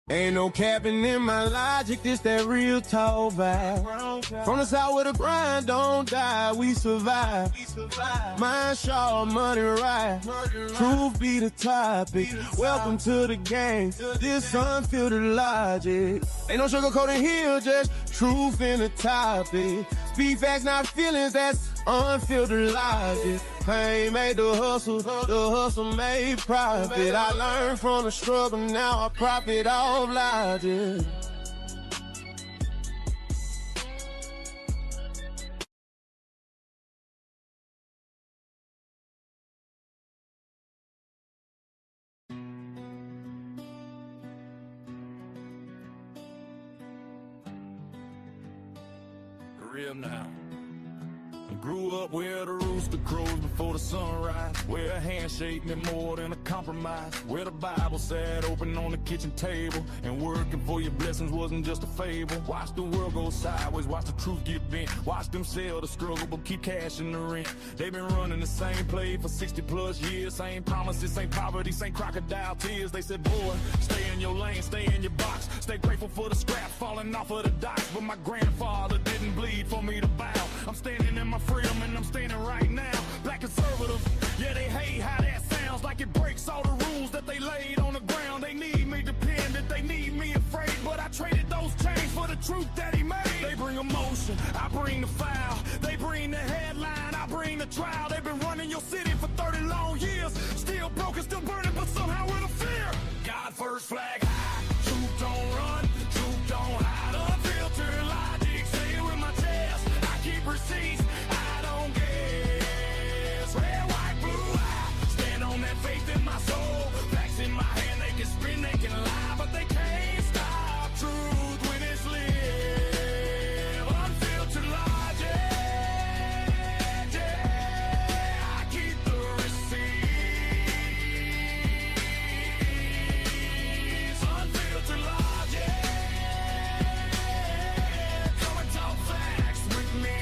Ain't no capping in my logic, this that real tall vibe. From the south where the grind don't die, we survive. Mind sharp, money right, truth be the topic. Welcome to the game, this unfiltered logic. Ain't no sugarcoating here, just truth in the topic. Speak facts, not feelings, that's unfiltered logic. Pain made the hustle made profit. I learned from the struggle, now I profit off logic. Real now. Grew up where the rooster crows before the sunrise, where a handshake meant more than a compromise, where the Bible sat open on the kitchen table, and working for your blessings wasn't just a fable. Watch the world go sideways, watch the truth get bent, watch them sell the struggle but keep cashing the rent. They've been running the same play for 60 plus years, same promises, same poverty, same crocodile tears. They said, boy, stay in your lane, stay in your box, stay grateful for the scraps falling off of the docks. But my grandfather didn't bleed for me to bow. I'm standing in my freedom and I'm standing right now. Black conservative, yeah, they hate how that sounds, like it breaks all the rules that they laid on the ground. They need me dependent, they need me afraid, but I traded those chains for the truth that he made. They bring emotion, I bring the file. They bring the headline, I bring the trial. They've been running your city for 30 long years, still broken, still burning, but somehow with a fear. God first, flag high, truth don't run, truth don't hide. Unfiltered logic, say it with my chest, I keep receipts, I don't guess. Red, white, blue, I stand on that faith in my soul. Facts in my hand, they can spin, they can lie, but they can't stop truth when it's live. Unfiltered logic, yeah, I keep the receipts. Unfiltered logic, come and talk facts with me.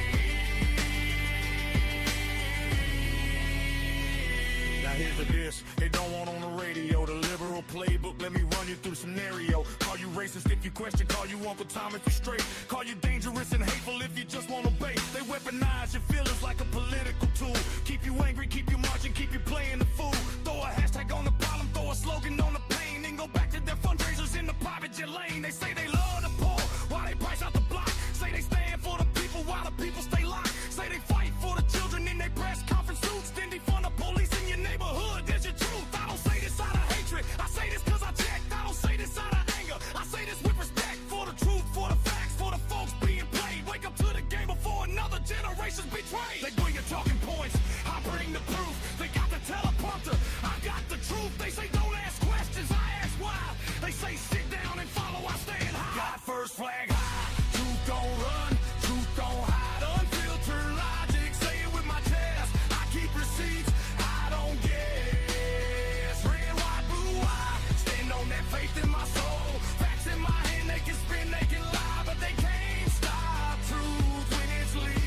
Now here's the dish, they don't want on the radio, the liberal playbook, let me run you through scenario. Call you racist if you question, call you Uncle Tom if you straight, call you dangerous and hateful if you just want to bait. They weaponize your feelings like a political tool, keep you angry, keep you marching, keep you playing the fool. Throw a hashtag on the problem, throw a slogan on the pain, then go back to their fundraisers in the private jet lane. They say they love the poor, while they price out the block. Say they stand for the people while the people stay locked. Say they fight for the children in their press conference suits, then defund the police in your neighborhood. There's your truth. I don't say this out of hatred, I say this cause I checked. I don't say this out of anger, I say this with respect for the truth, for the facts, for the folks being played. Wake up to the game before another generation's betrayed. They bring your talking points, I bring the proof. They got the teleprompter, I got the truth. They say don't ask questions, I ask why. They say sit down and follow, I stand high. God first, flag high, truth don't run, truth don't hide. Unfiltered logic, say it with my chest, I keep receipts, I don't guess. Red, white, blue, I stand on that faith in my soul. Facts in my hand, they can spin, they can lie, but they can't stop truth when it's live.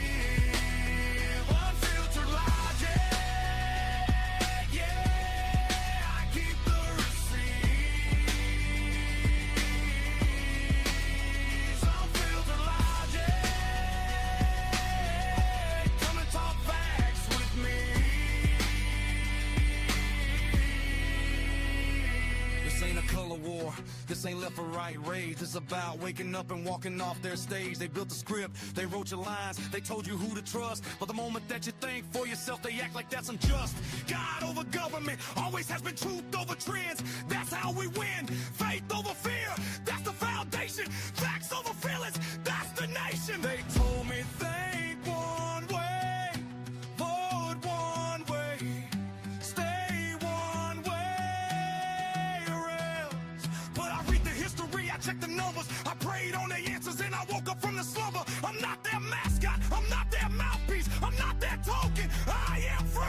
Unfiltered logic, yeah, I keep the receipts. Unfiltered logic, come and talk facts with me. This ain't a color war, this ain't left or right rage. It's about waking up and walking off their stage. They built the script, they wrote your lines, they told you who to trust. But the moment that you think for yourself, they act like that's unjust. God over government, always has been truth over trends. That's how we win. Faith over fear, that's the foundation. Facts over feelings, that's the nation. They told me think one way, vote one way, stay one way or else. But I read the history, I check the numbers, I prayed on the answers and I woke up from the slumber. I'm not their mascot, I'm not their mouthpiece, I'm not their token, I am free.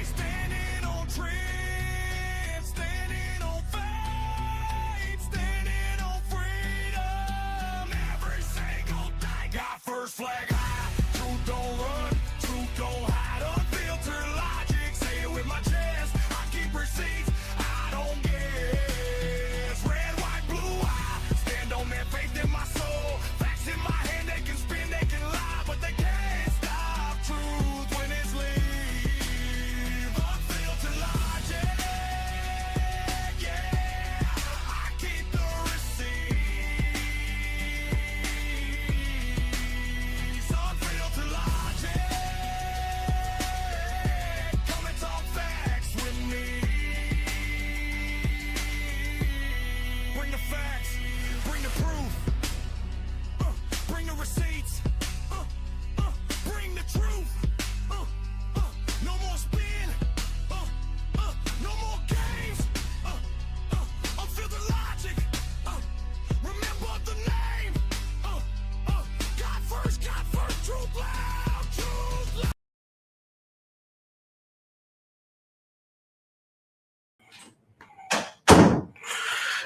Standing on trends, standing on faith, standing on freedom, every single day. God first, flag high, truth don't run, truth don't hide. Unfiltered logic, say it with my chest, I keep receipts, I don't guess. Red, white,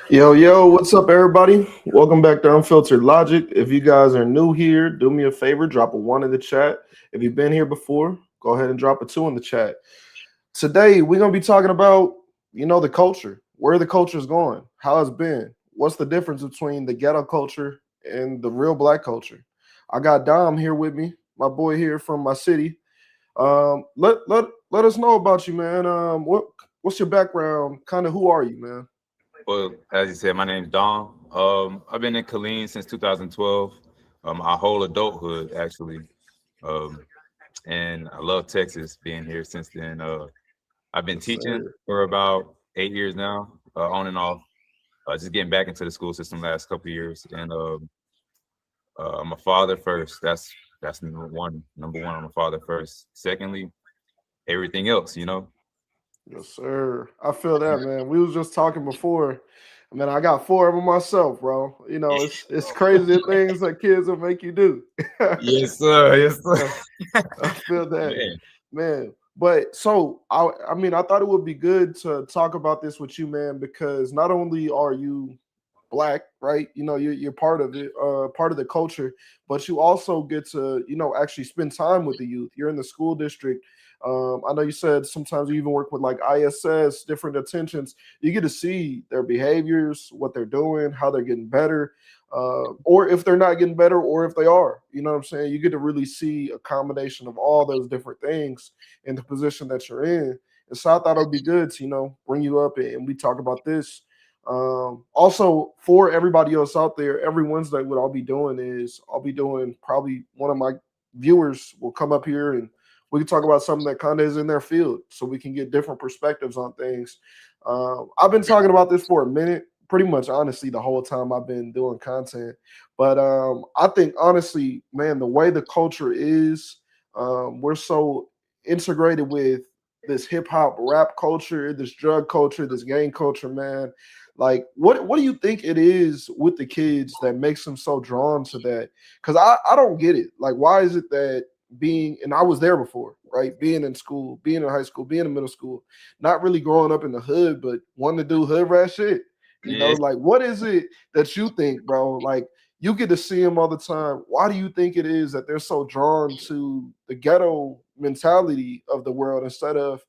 Yo, what's up, everybody? Welcome back to Unfiltered Logic. If you guys are new here, do me a favor, drop a one in the chat. If you've been here before, go ahead and drop a two in the chat. Today, we're going to be talking about, the culture, where the culture is going, how it's been, what's the difference between the ghetto culture and the real black culture. I got Dom here with me, my boy here from my city. Let us know about you, man. What's your background? Kind of who are you, man? Well, as you said, my name's Don. I've been in Killeen since 2012, our whole adulthood actually, um, and I love Texas. Being here since then. I've been Yes, teaching sir. for about 8 years now, on and off. Just getting back into the school system last couple of years, and I'm a father first. That's number one. Number one, I'm a father first. Secondly, everything else. Yes, sir. I feel that, man. We was just talking before. Man, I got four of them myself, bro. It's crazy the things that kids will make you do. Yes, sir. Yes, I sir. I feel that, Man. man. But so I mean, I thought it would be good to talk about this with you, man, because not only are you black, right? You're part of it, part of the culture, but you also get to, actually spend time with the youth. You're in the school district. I know you said sometimes you even work with like ISS, different attentions. You get to see their behaviors, what they're doing, how they're getting better, or if they're not getting better, or if they are. You know what I'm saying? You get to really see a combination of all those different things in the position that you're in. And so I thought it would be good to, bring you up and we talk about this. Also, for everybody else out there, every Wednesday, what I'll be doing is I'll be doing probably one of my viewers will come up here and we can talk about something that kind of is in their field so we can get different perspectives on things. I've been talking about this for a minute, pretty much honestly, the whole time I've been doing content. But I think, honestly, man, the way the culture is, we're so integrated with this hip hop rap culture, this drug culture, this gang culture, man. Like, what do you think it is with the kids that makes them so drawn to that? Because I don't get it. Like, why is it that being, and I was there before, right? Being in school, being in high school, being in middle school, not really growing up in the hood, but wanting to do hood rat shit. Yeah. Like, what is it that you think, bro? Like, you get to see them all the time. Why do you think it is that they're so drawn to the ghetto mentality of the world instead of,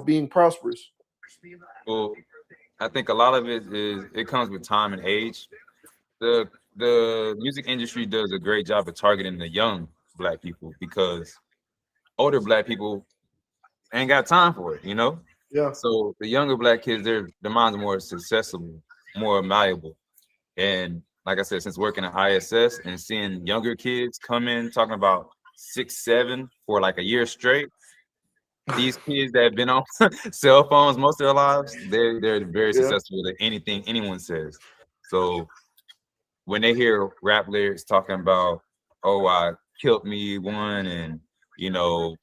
being prosperous? Well, I think a lot of it comes with time and age. The music industry does a great job of targeting the young black people because older black people ain't got time for it. Yeah. So the younger black kids, their minds are more accessible, more malleable. And like I said, since working at ISS and seeing younger kids come in talking about 6, 7 for like a year straight, these kids that have been on cell phones most of their lives, they're very Yeah. successful with anything anyone says. So when they hear rap lyrics talking about, oh, I killed me one and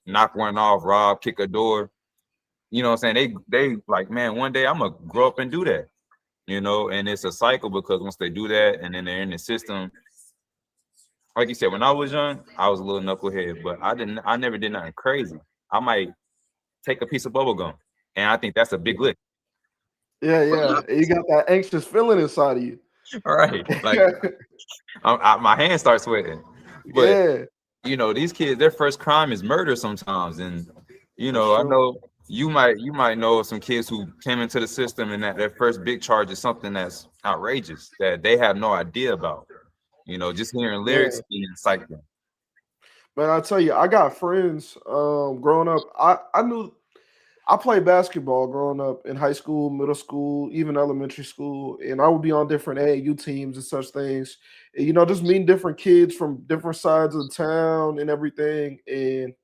knock one off, rob, kick a door, what I'm saying? They like, man, one day I'm gonna grow up and do that. And it's a cycle because once they do that and then they're in the system, like you said, when I was young, I was a little knucklehead, but I never did nothing crazy. I might take a piece of bubble gum, and I think that's a big lick. Yeah, yeah. You got that anxious feeling inside of you. All right, like my hands start sweating. But Yeah, these kids, their first crime is murder sometimes, and that's I true. know you might know of some kids who came into the system and that their first big charge is something that's outrageous that they have no idea about. Just hearing lyrics Man, being psyched them. man, I tell you, I got friends growing up. I knew I played basketball growing up in high school, middle school, even elementary school, and I would be on different AAU teams and such things. And, just meeting different kids from different sides of the town and everything. And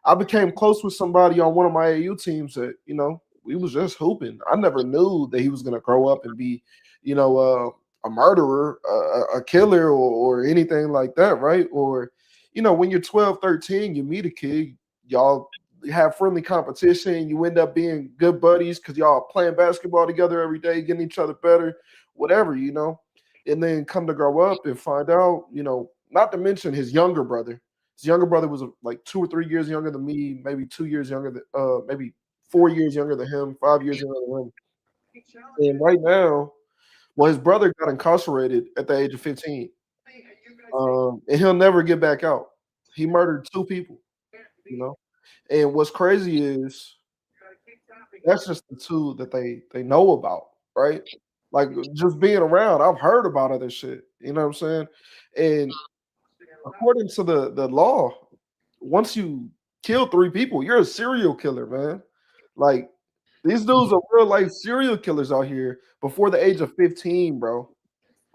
I became close with somebody on one of my AAU teams that, we was just hooping. I never knew that he was going to grow up and be, a murderer, a killer, or anything like that, right? Or, when you're 12, 13, you meet a kid, y'all have friendly competition, you end up being good buddies because y'all playing basketball together every day, getting each other better, whatever. And then come to grow up and find out, Not to mention his younger brother. His younger brother was like 2 or 3 years younger than me, maybe 2 years younger than, maybe 4 years younger than him, 5 years younger than him. And right now, well, his brother got incarcerated at the age of 15, and he'll never get back out. He murdered two people, you know. And what's crazy is that's just the two that they know about, right? Like just being around, I've heard about other shit. You know what I'm saying? And according to the law, once you kill three people, you're a serial killer, man. Like these dudes are real life serial killers out here before the age of 15, bro.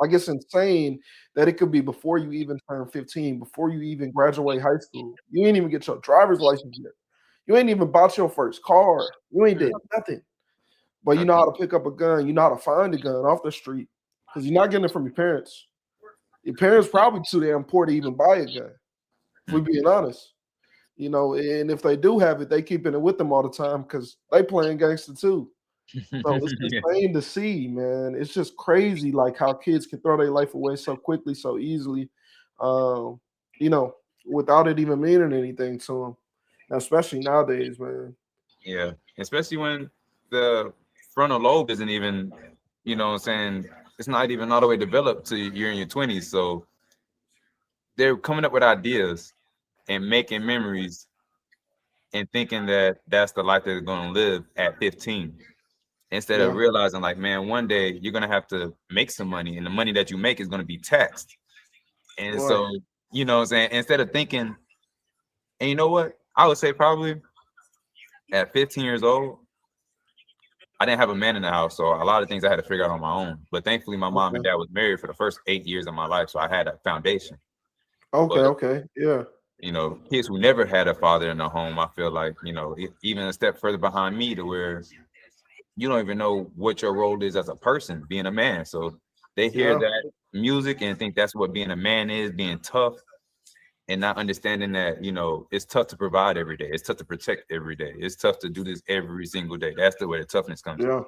Like it's insane that it could be before you even turn 15, before you even graduate high school. You ain't even get your driver's license yet. You ain't even bought your first car. You ain't did nothing. But you know how to pick up a gun. You know how to find a gun off the street because you're not getting it from your parents. Your parents probably too damn poor to even buy a gun. If we're being honest, you know, and if they do have it, they keeping it with them all the time because they playing gangster too. So it's Yeah. insane to see, man. It's just crazy, like how kids can throw their life away so quickly, so easily, um, you know, without it even meaning anything to them. Especially nowadays, man. Yeah, especially when the frontal lobe isn't even, what I'm saying, it's not even all the way developed to you're in your 20s. So they're coming up with ideas and making memories and thinking that that's the life they're going to live at 15 instead of Yeah, realizing like, man, one day you're going to have to make some money and the money that you make is going to be taxed. And right. so, what I'm saying, instead of thinking, and you know what? I would say probably at 15 years old, I didn't have a man in the house, so a lot of things I had to figure out on my own. But thankfully, my mom and Okay. dad was married for the first 8 years of my life, so I had a foundation. Okay. But Okay. Yeah. kids who never had a father in the home, I feel like even a step further behind me, to where you don't even know what your role is as a person, being a man. So they hear Yeah. that music and think that's what being a man is, being tough, and not understanding that it's tough to provide every day, it's tough to protect every day, it's tough to do this every single day. That's the way the toughness comes in. Yeah,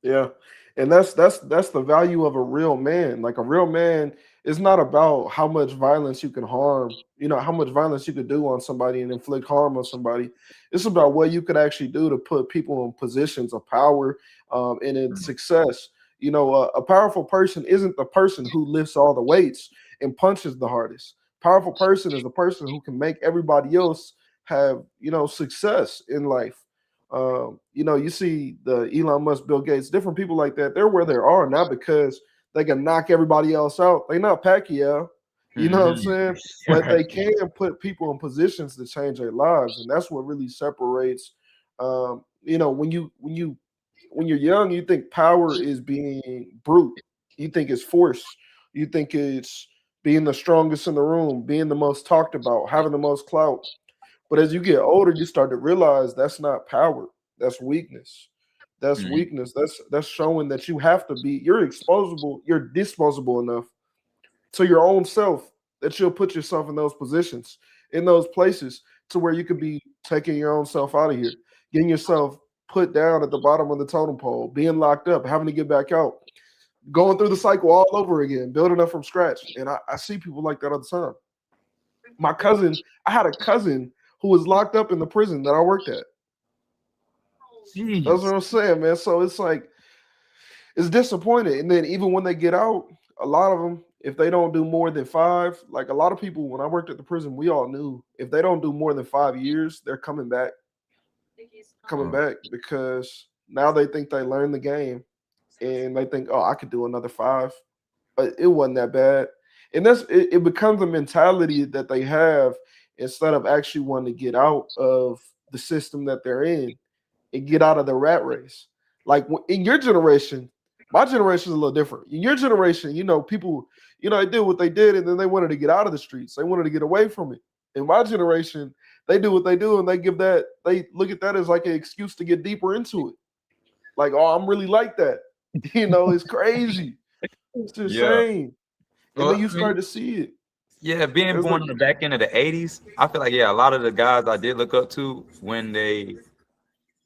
yeah, and that's the value of a real man. Like a real man is not about how much violence you can harm, how much violence you could do on somebody and inflict harm on somebody. It's about what you could actually do to put people in positions of power, and in Mm, success. A powerful person isn't the person who lifts all the weights and punches the hardest. Powerful person is the person who can make everybody else have success in life. You see the Elon Musk, Bill Gates, different people like that. They're where they are not because they can knock everybody else out. They're not Pacquiao, you know what I'm mhm. saying? But they can put people in positions to change their lives, and that's what really separates. When you're young, you think power is being brute. You think it's force. You think it's being the strongest in the room, being the most talked about, having the most clout. But as you get older, you start to realize that's not power. That's weakness. That's Mhm. weakness. That's showing that you have to be. You're exposable. You're disposable enough to your own self that you'll put yourself in those positions, in those places, to where you could be taking your own self out of here, getting yourself put down at the bottom of the totem pole, being locked up, having to get back out, going through the cycle all over again, building up from scratch. And I see people like that all the time. I had a cousin who was locked up in the prison that I worked at. That's what Jeez. I'm saying, man. So it's like it's disappointing. And then even when they get out, a lot of them, if they don't do more than five, like a lot of people, when I worked at the prison, we all knew if they don't do more than 5 years, they're coming Uh, back because now they think they learned the game and they think, oh, I could do another five. But it wasn't that bad. And it becomes a mentality that they have instead of actually wanting to get out of the system that they're in and get out of the rat race. Like in your generation, my generation is a little different. In your generation, people, they did what they did and then they wanted to get out of the streets. They wanted to get away from it. In my generation, they do what they do and they look at that as like an excuse to get deeper into it. Like, oh, I'm really like that. It's crazy. It's yeah. insane. And then Well, you I mean, start to see it. yeah, being It's like, born in the back end of the '80s, I feel like a lot of the guys I did look up to when they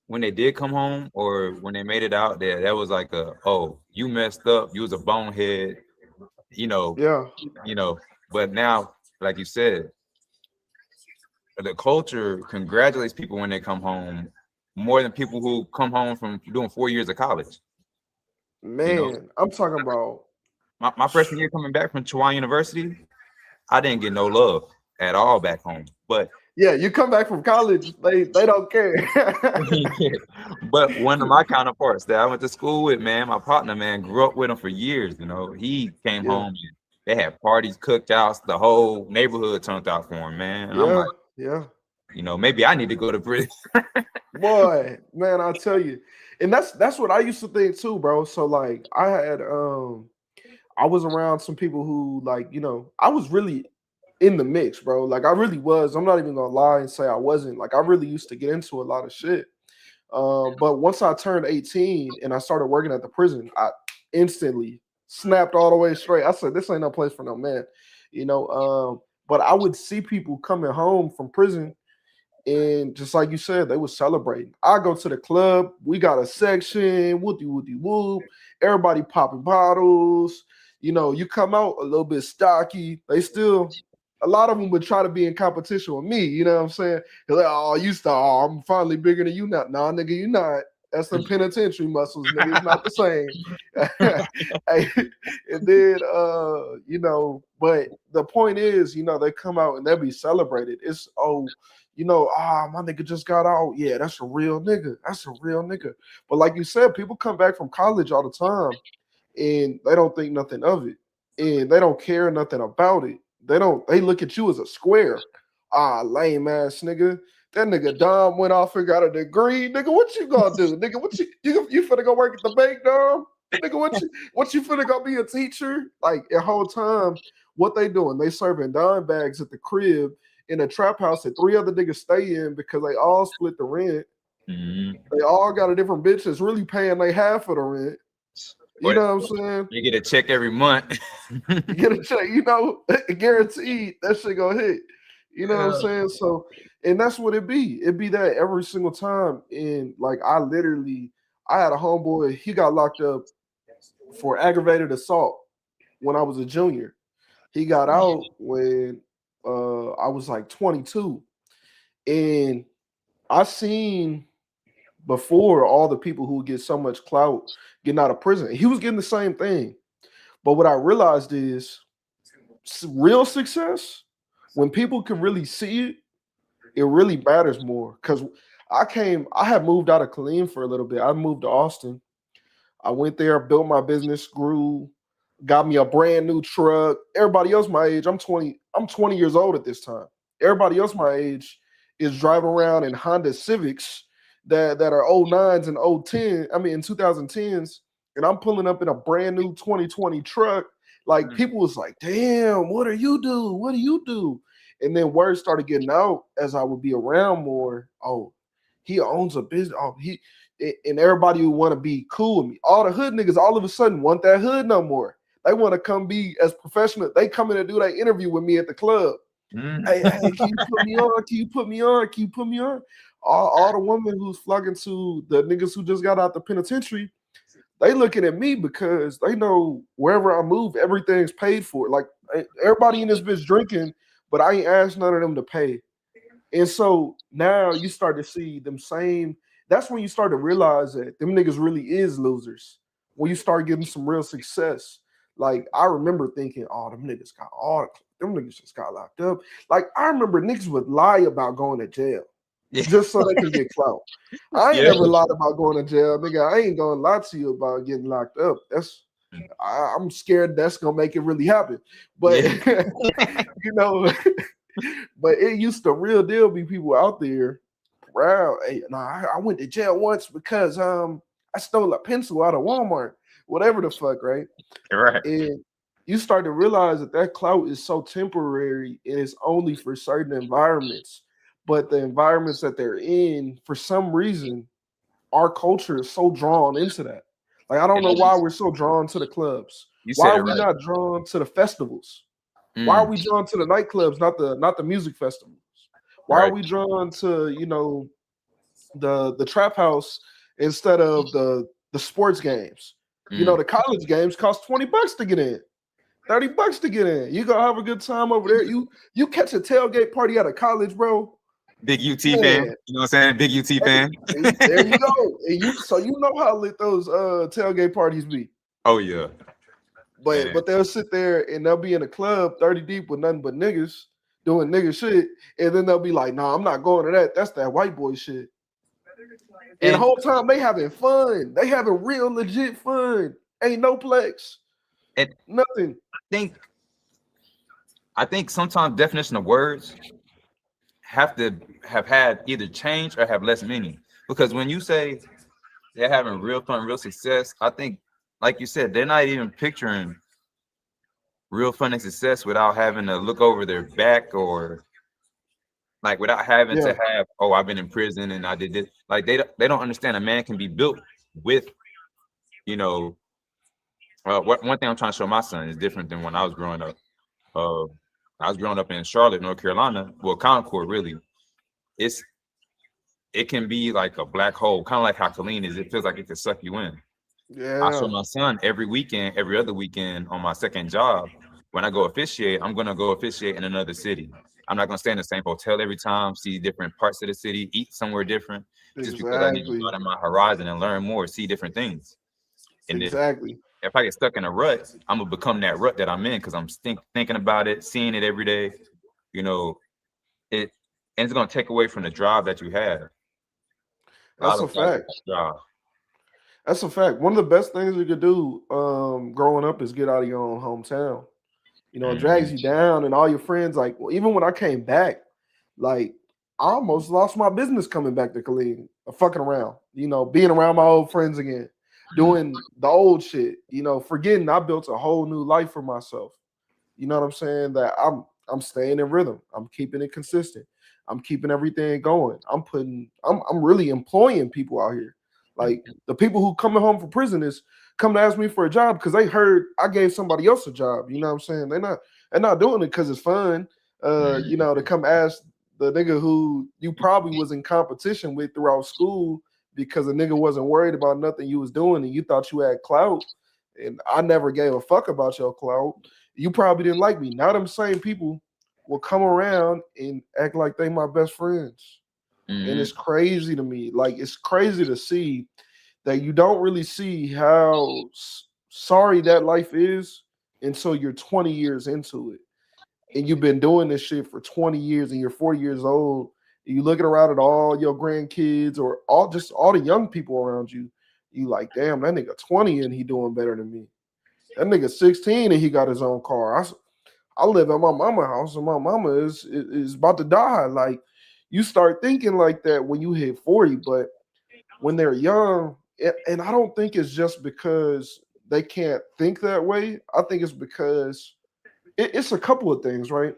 did come home or when they made it out there, that was like oh, you messed up, you was a bonehead, you know, yeah, you know. But now like you said, the culture congratulates people when they come home more than people who come home from doing 4 years of college. You know, Man, I'm talking about. my freshman year coming back from Chihuahua University, I didn't get no love at all back home. But Yeah, you come back from college, they don't care. but one of my counterparts that I went to school with, man, my partner, man, grew up with him for years. You know, he came Yeah, home and they had parties, cookouts, the whole neighborhood turned out for him, man. And I'm yeah, like, yeah. you know, maybe I need to go to prison. Boy, man, I'll tell you. And that's what I used to think too, bro. So like I was around some people who like, I was really in the mix, bro. Like I really was. I'm not even gonna lie and say I wasn't. Like I really used to get into a lot of shit. But once I turned 18 and I started working at the prison, I instantly snapped all the way straight. I said, this ain't no place for no man, but I would see people coming home from prison and just like you said, they were celebrating. I go to the club, we got a section, whoopty whoopty whoop, everybody popping bottles. You come out a little bit stocky. A lot of them would try to be in competition with me. You know what I'm saying? They're like, oh, I'm finally bigger than you now. Nah, nigga, you not. That's some penitentiary muscles, nigga. It's not the same. Hey, and then, but the point is, they come out and they'll be celebrated. It's, my nigga just got out. Yeah, that's a real nigga. That's a real nigga. But like you said, people come back from college all the time and they don't think nothing of it. And they don't care nothing about it. They look at you as a square. Ah, lame ass nigga. That nigga Dom went off and got a degree. Nigga, what you gonna do? Nigga, what you finna go work at the bank, Dom? Nigga, what you finna go be a teacher? Like the whole time, what they doing? They serving dime bags at the crib in a trap house that 3 other niggas stay in because they all split the rent. Mm-hmm. They all got a different bitch that's really paying they half of the rent. You know what I'm saying? You get a check every month. You get a check, guaranteed that shit gonna hit. You know what I'm saying? So, and that's what it be. It be that every single time. And like I had a homeboy, he got locked up for aggravated assault when I was a junior. He got out when I was like 22. And I seen before all the people who get so much clout getting out of prison. He was getting the same thing. But what I realized is real success, when people can really see it, it really matters more. Because I had moved out of Killeen for a little bit. I moved to Austin. I went there, built my business, grew, got me a brand new truck. Everybody else my age, I'm 20 years old at this time. Everybody else my age is driving around in Honda Civics that are 09s and 010, in 2010s, and I'm pulling up in a brand new 2020 truck. Like people was like, damn, what do you do? What do you do? And then word started getting out as I would be around more. Oh, he owns a business. Oh, and everybody would want to be cool with me. All the hood niggas all of a sudden want that hood no more. They want to come be as professional. They come in and do that interview with me at the club. Hey, can you put me on? Can you put me on? Can you put me on? All the women who's flocking to the niggas who just got out the penitentiary, they looking at me because they know wherever I move, everything's paid for. Like everybody in this bitch drinking, but I ain't asked none of them to pay. And so now you start to see them same. That's when you start to realize that them niggas really is losers. When you start getting some real success. Like I remember thinking, oh, them niggas just got locked up. Like I remember niggas would lie about going to jail. Yeah. Just so they can get clout. I ain't never lied about going to jail, nigga. I ain't gonna lie to you about getting locked up. I'm scared that's gonna make it really happen. But but it used to real deal be people out there proud. Hey, I went to jail once because I stole a pencil out of Walmart, whatever the fuck, right? Right. And you start to realize that clout is so temporary and it's only for certain environments. But the environments that they're in, for some reason, our culture is so drawn into that. Like, I don't know why we're so drawn to the clubs. Why are we not drawn to the festivals? Why are we drawn to the nightclubs, not the music festivals? Why are we drawn to, the trap house instead of the sports games? The college games cost $20 to get in. $30 to get in. You gonna have a good time over there. You catch a tailgate party at a college, bro. Big UT Man. fan. You know what I'm saying? Big UT fan. There you go. And you know how lit those tailgate parties be. Oh yeah. But they'll sit there and they'll be in a club 30 deep with nothing but niggas doing nigga shit. And then they'll be like, nah, I'm not going to that. That's that white boy shit. And the whole time they having fun. They having real legit fun. Ain't no plex. And nothing. I think sometimes definition of words have to have had either change or have less meaning. Because when you say they're having real fun, real success, I think, like you said, they're not even picturing real fun and success without having to look over their back or like without having to have, oh, I've been in prison and I did this. Like they don't understand a man can be built with, you know, one thing I'm trying to show my son is different than when I was growing up. I was growing up in Charlotte, North Carolina. Well, Concord, really. It can be like a black hole, kind of like how Colleen is. It feels like it could suck you in. Yeah. I show my son every weekend, every other weekend on my second job. When I go officiate, I'm gonna go officiate in another city. I'm not gonna stay in the same hotel every time, see different parts of the city, eat somewhere different, just because I need to go out my horizon and learn more, see different things. And if I get stuck in a rut, I'm gonna become that rut that I'm in because I'm thinking about it, seeing it every day. You know, and it's gonna take away from the drive that you have. That's a fact. That's a fact. One of the best things you could do growing up is get out of your own hometown. You know, it drags you down and all your friends, like, well, even when I came back, like, I almost lost my business coming back to Killeen, fucking around, you know, being around my old friends again, doing the old shit, you know, forgetting I built a whole new life for myself. You know what I'm saying? That I'm staying in rhythm. I'm keeping it consistent. I'm keeping everything going. I'm really employing people out here. Like the people who coming home from prison is come to ask me for a job because they heard I gave somebody else a job. You know what I'm saying? They're not doing it because it's fun. You know, to come ask the nigga who you probably was in competition with throughout school because the nigga wasn't worried about nothing you was doing and you thought you had clout. And I never gave a fuck about your clout. You probably didn't like me. Now them same people will come around and act like they my best friends. And it's crazy to me. Like, it's crazy to see that you don't really see how sorry that life is until you're 20 years into it. And you've been doing this shit for 20 years and you're 40 years old. And you looking around at all your grandkids or all the young people around you. You like, damn, that nigga 20 and he doing better than me. That nigga 16 and he got his own car. I live at my mama's house and my mama is about to die. Like, you start thinking like that when you hit 40, but when they're young, and I don't think it's just because they can't think that way. I think it's because it's a couple of things, right?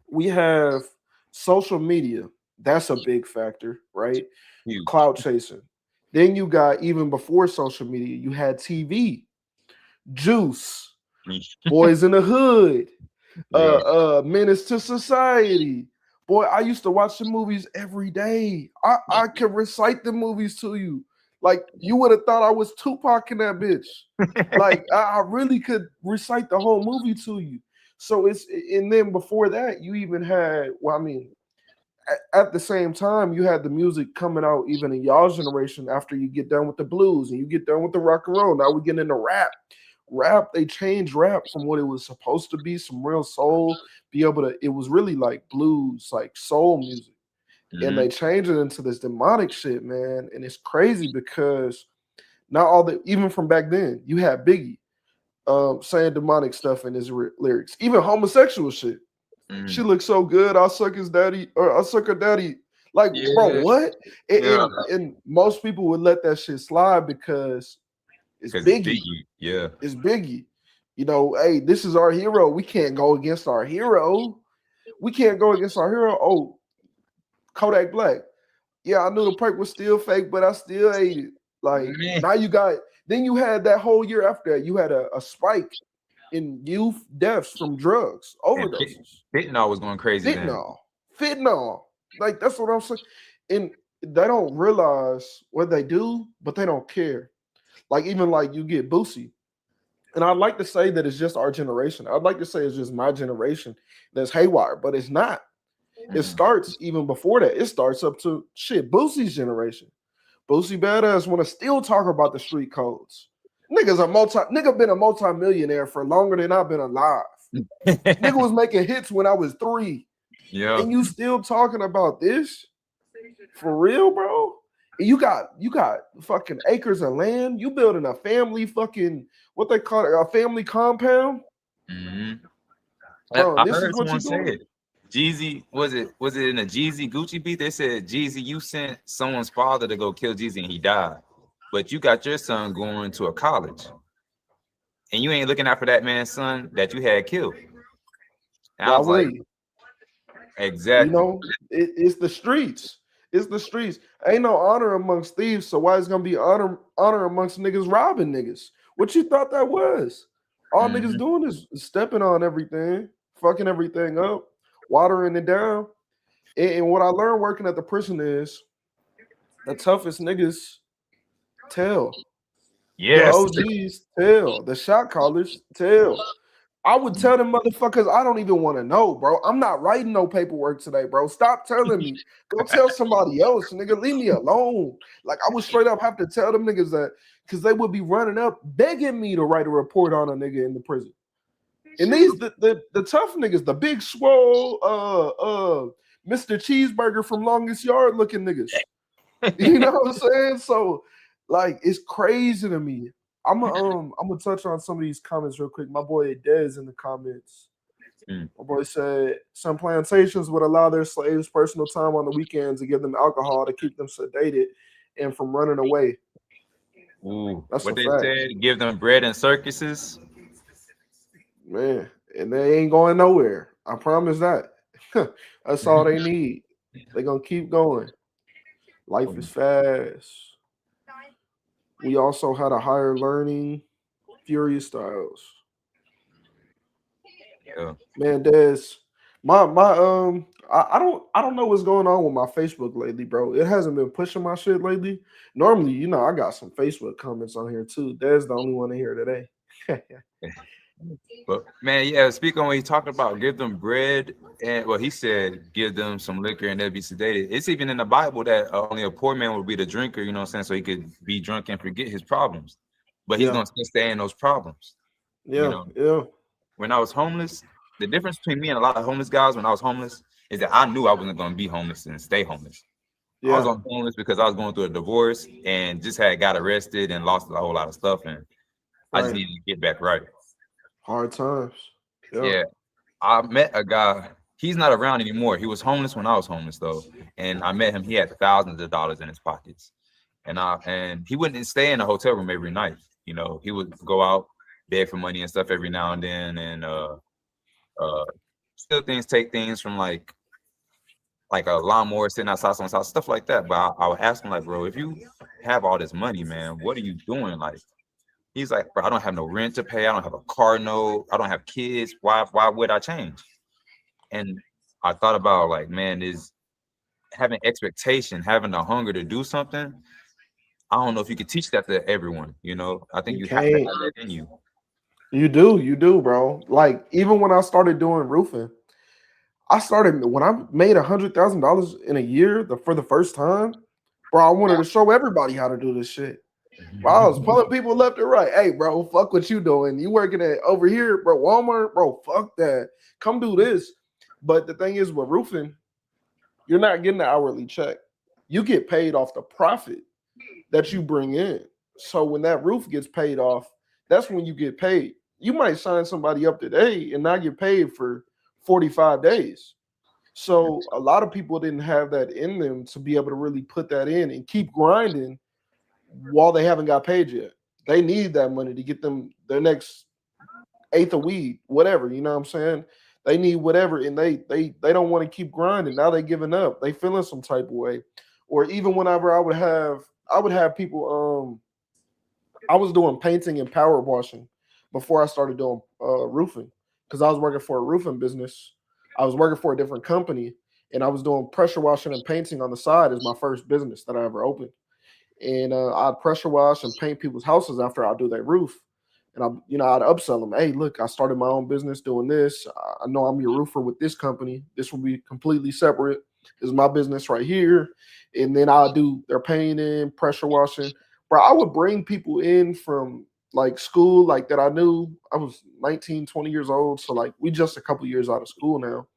We have social media. That's a big factor, right? Cloud chasing. Then you got, even before social media, you had TV, Juice, Boys in the Hood, Menace to Society. Boy, I used to watch the movies every day. I could recite the movies to you. Like, you would have thought I was Tupac in that bitch. Like, I really could recite the whole movie to you. So and then before that, you even had, well, I mean, at the same time, you had the music coming out even in y'all's generation after you get done with the blues and you get done with the rock and roll. Now we get into rap. They changed rap from what it was supposed to be, some real soul, it was really like blues, like soul music. And they changed it into this demonic shit, man. And it's crazy because not even from back then, you had Biggie saying demonic stuff in his lyrics, even homosexual shit. She looks so good, I'll suck his daddy, or I'll suck her daddy. Like, bro, what? And most people would let that shit slide because it's Biggie. Yeah. It's Biggie. You know, hey, this is our hero. We can't go against our hero. Oh, Kodak Black. Yeah, I knew the perk was still fake, but I still ate it. Like, now then you had that whole year after that, you had a spike in youth deaths from drugs, overdoses. Fentanyl was going crazy. Fentanyl. Like, that's what I'm saying. And they don't realize what they do, but they don't care. Like, even like you get Boosie, And I'd like to say that it's just our generation. I'd like to say it's just my generation that's haywire, but it's not. It starts even before that. It starts up to shit, Boosie's generation. Boosie Badass want to still talk about the street codes. Nigga been a multi-millionaire for longer than I've been alive. Nigga was making hits when I was 3. Yeah. And you still talking about this? For real, bro? You got fucking acres of land. You building a family fucking what they call it, a family compound. Bro, I heard someone say it. Jeezy, was it in a Jeezy Gucci beat? They said, Jeezy, you sent someone's father to go kill Jeezy and he died. But you got your son going to a college. And you ain't looking out for that man's son that you had killed. And I was like, exactly. You know, it's the streets. It's the streets. Ain't no honor amongst thieves, so why is gonna be honor amongst niggas robbing niggas? What you thought that was? All niggas doing is stepping on everything, fucking everything up, watering it down. And what I learned working at the prison is the toughest niggas tell. Yes. The OGs tell. The shot callers tell. I would tell them motherfuckers, I don't even want to know, bro. I'm not writing no paperwork today, bro. Stop telling me. Go tell somebody else, nigga. Leave me alone. Like, I would straight up have to tell them niggas that because they would be running up begging me to write a report on a nigga in the prison. And these the tough niggas, the big swole, Mr. Cheeseburger from Longest Yard looking niggas. You know what I'm saying? So, like, it's crazy to me. I'm gonna touch on some of these comments real quick. My boy Dez in the comments. My boy said some plantations would allow their slaves personal time on the weekends to give them alcohol to keep them sedated and from running away. Ooh, that's what they said. Give them bread and circuses. Man, and they ain't going nowhere. I promise that. That's all they need. They're gonna keep going. Life is fast. We also had a higher learning, Furious Styles. Yeah. Man, Des, I don't know what's going on with my Facebook lately, bro. It hasn't been pushing my shit lately. Normally, you know, I got some Facebook comments on here too. Des the only one in here today. But man, yeah, speaking when he talked about give them bread and he said give them some liquor and they'll be sedated. It's even in the Bible that only a poor man would be the drinker, you know what I'm saying, so he could be drunk and forget his problems. But he's gonna still stay in those problems. Yeah. When I was homeless, the difference between me and a lot of homeless guys when I was homeless is that I knew I wasn't gonna be homeless and stay homeless. Yeah. I was on homeless because I was going through a divorce and just got arrested and lost a whole lot of stuff, and I just needed to get back right. Hard times. Yeah. I met a guy. He's not around anymore. He was homeless when I was homeless though, and I met him. He had thousands of dollars in his pockets, and he wouldn't stay in a hotel room every night. You know, he would go out, beg for money and stuff every now and then, and steal things, take things from like a lawnmower sitting outside someone's house, stuff like that. But I would ask him like, bro, if you have all this money, man, what are you doing? Like, he's like, bro, I don't have no rent to pay. I don't have a car note. I don't have kids. Why would I change? And I thought about like, man, is having expectation, having the hunger to do something. I don't know if you could teach that to everyone. You know, I think you have to have that in you. You do, bro. Like even when I started doing roofing, when I made $100,000 in a year for the first time, bro. I wanted to show everybody how to do this shit. Bro, I was pulling people left and right. Hey, bro, fuck what you doing. You working at over here, bro, Walmart, bro, fuck that. Come do this. But the thing is with roofing, you're not getting an hourly check. You get paid off the profit that you bring in. So when that roof gets paid off, that's when you get paid. You might sign somebody up today and not get paid for 45 days. So a lot of people didn't have that in them to be able to really put that in and keep grinding while they haven't got paid yet. They need that money to get them their next eighth of weed, whatever, you know what I'm saying? They need whatever, and they don't want to keep grinding. Now they giving up. They feeling some type of way. Or even whenever I would have people, I was doing painting and power washing before I started doing roofing, because I was working for a roofing business. I was working for a different company, and I was doing pressure washing and painting on the side as my first business that I ever opened. And I'd pressure wash and paint people's houses after I do their roof. And I'd upsell them. Hey, look, I started my own business doing this. I know I'm your roofer with this company. This will be completely separate. This is my business right here. And then I'll do their painting, pressure washing. Bro, I would bring people in from like school, like that I knew. I was 19, 20 years old. So like we just a couple years out of school now.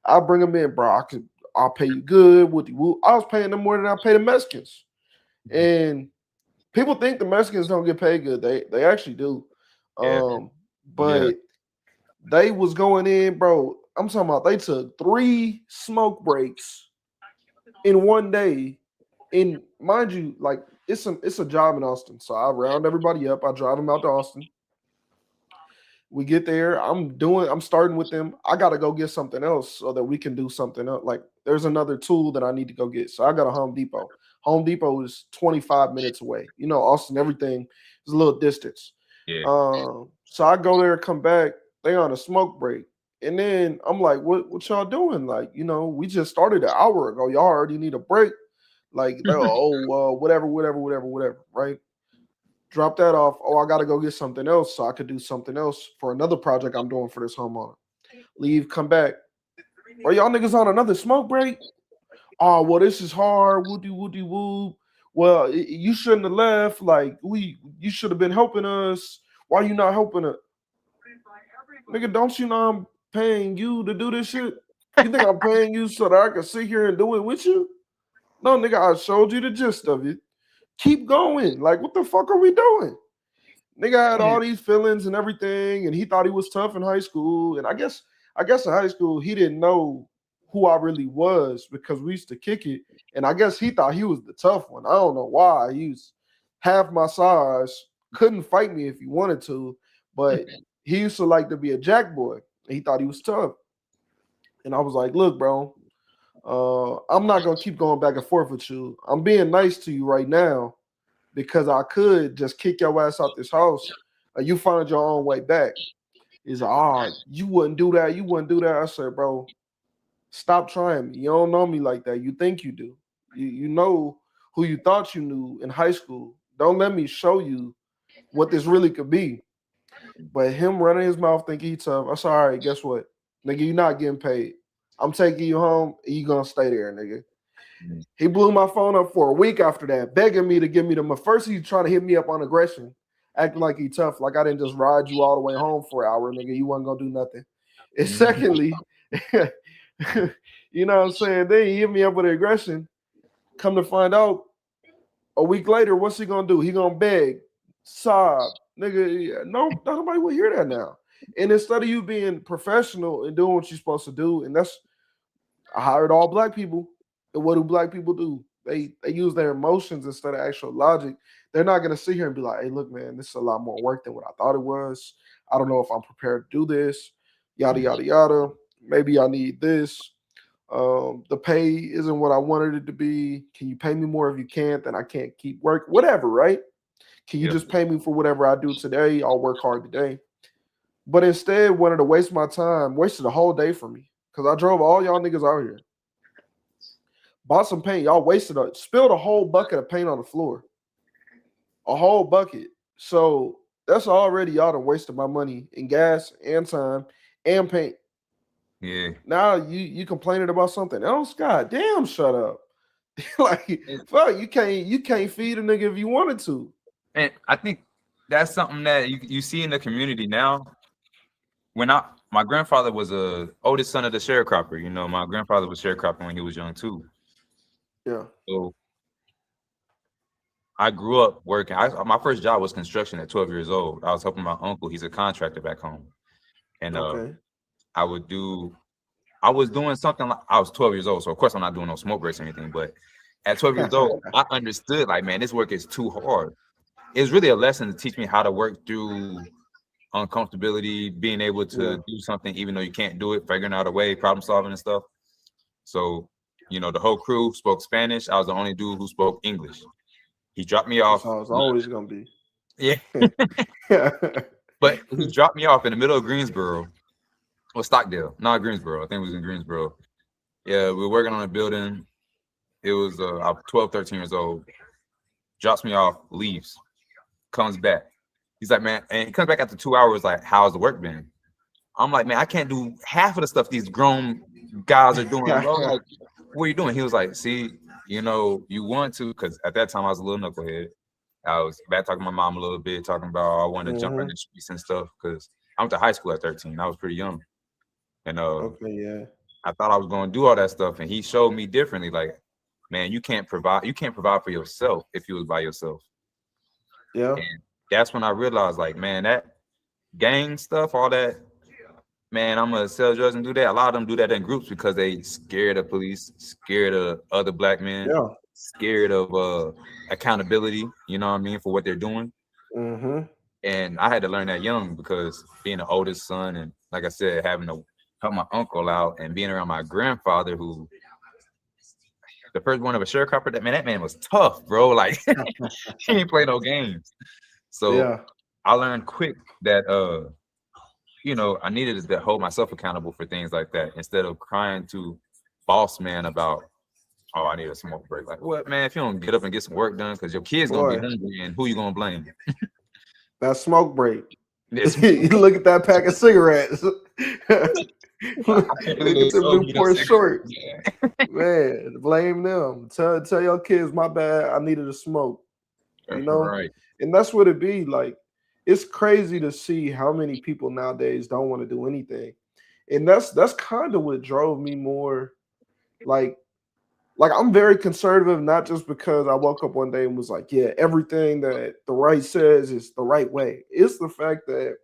I'll bring them in, bro. I'll pay you good. I was paying them more than I pay the Mexicans. And people think the Mexicans don't get paid good. They actually do. Yeah. But they was going in, bro. I'm talking about they took 3 smoke breaks in one day. And mind you, like it's a job in Austin. So I round everybody up. I drive them out to Austin. We get there. I'm starting with them. I gotta go get something else so that we can do something else. Like there's another tool that I need to go get. So I got a Home Depot. Home Depot is 25 minutes away. Austin, everything is a little distance. Yeah. So I go there, come back. They on a smoke break. And then I'm like, what y'all doing? Like, we just started an hour ago. Y'all already need a break. Like, whatever, right? Drop that off. Oh, I got to go get something else so I could do something else for another project I'm doing for this homeowner. Leave, come back. Are y'all niggas on another smoke break? Oh, well, this is hard. Woody woo. Well, you shouldn't have left. Like, you should have been helping us. Why you not helping us? Nigga, don't you know I'm paying you to do this shit? You think I'm paying you so that I can sit here and do it with you? No, nigga, I showed you the gist of it. Keep going. Like, what the fuck are we doing? Nigga had all these feelings and everything, and he thought he was tough in high school. And I guess in high school he didn't know who I really was because we used to kick it. And I guess he thought he was the tough one. I don't know why. He was half my size, couldn't fight me if he wanted to, but he used to like to be a jack boy. He thought he was tough. And I was like, look, bro, I'm not going to keep going back and forth with you. I'm being nice to you right now because I could just kick your ass out this house and you find your own way back. He's like, you wouldn't do that. You wouldn't do that. I said, bro, stop trying me. You don't know me like that. You think you do. You know who you thought you knew in high school. Don't let me show you what this really could be. But him running his mouth thinking he's tough. I said, all right, guess what? Nigga, you're not getting paid. I'm taking you home. And you going to stay there, nigga. He blew my phone up for a week after that, begging me to give me the. First, he's trying to hit me up on aggression, acting like he tough. Like I didn't just ride you all the way home for an hour, nigga. You wasn't going to do nothing. And secondly, you know what I'm saying? Then he hit me up with aggression. Come to find out, a week later, what's he going to do? He going to beg, sob. Nigga, no, nobody will hear that now. And instead of you being professional and doing what you're supposed to do, and I hired all black people. And what do black people do? They use their emotions instead of actual logic. They're not gonna sit here and be like, hey, look, man, this is a lot more work than what I thought it was. I don't know if I'm prepared to do this. Yada, yada, yada. Maybe I need this. The pay isn't what I wanted it to be. Can you pay me more? If you can't, then I can't keep work. Whatever, right? Can you just pay me for whatever I do today? I'll work hard today. But instead, wanted to waste my time, wasted a whole day for me. Because I drove all y'all niggas out here. Bought some paint. Y'all spilled a whole bucket of paint on the floor. A whole bucket. So that's already y'all done wasted my money in gas and time and paint. Yeah. Now you complaining about something else? God damn, shut up. Like, fuck, you can't feed a nigga if you wanted to. And I think that's something that you see in the community now. My grandfather was a oldest son of the sharecropper. You know, my grandfather was sharecropping when he was young too. Yeah. So I grew up working. My first job was construction at 12 years old. I was helping my uncle. He's a contractor back home. And I was doing something like I was 12 years old. So of course I'm not doing no smoke breaks or anything. But at 12 years old, I understood like, man, this work is too hard. It's really a lesson to teach me how to work through uncomfortability, being able to do something even though you can't do it, figuring out a way, problem solving and stuff. So, you know, the whole crew spoke Spanish. I was the only dude who spoke English. He dropped me off. That's how it's always gonna be. Yeah. But he dropped me off in the middle of Greensboro. Or Stockdale. Not Greensboro. I think it was in Greensboro. Yeah, we were working on a building. It was I was 12, 13 years old. Drops me off, leaves, comes back. He's like, man, and he comes back after 2 hours, like, how's the work been? I'm like, man, I can't do half of the stuff these grown guys are doing, bro. Like, what are you doing? He was like, see, you want to, because at that time I was a little knucklehead. I was back talking to my mom a little bit, talking about I wanted to jump in the streets and stuff, because I went to high school at 13. I was pretty young. And Okay, yeah. I thought I was going to do all that stuff. And he showed me differently, like, man, you can't provide for yourself if you was by yourself. Yeah. And that's when I realized, like, man, that gang stuff, all that, man, I'm gonna sell drugs and do that. A lot of them do that in groups because they scared of police, scared of other black men, scared of accountability, you know what I mean, for what they're doing. And I had to learn that young, because being the oldest son, and like I said, having to help my uncle out and being around my grandfather, who the first one of a sharecropper, that man was tough, bro. Like, he ain't play no games. So I learned quick that I needed to hold myself accountable for things like that, instead of crying to boss man about, oh, I need a smoke break. Like, what, man? If you don't get up and get some work done, because your kid's gonna be hungry, and who you gonna blame? That smoke break. You look at that pack of cigarettes. Look at them Newport shorts. Man, blame them. Tell your kids, my bad, I needed a smoke. Right. And that's what it be like. It's crazy to see how many people nowadays don't want to do anything. And that's kind of what drove me more. Like I'm very conservative, not just because I woke up one day and was like, yeah, everything that the right says is the right way. It's the fact that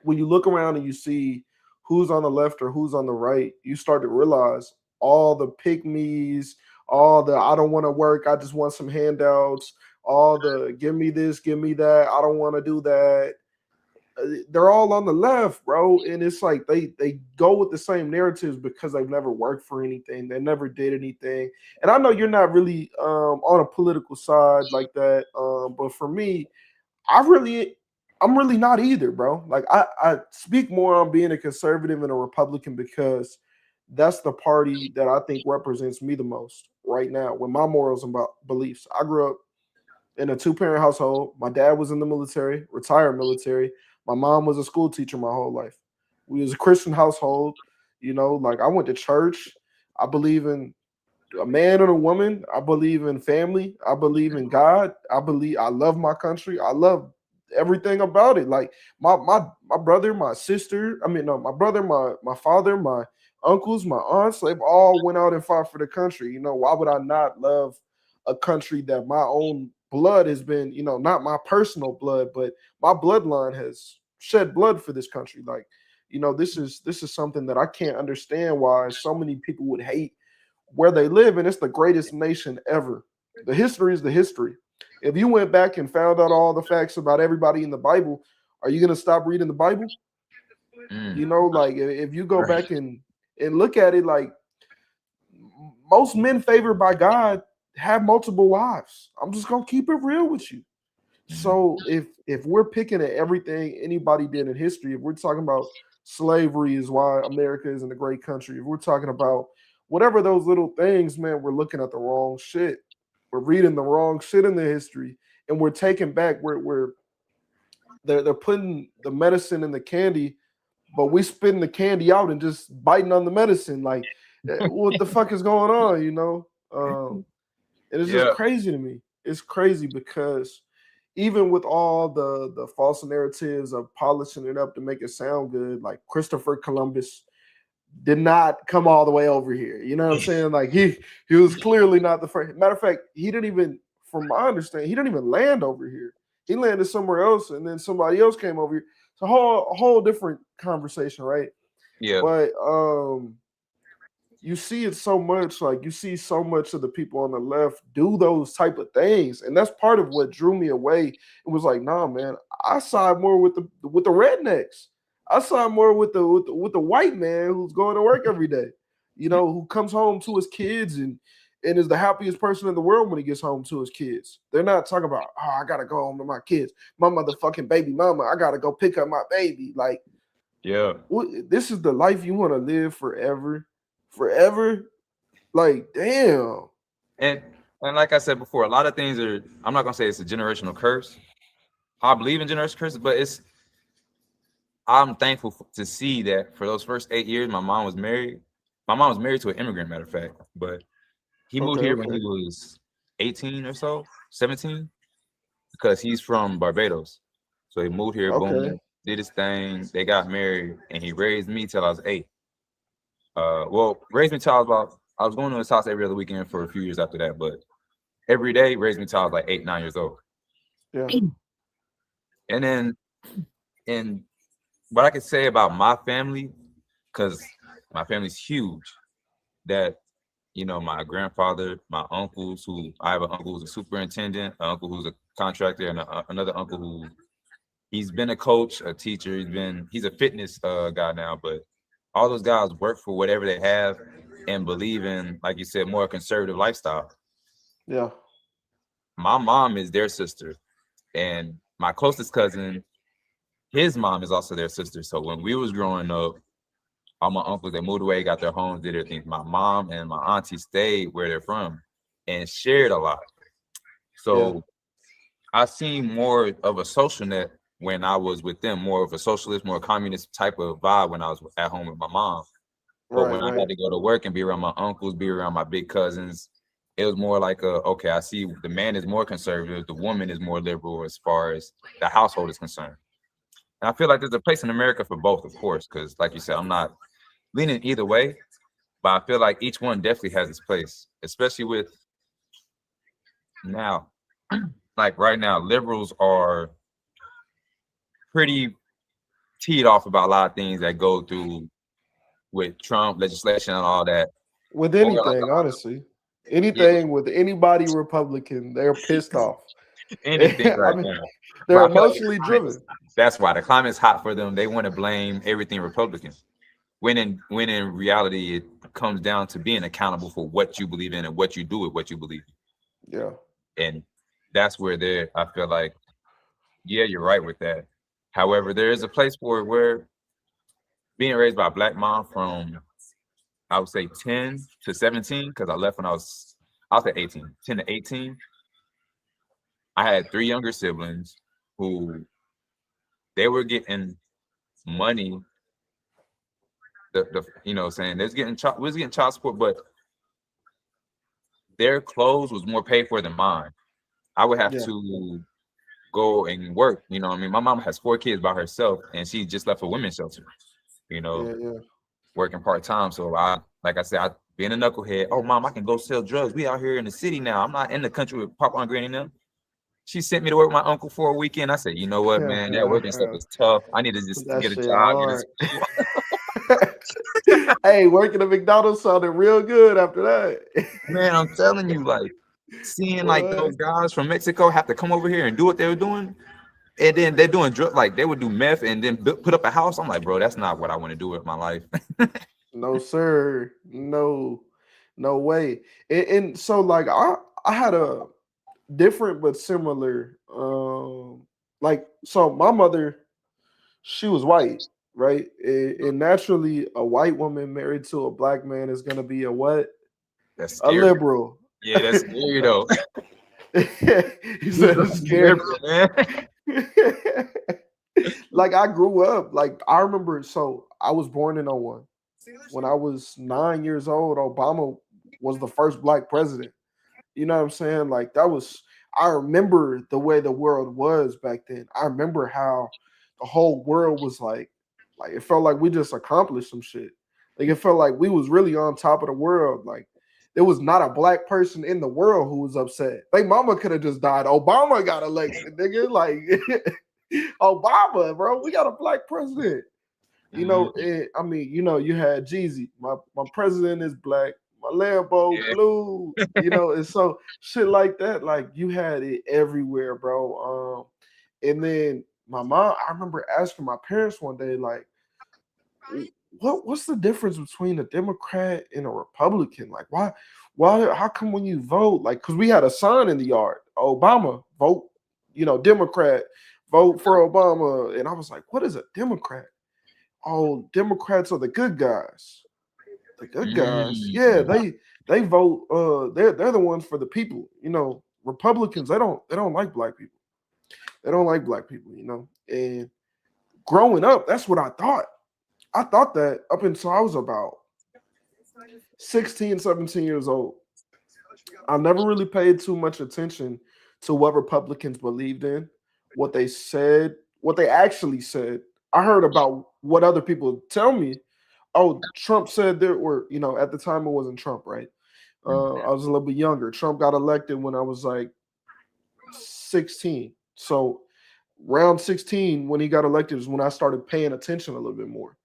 when you look around and you see who's on the left or who's on the right, you start to realize all the pick-me's, all the I don't want to work, I just want some handouts, all the give me this, give me that, I don't want to do that. They're all on the left, bro. And it's like they go with the same narratives because they've never worked for anything. They never did anything. And I know you're not really on a political side like that. But for me, I'm really not either, bro. Like I speak more on being a conservative and a Republican because that's the party that I think represents me the most right now with my morals and beliefs. I grew up in a 2-parent household. My dad was in the military, retired military. My mom was a school teacher my whole life. We was a Christian household, like I went to church. I believe in a man and a woman. I believe in family. I believe in God. I love my country. I love everything about it. Like my brother, my sister, my brother, my father, my uncles, my aunts, they've all went out and fought for the country. Why would I not love a country that my own blood has been, not my personal blood, but my bloodline has shed blood for this country. Like, this is something that I can't understand why so many people would hate where they live, and it's the greatest nation ever. The history is the history. If you went back and found out all the facts about everybody in the Bible, are you gonna stop reading the Bible? Like if you go back and look at it, like most men favored by God have multiple wives. I'm just gonna keep it real with you. So if we're picking at everything anybody did in history, if we're talking about slavery is why America isn't a great country, if we're talking about whatever those little things, man, we're looking at the wrong shit. We're reading the wrong shit in the history, and we're taking back they're putting the medicine in the candy, but we spitting the candy out and just biting on the medicine. Like, what the fuck is going on? And it's just crazy to me. It's crazy because even with all the false narratives of polishing it up to make it sound good, like Christopher Columbus did not come all the way over here. You know what I'm saying? Like he was clearly not the first. Matter of fact, he didn't even, from my understanding, he didn't even land over here. He landed somewhere else, and then somebody else came over here. It's a whole different conversation, right? Yeah. But you see it so much, like you see so much of the people on the left do those type of things, and that's part of what drew me away. It was like, nah, man, I side more with the rednecks. I side more with the white man who's going to work every day, who comes home to his kids and is the happiest person in the world when he gets home to his kids. They're not talking about, oh, I gotta go home to my kids, my motherfucking baby mama, I gotta go pick up my baby. Like, yeah, this is the life you want to live forever. Like, damn. And like I said before, a lot of things are, I'm not gonna say it's a generational curse, I believe in generation curses, but I'm thankful to see that for those first 8 years, my mom was married. My mom was married to an immigrant, matter of fact, but he moved Okay, here when okay. he was 18 or so, 17, because he's from Barbados. So he moved here, Okay. boom, did his thing. They got married, and he raised me till I was 8. Well, raised me till I was going to his house every other weekend for a few years after that, but every day raised me till I was like 8, 9 years old. Yeah. And then, and what I could say about my family, because my family's huge, that my grandfather, my uncles, who I have an uncle who's a superintendent, an uncle who's a contractor, and another uncle who he's been a coach, a teacher. He's a fitness guy now, but all those guys work for whatever they have and believe in, like you said, more conservative lifestyle. Yeah. My mom is their sister, and my closest cousin, his mom is also their sister. So when we was growing up, all my uncles, they moved away, got their homes, did their things. My mom and my auntie stayed where they're from and shared a lot. Yeah. So I seen more of a social net when I was with them, more of a socialist, more communist type of vibe when I was at home with my mom. But Right, when I right. had to go to work and be around my uncles, be around my big cousins, it was more like okay, I see the man is more conservative, the woman is more liberal as far as the household is concerned. And I feel like there's a place in America for both, of course, because like you said, I'm not leaning either way, but I feel like each one definitely has its place, especially with now, like right now, liberals are pretty teed off about a lot of things that go through with Trump legislation and all that. With Or like anything, honestly. yeah, Anything with anybody Republican, they're pissed off. anything I right mean, now. they're But I feel like emotionally driven. that's why the climate's hot for them. They want to blame everything Republican. When in reality it comes down to being accountable for what you believe in and what you do with what you believe Yeah. in. And that's where I feel like, yeah, you're right with that. However, there is a place for it where being raised by a black mom from I would say 10 to 17, because I left when I was at 18, 10 to 18. I had 3 younger siblings who they were getting money, saying they was we was getting child support, but their clothes was more paid for than mine. I would have Yeah. to go and work, you know what I mean? My mom has 4 kids by herself and she just left a women's shelter, you know, Yeah. Yeah. working part-time. So like I said, I being a knucklehead, oh mom, I can go sell drugs. We out here in the city now. I'm not in the country with Papa and Granny and them. She sent me to work with my uncle for a weekend. I said, you know what, man, that working stuff is tough. I need to just That get a shit job. hard. Hey, working at McDonald's sounded real good after that. Man, I'm telling you, like seeing like Boy. those guys from Mexico have to come over here and do what they were doing. And then they're doing like they would do meth and then put up a house. I'm like, bro, that's not what I want to do with my life. No, sir. No way. And so like I had a different but similar like so my mother, she was white, right? And naturally a white woman married to a black man is gonna be a what? That's A scary. liberal. Yeah, that's scary though. He said it's scary. Man. Like I grew up, like I remember, so I was born in '01. When I was 9 years old, Obama was the first black president. You know what I'm saying? Like that was, I remember the way the world was back then. I remember how the whole world was like it felt like we just accomplished some shit. Like it felt like we was really on top of the world. Like there was not a black person in the world who was upset. Like mama could have just died. Obama got elected, nigga. Like Obama, bro. We got a black president. You know, I mean, you know, you had Jeezy. My president is black. My Lambo blue. You know, and so shit like that. Like you had it everywhere, bro. And then my mom, I remember asking my parents one day, like, what's the difference between a Democrat and a Republican? Like, why, how come when you vote, like, because we had a sign in the yard, Obama, vote, you know, Democrat, vote for Obama. And I was like, what is a Democrat? Oh, Democrats are the good guys. The good guys, yeah, they vote. They're the ones for the people. You know, Republicans they don't like black people. They don't like black people, you know. And growing up, that's what I thought. I thought that up until I was about 16, 17 years old. I never really paid too much attention to what Republicans believed in, what they said, what they actually said. I heard about what other people tell me. Oh, Trump said there were, you know, at the time it wasn't Trump, right? I was a little bit younger. Trump got elected when I was like 16. So round 16, when he got elected, is when I started paying attention a little bit more.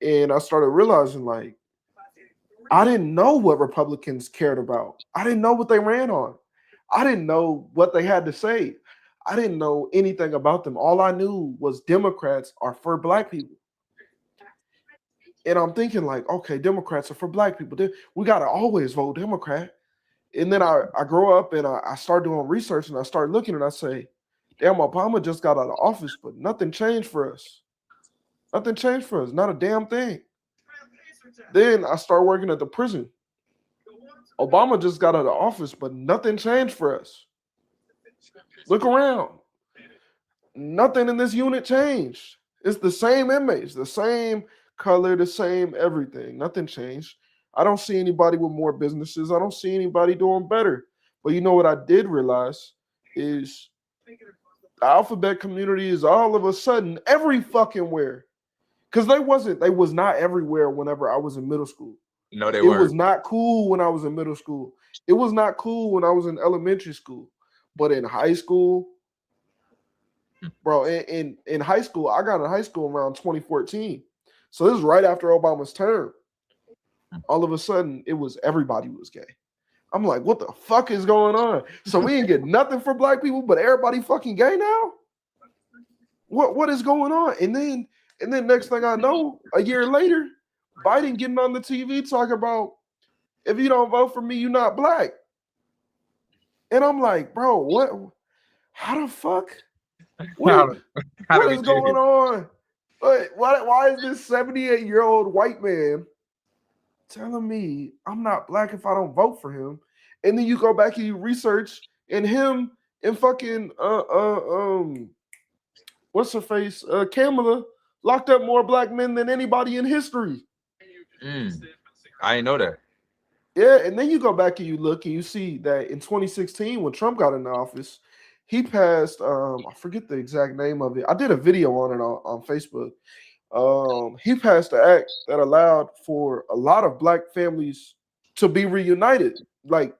And I started realizing, like, I didn't know what Republicans cared about. I didn't know what they ran on. I didn't know what they had to say. I didn't know anything about them. All I knew was Democrats are for black people. And I'm thinking, like, okay, Democrats are for black people. We got to always vote Democrat. And then I grow up and I start doing research and I start looking and I say, damn, Obama just got out of office, but nothing changed for us. Nothing changed for us. Not a damn thing. Then I start working at the prison. Obama just got out of office, but nothing changed for us. Look around. Nothing in this unit changed. It's the same inmates, the same color, the same everything. Nothing changed. I don't see anybody with more businesses. I don't see anybody doing better. But you know what I did realize is the alphabet community is all of a sudden every fucking where. Because they was not everywhere whenever I was in middle school. No, they It weren't. was not cool when I was in middle school. It was not cool when I was in elementary school. But in high school, bro, in high school, I got in high school around 2014. So this is right after Obama's term. All of a sudden, it was everybody was gay. I'm like, what the fuck is going on? So we didn't get nothing for black people, but everybody fucking gay now? What is going on? And then next thing I know, a year later, Biden getting on the TV talking about, if you don't vote for me, you're not black. And I'm like, bro, what? How the fuck? What is going on? Why is this 78-year-old white man telling me I'm not black if I don't vote for him? And then you go back and you research, and him and fucking what's her face? Kamala locked up more black men than anybody in history. I didn't know that. Yeah, and then you go back and you look and you see that in 2016, when Trump got into office, he passed, I forget the exact name of it. I did a video on it on Facebook. He passed an act that allowed for a lot of black families to be reunited, like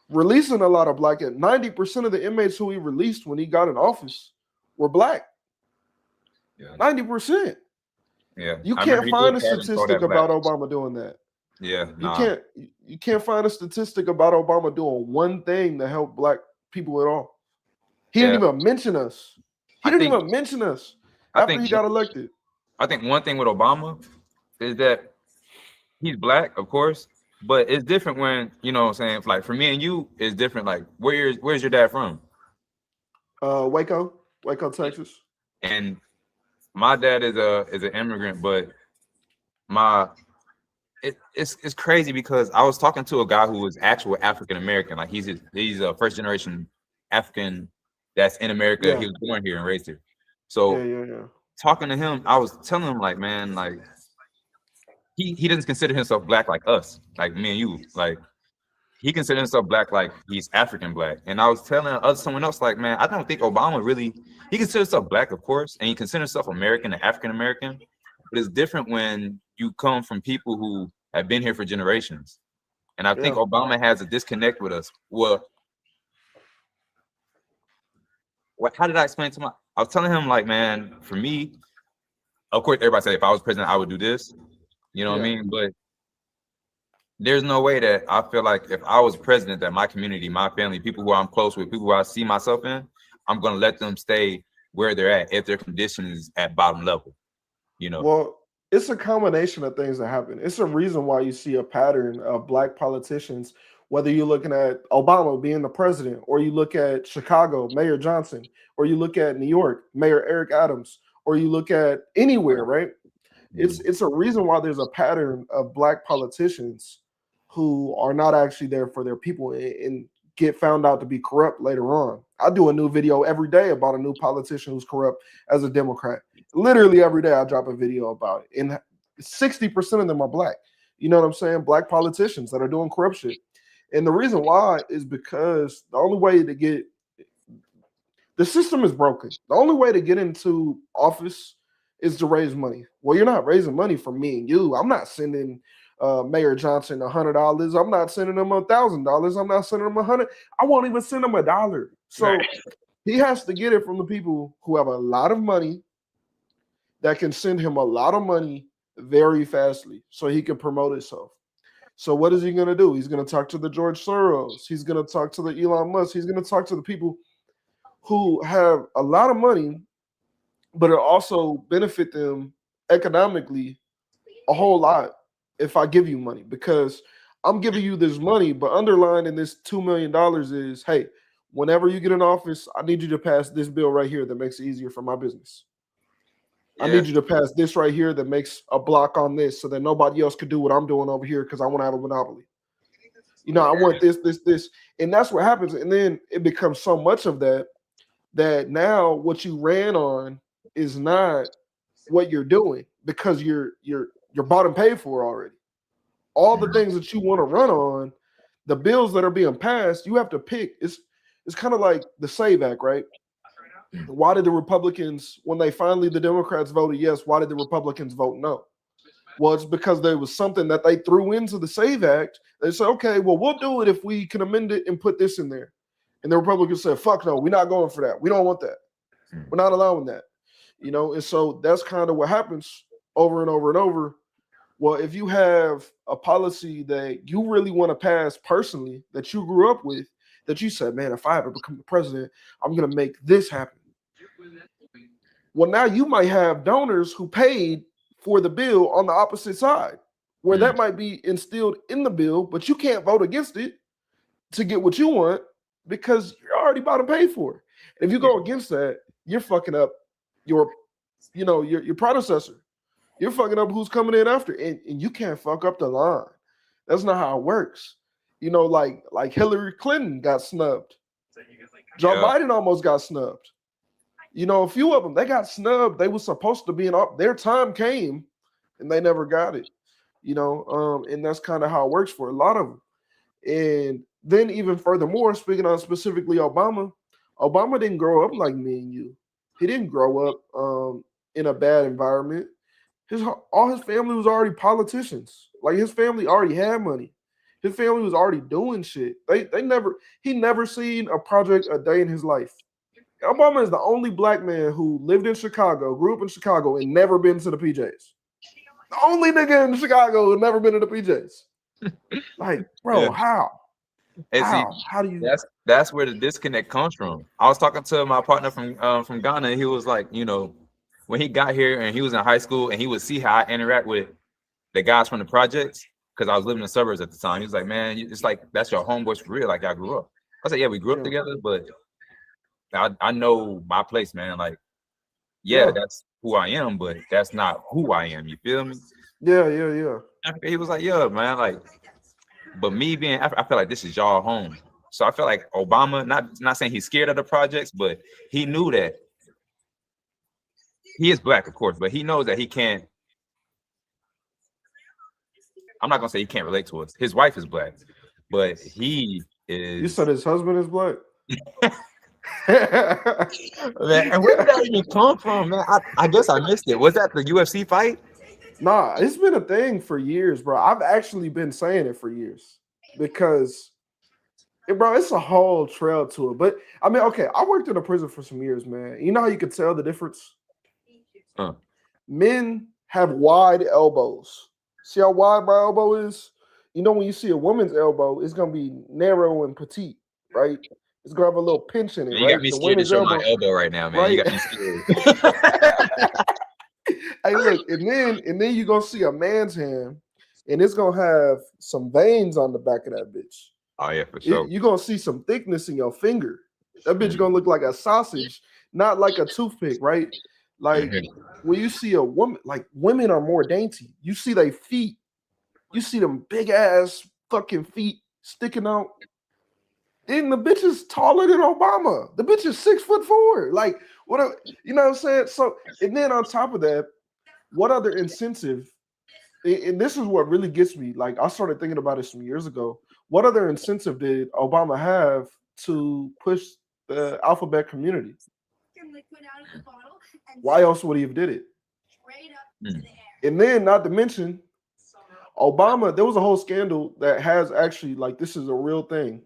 releasing a lot of black. 90% of the inmates who he released when he got in office were black. Yeah. 90%. Yeah. You can't find a statistic about Obama doing that. Yeah. You can't find a statistic about Obama doing one thing to help black people at all. He didn't even mention us. He didn't even mention us after he got elected. I think one thing with Obama is that he's black, of course, but it's different when, you know what I'm saying, like for me and you, it's different. Like, where's your dad from? Waco, Texas. And my dad is an immigrant, but it's crazy because I was talking to a guy who was actual African American. Like he's a first generation African that's in America. Yeah. He was born here and raised here. So talking to him, I was telling him, like, man, like he doesn't consider himself black like us, like me and you. Like he considers himself black like he's African black. And I was telling someone else, like, man, I don't think Obama really, he considers himself black, of course, and he considers himself American and African American. But it's different when you come from people who have been here for generations. And I think Obama has a disconnect with us. Well, how did I explain to I was telling him, like, man, for me, of course, everybody said if I was president, I would do this. You know what I mean? But there's no way that I feel like if I was president, that my community, my family, people who I'm close with, people who I see myself in, I'm going to let them stay where they're at if their condition is at bottom level, you know? Well, it's a combination of things that happen. It's a reason why you see a pattern of black politicians, whether you're looking at Obama being the president, or you look at Chicago, Mayor Johnson, or you look at New York, Mayor Eric Adams, or you look at anywhere, right? It's a reason why there's a pattern of black politicians who are not actually there for their people. And get found out to be corrupt later on. I do a new video every day about a new politician who's corrupt as a Democrat. Literally every day I drop a video about it. And 60% of them are black. You know what I'm saying? Black politicians that are doing corruption. And the reason why is because the only way to get the system is broken. The only way to get into office is to raise money. Well, you're not raising money for me and you. I'm not sending Mayor Johnson $100. I'm not sending him $1,000. I'm not sending him $100. I won't even send him $1. So he has to get it from the people who have a lot of money that can send him a lot of money very fastly so he can promote himself. So what is he going to do? He's going to talk to the George Soros. He's going to talk to the Elon Musk. He's going to talk to the people who have a lot of money, but it also benefit them economically a whole lot if I give you money, because I'm giving you this money, but underlying in this $2 million is, hey, whenever you get in office, I need you to pass this bill right here that makes it easier for my business. I need you to pass this right here that makes a block on this so that nobody else could do what I'm doing over here because I want to have a monopoly. You know, I want this. And that's what happens. And then it becomes so much of that now what you ran on is not what you're doing because you're bought and paid for already. All the things that you want to run on, the bills that are being passed, you have to pick. It's kind of like the SAVE Act, right? Why did the Republicans, when the Democrats voted yes, why did the Republicans vote no? Well, it's because there was something that they threw into the SAVE Act. They said, okay, well, we'll do it if we can amend it and put this in there. And the Republicans said, fuck no, we're not going for that. We don't want that. We're not allowing that. You know, and so that's kind of what happens over and over and over. Well, if you have a policy that you really want to pass personally, that you grew up with, that you said, man, if I ever become the president, I'm going to make this happen. Well, now you might have donors who paid for the bill on the opposite side, where that might be instilled in the bill, but you can't vote against it to get what you want because you're already about to pay for it. And if you go against that, you're fucking up your predecessor. You're fucking up who's coming in after, and you can't fuck up the line. That's not how it works. You know, like Hillary Clinton got snubbed. Joe Biden almost got snubbed. You know, a few of them, they got snubbed. They were supposed to be their time came, and they never got it. You know, and that's kind of how it works for a lot of them. And then even furthermore, speaking on specifically Obama didn't grow up like me and you. He didn't grow up in a bad environment. All his family was already politicians. Like his family already had money. His family was already doing shit. He never seen a project a day in his life. Obama is the only black man who lived in Chicago, grew up in Chicago, and never been to the PJs. The only nigga in Chicago who never been to the PJs. Like, bro, how? How do you? That's where the disconnect comes from. I was talking to my partner from Ghana, and he was like, you know, when he got here and he was in high school, and he would see how I interact with the guys from the projects, because I was living in the suburbs at the time. He was like, man, it's like that's your homeboys for real. Like I grew up. I said, yeah, we grew up together, but I know my place, man. Like, that's who I am, but that's not who I am. You feel me? Yeah. He was like, yeah, man. Like, but me being, I feel like this is y'all home. So I feel like Obama, not saying he's scared of the projects, but he knew that he is black, of course, but he knows that he can't. I'm not gonna say he can't relate to us. His wife is black, but he is. You said his husband is black. Man, and where did that even come from, man? I guess I missed it. Was that the UFC fight? Nah, it's been a thing for years, bro. I've actually been saying it for years because, bro, it's a whole trail to it. But I mean, okay, I worked in a prison for some years, man. You know how you could tell the difference? Men have wide elbows. See how wide my elbow is? You know, when you see a woman's elbow, it's gonna be narrow and petite, right? It's gonna have a little pinch in it. You got me scared to show my elbow right now, man. Right? You got me scared. Hey, look, and then you're gonna see a man's hand, and it's gonna have some veins on the back of that bitch. Oh yeah, for sure. You're gonna see some thickness in your finger. That bitch gonna look like a sausage, not like a toothpick, right? Like when you see a woman, like women are more dainty. You see their feet, you see them big ass fucking feet sticking out. And the bitch is taller than Obama. The bitch is 6'4". Like, you know what I'm saying? So, and then on top of that, what other incentive? And this is what really gets me. Like, I started thinking about it some years ago. What other incentive did Obama have to push the alphabet community? Why else would he have did it? And then, not to mention, Obama. There was a whole scandal that has actually, like, this is a real thing.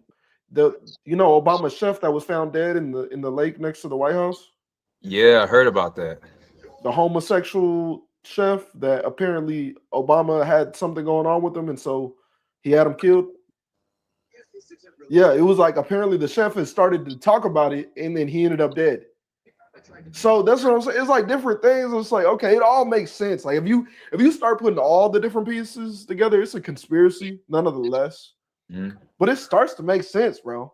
Obama's chef that was found dead in the lake next to the White House. Yeah, I heard about that. The homosexual chef that apparently Obama had something going on with him, and so he had him killed. Yeah, it was like apparently the chef had started to talk about it, and then he ended up dead. So that's what I'm saying. It's like different things. It's like, okay, it all makes sense. Like if you start putting all the different pieces together, it's a conspiracy, nonetheless. But it starts to make sense, bro.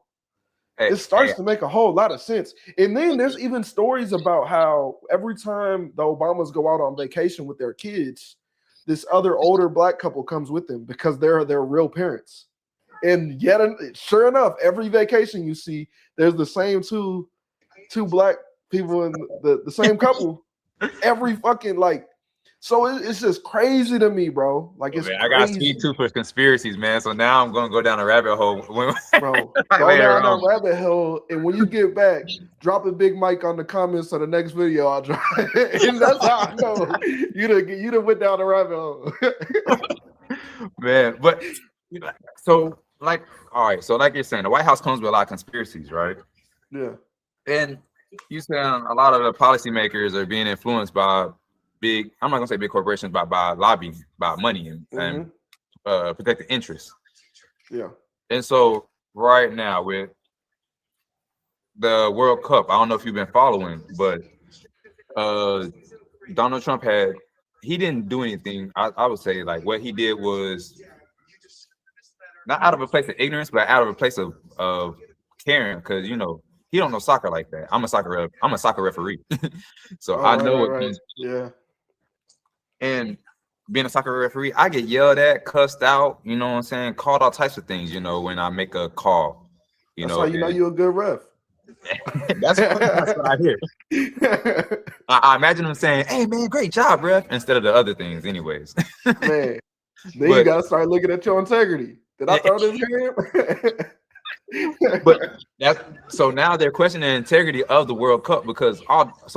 It starts to make a whole lot of sense. And then there's even stories about how every time the Obamas go out on vacation with their kids, this other older black couple comes with them because they're their real parents. And yet, sure enough, every vacation you see, there's the same two black people in the same couple. Every fucking so it's just crazy to me, bro. Like it's I got speed too for conspiracies, man. So now I'm gonna go down a rabbit hole. Bro, go down that rabbit hole, and when you get back, drop a big mic on the comments of the next video I'll drop. And that's how I know you done went down the rabbit hole. Man, but so all right, so like you're saying, the White House comes with a lot of conspiracies, right? Yeah. And you saying a lot of the policymakers are being influenced by big, I'm not gonna say big corporations, but by lobbying, by money and protecting interests. Yeah. And so right now with the World Cup, I don't know if you've been following, but Donald Trump he didn't do anything. I would say like what he did was not out of a place of ignorance, but out of a place of caring, because he don't know soccer like that. I'm a soccer referee, so I know it. Yeah. And being a soccer referee, I get yelled at, cussed out, you know what I'm saying, called all types of things, when I make a call. That's how you know you're a good ref. that's what I hear. I imagine them saying, "Hey man, great job, ref," instead of the other things, anyways. Man, then you gotta start looking at your integrity. Did I throw this game? But so now they're questioning the integrity of the World Cup because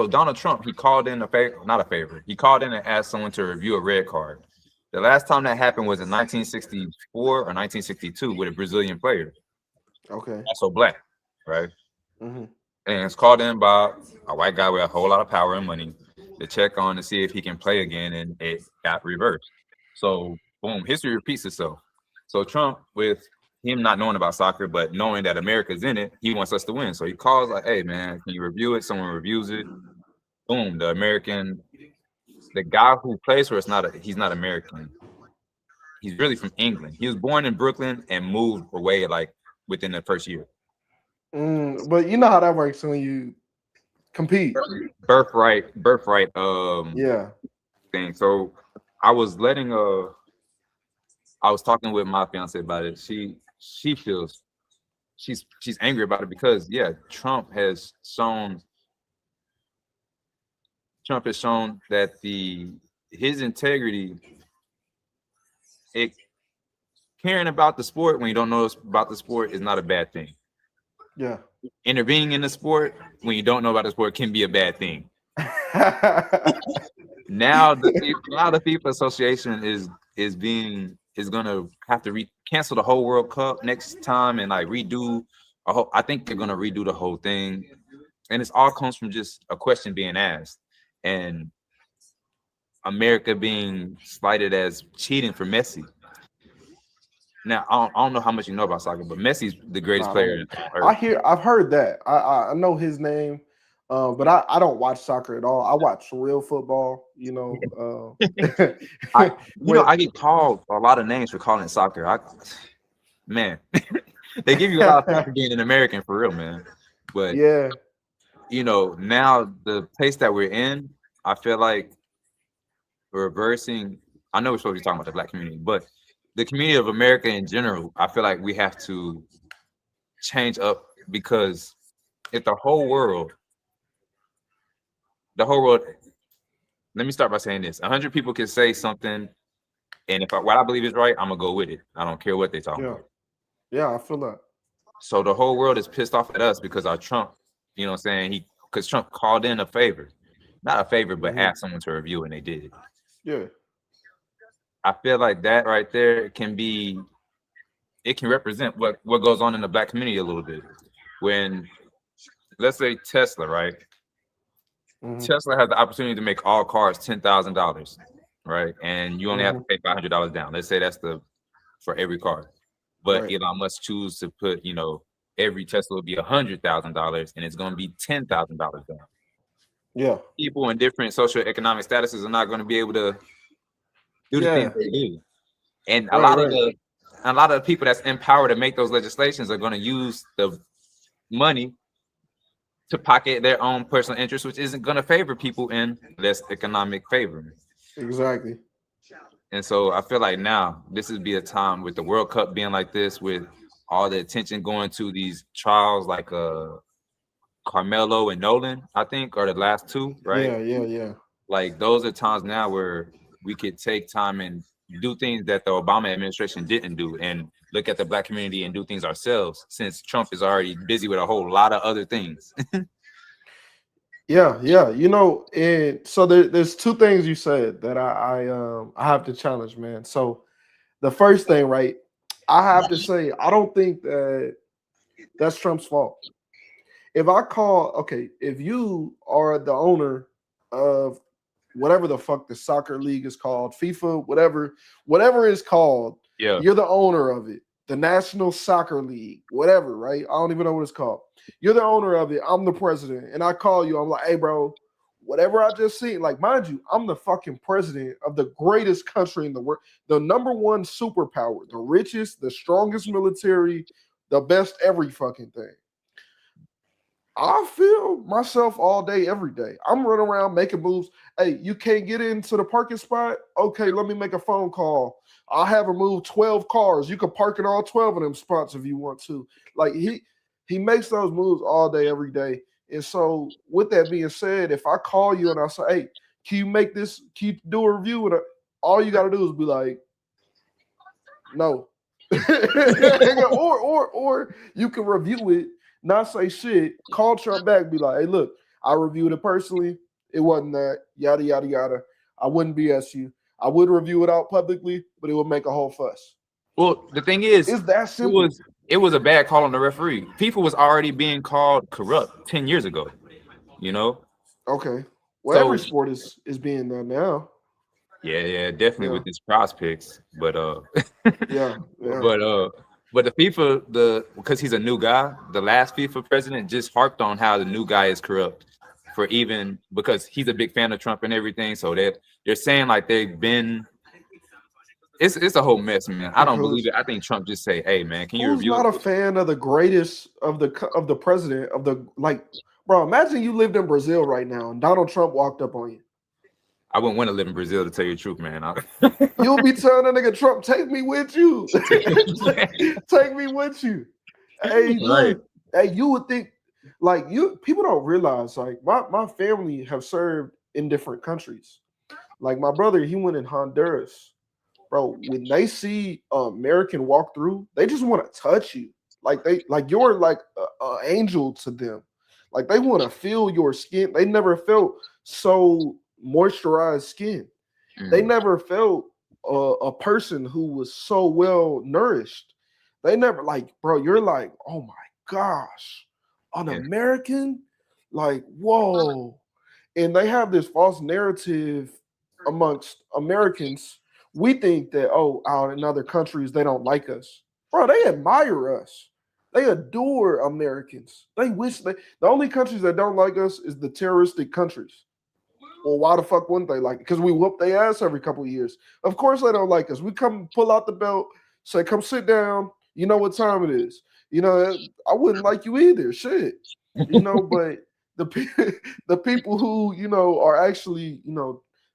Donald Trump, he called in not a favor. He called in and asked someone to review a red card. The last time that happened was in 1964 or 1962 with a Brazilian player. Okay. Also black, right? Mm-hmm. And it's called in by a white guy with a whole lot of power and money to check on to see if he can play again, and it got reversed. So boom, history repeats itself. So Trump, with him not knowing about soccer, but knowing that America's in it, he wants us to win. So he calls like, "Hey man, can you review it?" Someone reviews it. Boom, the guy who plays for us, he's not American. He's really from England. He was born in Brooklyn and moved away like within the first year. But you know how that works when you compete. Birthright. Yeah. Thing. So I was talking with my fiance about it. She feels she's angry about it because Trump has shown that his integrity, caring about the sport when you don't know about the sport is not a bad thing. Yeah. Intervening in the sport when you don't know about the sport can be a bad thing. Now the FIFA Association is gonna have to cancel the whole World Cup next time and redo I think they're gonna redo the whole thing, and it all comes from just a question being asked and America being slighted as cheating for Messi. Now I don't know how much you know about soccer, but Messi's the greatest player. I've heard that. I know his name, but I don't watch soccer at all. I watch real football. I get called a lot of names for calling it soccer. They give you a lot of fun for being an American for real, man. But yeah, now the place that we're in, I feel like reversing. I know we're supposed to be talking about the black community, but the community of America in general, I feel like we have to change up because if the whole world, let me start by saying this: 100 people can say something, and if what I believe is right, I'm gonna go with it. I don't care what they talk Yeah, about. yeah, I feel that. So the whole world is pissed off at us because our Trump, you know what I'm saying? Because Trump called in a favor, not a favor, but asked someone to review, and they did. Yeah, I feel like that right there it can represent what goes on in the black community a little bit. When let's say Tesla, right? Tesla has the opportunity to make all cars $10,000, right? And you only have to pay $500 down. Let's say that's for every car. But right. Elon Musk choose to put, every Tesla will be $100,000 and it's going to be $10,000 down. Yeah, People in different socioeconomic statuses are not going to be able to do the things they do. And a lot of the people that's in power to make those legislations are going to use the money to pocket their own personal interests, which isn't going to favor people in less economic favor. exactly. And so I feel like now this would be a time with the World Cup being like this, with all the attention going to these trials like Carmelo and Nolan, I think, are the last two, right? Yeah. Like those are times now where we could take time and do things that the Obama administration didn't do and look at the black community and do things ourselves, since Trump is already busy with a whole lot of other things. Yeah. And so there's two things you said that I have to challenge, man. So the first thing, right? I have to say I don't think that's Trump's fault. If you are the owner of whatever the fuck the soccer league is called, FIFA, whatever it's called, you're the owner of it. The National Soccer League, whatever, right? I don't even know what it's called. You're the owner of it. I'm the president. And I call you. I'm like, hey, bro, whatever I just seen, like, mind you, I'm the fucking president of the greatest country in the world, the number one superpower, the richest, the strongest military, the best every fucking thing. I feel myself all day, every day. I'm running around making moves. Hey, you can't get into the parking spot? Okay, let me make a phone call. I'll have her move 12 cars. You can park in all 12 of them spots if you want to. Like he makes those moves all day, every day. And so with that being said, if I call you and I say, hey, can you do a review? And all you got to do is be like, no. or you can review it, not say shit, call Trump back, be like, hey, look, I reviewed it personally. It wasn't that, yada, yada, yada. I wouldn't BS you. I would review it out publicly, but it would make a whole fuss. Well, the thing is, it's that simple. It was a bad call on the referee. FIFA was already being called corrupt 10 years ago, Okay. Well, every sport is being done now. Yeah, definitely with these prospects. But yeah. But the FIFA, because he's a new guy, the last FIFA president just harped on how the new guy is corrupt because he's a big fan of Trump and everything. So they're saying like they've been. It's a whole mess, man. I don't believe it. I think Trump just say, "Hey, man, can you review?" Who's not a fan of the greatest of the president of the bro? Imagine you lived in Brazil right now and Donald Trump walked up on you. I wouldn't want to live in Brazil, to tell you the truth, man. You'll be telling that nigga Trump, take me with you. Take me with you. Hey, look. Hey, you would think people don't realize my family have served in different countries. Like my brother, he went in Honduras. Bro, when they see American walk through, they just want to touch you. You're like an angel to them. Like they want to feel your skin. They never felt so moisturized skin. They never felt a person who was so well nourished. They never bro, you're like, oh my gosh, an American? Like, whoa. And they have this false narrative amongst Americans. We think that, out in other countries, they don't like us. Bro, they admire us. They adore Americans. They wish the only countries that don't like us is the terroristic countries. Well, why the fuck wouldn't they like it? Because we whoop their ass every couple of years. Of course they don't like us. We come pull out the belt, say, come sit down. You know what time it is. I wouldn't like you either. Shit. But the people who, are actually,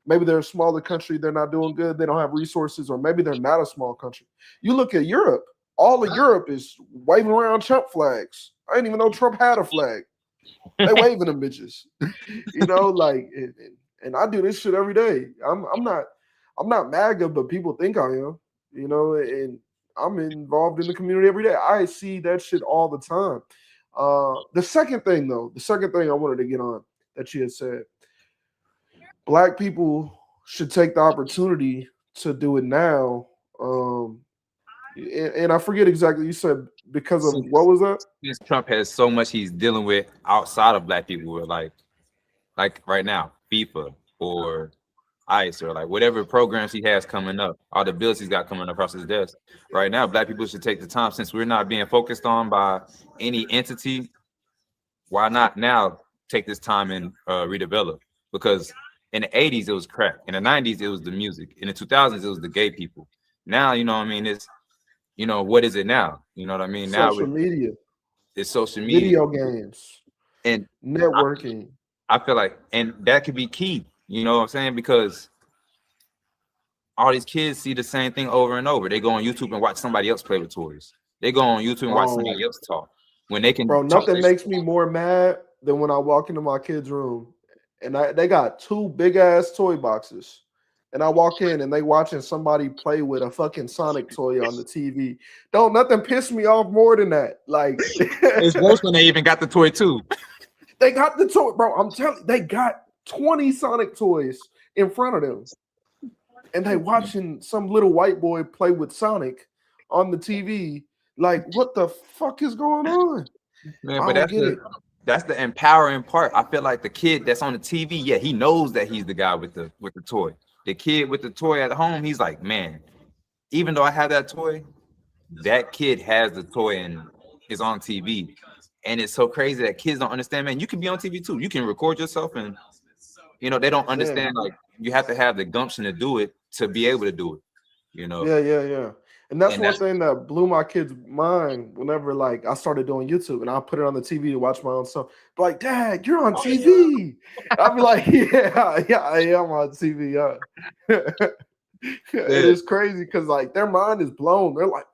maybe they're a smaller country, they're not doing good, they don't have resources, or maybe they're not a small country. You look at Europe. All of Europe is waving around Trump flags. I didn't even know Trump had a flag. They waving them bitches. You know, like, and I do this shit every day. I'm not MAGA, but people think I am. You know, and I'm involved in the community every day. I see that shit all the time. The second thing I wanted to get on that you had said, Black people should take the opportunity to do it now. And I forget exactly, you said because of what was that? Since Trump has so much he's dealing with outside of Black people, with like right now, FIFA or ICE or like whatever programs he has coming up, all the bills he's got coming across his desk. Right now, Black people should take the time, since we're not being focused on by any entity. Why not now take this time and redevelop? Because in the 80s it was crack, in the 90s it was the music, in the 2000s it was the gay people. Now, you know what I mean, it's, you know, what is it now? You know what I mean? Social media. It's social media, video games, and networking. I feel like, and that could be key, you know what I'm saying? Because all these kids see the same thing over and over. They go on YouTube and watch somebody else play with toys. They go on YouTube and watch somebody else talk. When they can, nothing makes me more mad than when I walk into my kid's room and they got 2 big ass toy boxes. And I walk in and they watching somebody play with a fucking Sonic toy on the TV. Don't nothing piss me off more than that. Like, it's worse when they even got the toy too. They got the toy, bro. I'm telling you, they got 20 Sonic toys in front of them. And they watching some little white boy play with Sonic on the TV. Like, what the fuck is going on? Man, but that's the empowering part. I feel like the kid that's on the TV, yeah, he knows that he's the guy with the toy. The kid with the toy at home, he's like, man, even though I have that toy, that kid has the toy and is on TV. And it's so crazy that kids don't understand, man, you can be on TV too. You can record yourself, and you know, they don't understand, like, you have to have the gumption to do it to be able to do it, you know. Yeah. And that's one thing that blew my kid's mind whenever, like, I started doing YouTube and I put it on the TV to watch my own stuff. Like, Dad, you're on TV. Yeah. I'll be like, yeah, I am on TV. It is crazy because, like, their mind is blown. They're like,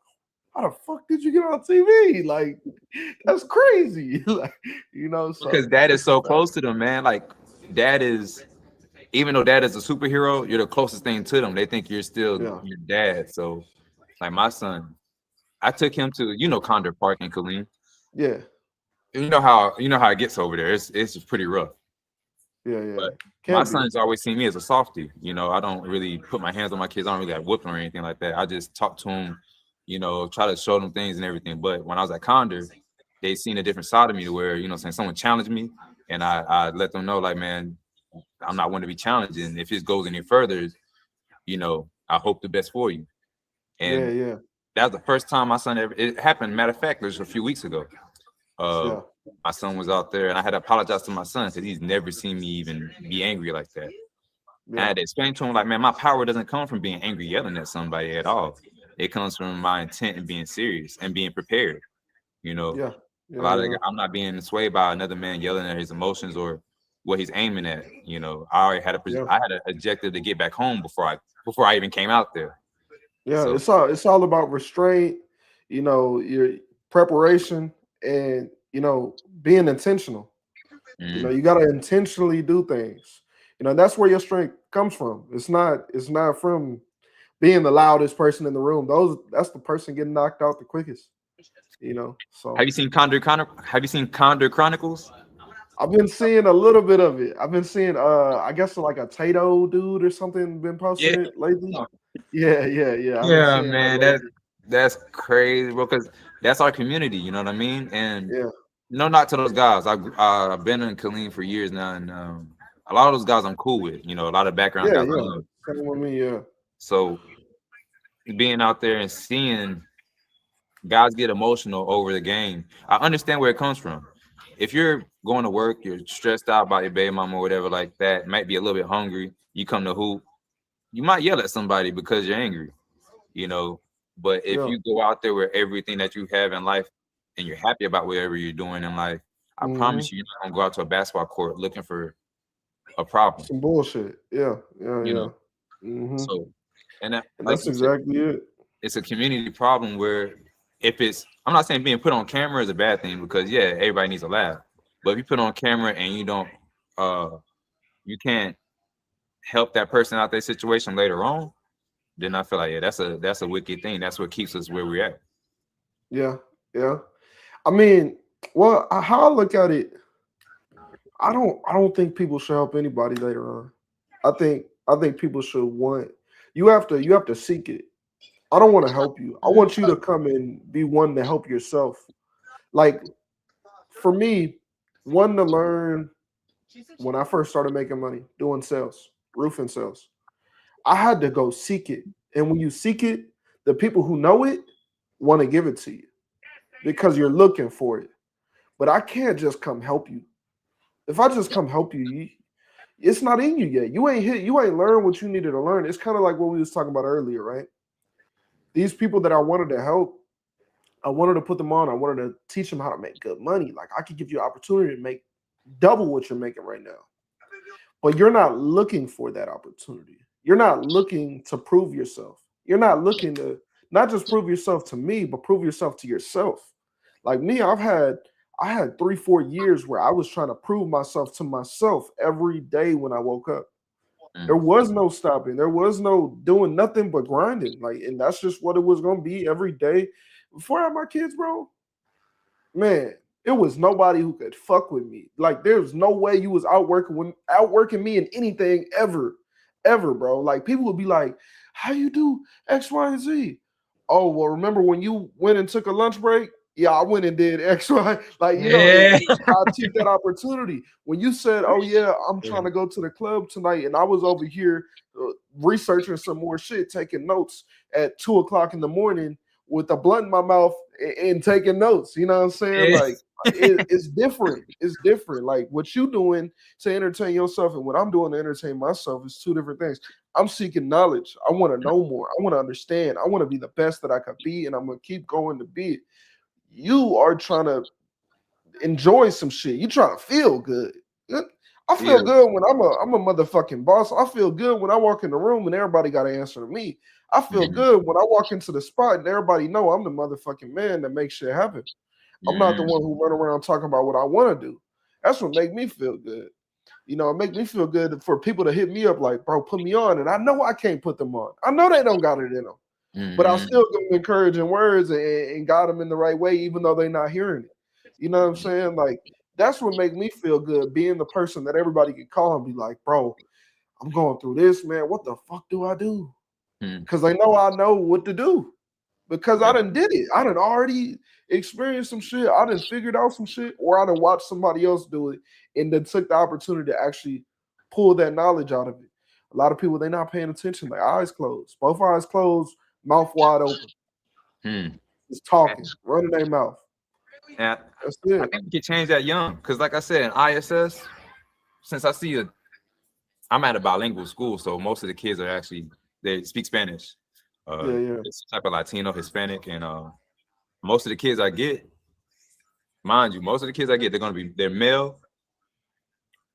how the fuck did you get on TV? Like, that's crazy. Like, you know, so because Dad is so close to them, man. Like, Dad is, even though Dad is a superhero, you're the closest thing to them. They think you're still your dad. So, like, my son, I took him to, you know, Condor Park in Killeen. Yeah. You know how it gets over there. It's pretty rough. Yeah. But my son's always seen me as a softie. You know, I don't really put my hands on my kids. I don't really have whooping or anything like that. I just talk to them, you know, try to show them things and everything. But when I was at Condor, they seen a different side of me, to where, you know, saying someone challenged me, and I let them know, like, man, I'm not one to be challenged. And if it goes any further, you know, I hope the best for you. And that was the first time my son ever, it happened. Matter of fact, it was a few weeks ago. My son was out there, and I had to apologize to my son because he's never seen me even be angry like that. I had to explain to him, like, man, my power doesn't come from being angry, yelling at somebody at all. It comes from my intent and being serious and being prepared. You know, a lot of I'm not being swayed by another man yelling at his emotions or what he's aiming at. You know, I already had I had an objective to get back home before I even came out there. Yeah, so it's all about restraint, you know, your preparation, and, you know, being intentional. You know, you got to intentionally do things. You know, that's where your strength comes from. It's not from being the loudest person in the room. That's the person getting knocked out the quickest. You know. So have you seen Condor Chronicles? I've been seeing a little bit of it. I've been seeing I guess like a Tato dude or something been posting it lately. Yeah. Yeah, man, that's crazy, bro, because that's our community, you know what I mean? And no, not to those guys. I've been in Killeen for years now, and a lot of those guys I'm cool with, you know, a lot of background guys I love. Same with me, So being out there and seeing guys get emotional over the game, I understand where it comes from. If you're going to work, you're stressed out by your baby mama or whatever like that, might be a little bit hungry, you come to hoop, you might yell at somebody because you're angry, you know. But if you go out there with everything that you have in life and you're happy about whatever you're doing in life, I promise you're not gonna go out to a basketball court looking for a problem. Some bullshit. You know. So, and that's exactly it. It's a community problem where if it's, I'm not saying being put on camera is a bad thing because yeah, everybody needs a laugh. But if you put on camera and you don't, you can't help that person out their situation later on, then I feel like yeah, that's a wicked thing. That's what keeps us where we're at. Yeah, yeah. I mean, well, how I look at it, I don't think people should help anybody later on. I think people should want you have to seek it. I don't want to help you. I want you to come and be one to help yourself. Like for me, one to learn when I first started making money doing sales, roofing sales. I had to go seek it. And when you seek it, the people who know it want to give it to you because you're looking for it. But I can't just come help you. If I just come help you, it's not in you yet. You ain't learned what you needed to learn. It's kind of like what we was talking about earlier, right? These people that I wanted to help, I wanted to put them on. I wanted to teach them how to make good money. Like I could give you an opportunity to make double what you're making right now. But you're not looking for that opportunity. You're not looking to prove yourself. You're not looking to not just prove yourself to me, but prove yourself to yourself. Like me, I had 3-4 years where I was trying to prove myself to myself every day when I woke up. There was no stopping. There was no doing nothing but grinding. Like, and that's just what it was gonna be every day. Before I had my kids, bro, man, it was nobody who could fuck with me. Like, there's no way you was outworking me in anything ever, bro. Like, people would be like, "How you do X, Y, and Z?" Oh, well, remember when you went and took a lunch break? Yeah, I went and did X, Y. Like, Yeah. I took that opportunity. When you said, "Oh yeah, I'm trying to go to the club tonight," and I was over here researching some more shit, taking notes at 2 o'clock in the morning with a blunt in my mouth and taking notes. You know what I'm saying? Like it's different. It's different. Like what you doing to entertain yourself and what I'm doing to entertain myself is two different things. I'm seeking knowledge. I want to know more. I want to understand. I want to be the best that I could be, and I'm gonna keep going to be it. You are trying to enjoy some shit. You trying to feel good. I feel good when I'm a motherfucking boss. I feel good when I walk in the room and everybody got to answer to me. I feel good when I walk into the spot and everybody know I'm the motherfucking man that makes shit happen. I'm not the one who run around talking about what I want to do. That's what make me feel good. You know, it make me feel good for people to hit me up like, bro, put me on. And I know I can't put them on. I know they don't got it in them. But I'll still give them encouraging words and guide them in the right way, even though they're not hearing it. You know what I'm saying? Like, that's what make me feel good, being the person that everybody can call and be like, bro, I'm going through this, man. What the fuck do I do? Because they know I know what to do. Because I done did it. I done already experienced some shit. I done figured out some shit, or I done watched somebody else do it and then took the opportunity to actually pull that knowledge out of it. A lot of people, they're not paying attention. Like eyes closed. Both eyes closed, mouth wide open. Just talking, running their mouth. Yeah, that's it. I think we can change that young, because like I said, in ISS, since I'm at a bilingual school, so most of the kids are actually, they speak Spanish. It's type of Latino, Hispanic, and most of the kids I get, mind you, they're male.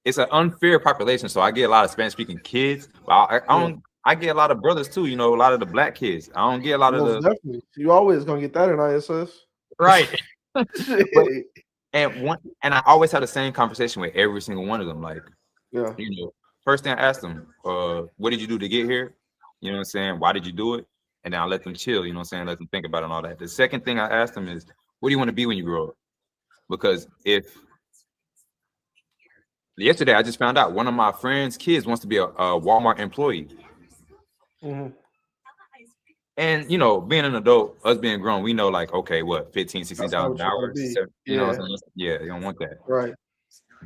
It's an unfair population, so I get a lot of Spanish-speaking kids. But I get a lot of brothers too. You know, a lot of the black kids. I don't get a lot of the. Definitely, you always gonna get that in ISS, right? And I always have the same conversation with every single one of them. Like, you know, first thing I ask them, what did you do to get here? You know what I'm saying? Why did you do it? And then I let them chill. You know what I'm saying? Let them think about it and all that. The second thing I ask them is, what do you want to be when you grow up? Because yesterday I just found out one of my friend's kids wants to be a Walmart employee. And you know, being an adult, us being grown, we know like, okay, what, $15,000-$16,000 an hour? You know what I'm saying? Yeah, you don't want that. Right.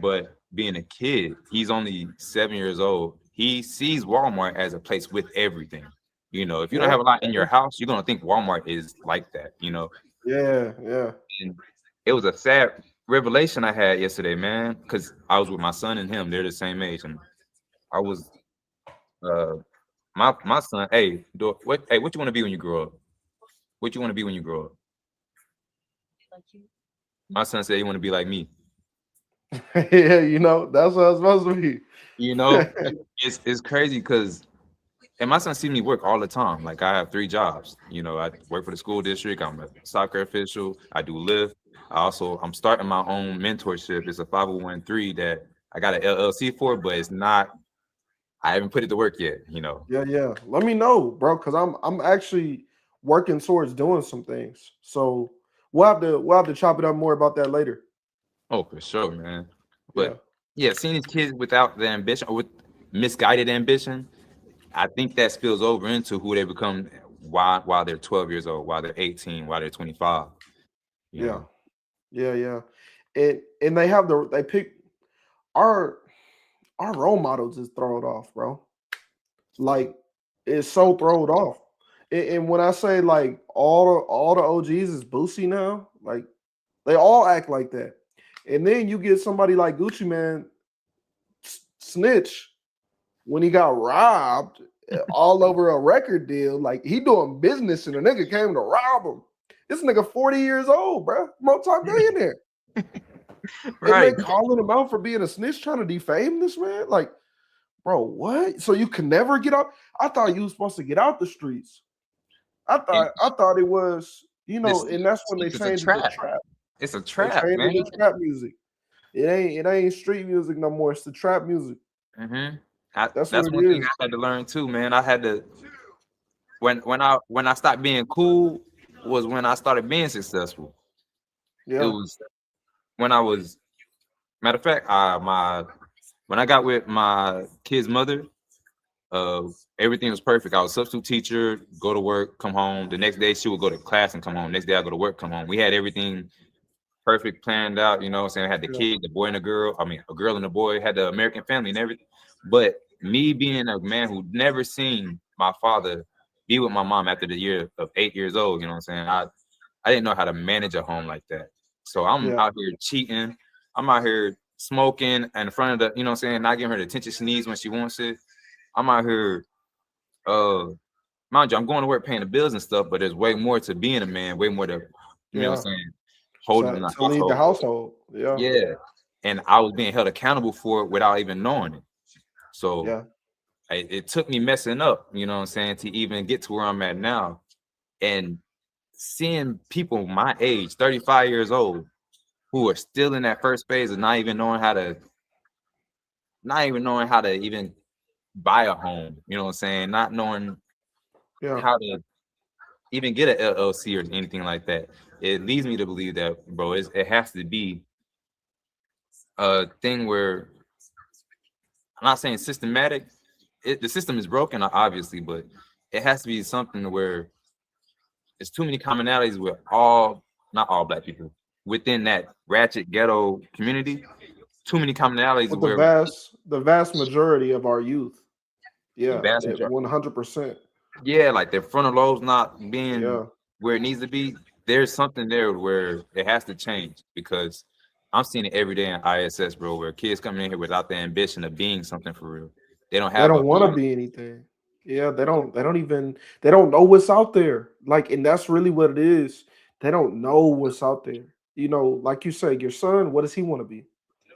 But being a kid, he's only 7 years old. He sees Walmart as a place with everything. You know, if you don't have a lot in your house, you're gonna think Walmart is like that, you know. Yeah. And it was a sad revelation I had yesterday, man, because I was with my son and him. They're the same age, and I was my son. Hey, what you want to be when you grow up? What you want to be when you grow up? Like you. My son said he want to be like me. Yeah, you know, that's what it's supposed to be. You know, it's crazy because And my son see me work all the time. Like I have 3 jobs. You know, I work for the school district. I'm a soccer official. I do Lyft. I'm starting my own mentorship. It's a 501(c)(3) that I got an LLC for, but it's not. I haven't put it to work yet. You know. Yeah. Let me know, bro, because I'm actually working towards doing some things. So we'll have to chop it up more about that later. Oh, for sure, man. Yeah. But yeah, seeing these kids without the ambition or with misguided ambition, I think that spills over into who they become while they're 12 years old, while they're 18, while they're 25. You Yeah. know. Yeah. And they pick our our role models is thrown off, bro. Like it's so thrown off. And when I say like all the OGs is Boosie now, like they all act like that. And then you get somebody like Gucci Man snitch when he got robbed all over a record deal. Like he doing business and the nigga came to rob him. This nigga 40 years old, bro. Multi-millionaire. And they Right. calling him out for being a snitch, trying to defame this man. Like, bro, what? So you can never get out? I thought you was supposed to get out the streets. And I thought it was, this and that's when they it's a changed it to trap. trap. It's a They trap, changed man. it to trap music. It ain't street music no more. It's the trap music. Mm-hmm. That's what That's it one thing is. I had to learn too, man. I had to when I stopped being cool was when I started being successful. It Yeah. was when I was matter of fact, my when I got with my kid's mother, uh everything was perfect. I was a substitute teacher, go to work, come home. The next day she would go to class and come home. Next day I go to work, come home. We had everything perfect planned out, you know what I'm saying? I had the Yeah. kid, the boy and a girl. I mean, a girl and a boy, had the American family and everything. But me being a man who never seen my father be with my mom after the year of 8 years old, you know what I'm saying? I didn't know how to manage a home like that. So I'm Yeah. out here cheating. I'm out here smoking in front of the, you know what I'm saying, not giving her the attention she needs when she wants it. I'm out here, uh, mind you, I'm going to work paying the bills and stuff, but there's way more to being a man, way more to, you know what Yeah. I'm saying, holding the To lead the household. household. Yeah. Yeah. And I was being held accountable for it without even knowing it. So Yeah. it took me messing up, you know what I'm saying, to even get to where I'm at now. And seeing people my age, 35 years old, who are still in that first phase of not even knowing how to even buy a home, you know what I'm saying, not knowing Yeah. how to even get an LLC or anything like that. It leads me to believe that, bro, it has to be a thing where I'm not saying systematic. The system is broken, obviously, but it has to be something where there's too many commonalities with not all black people within that ratchet ghetto community. Too many commonalities With the where vast majority of our youth. the Yeah. vast majority, 100%. yeah, like their frontal lobes not being Yeah. where it needs to be. There's something there where it has to change because I'm seeing it every day in ISS, bro, where kids coming in here without the ambition of being something for real. They don't They have a don't want to be anything. Yeah, they don't know what's out there. Like, and that's really what it is. They don't know what's out there. Like you say, your son, what does he want to be?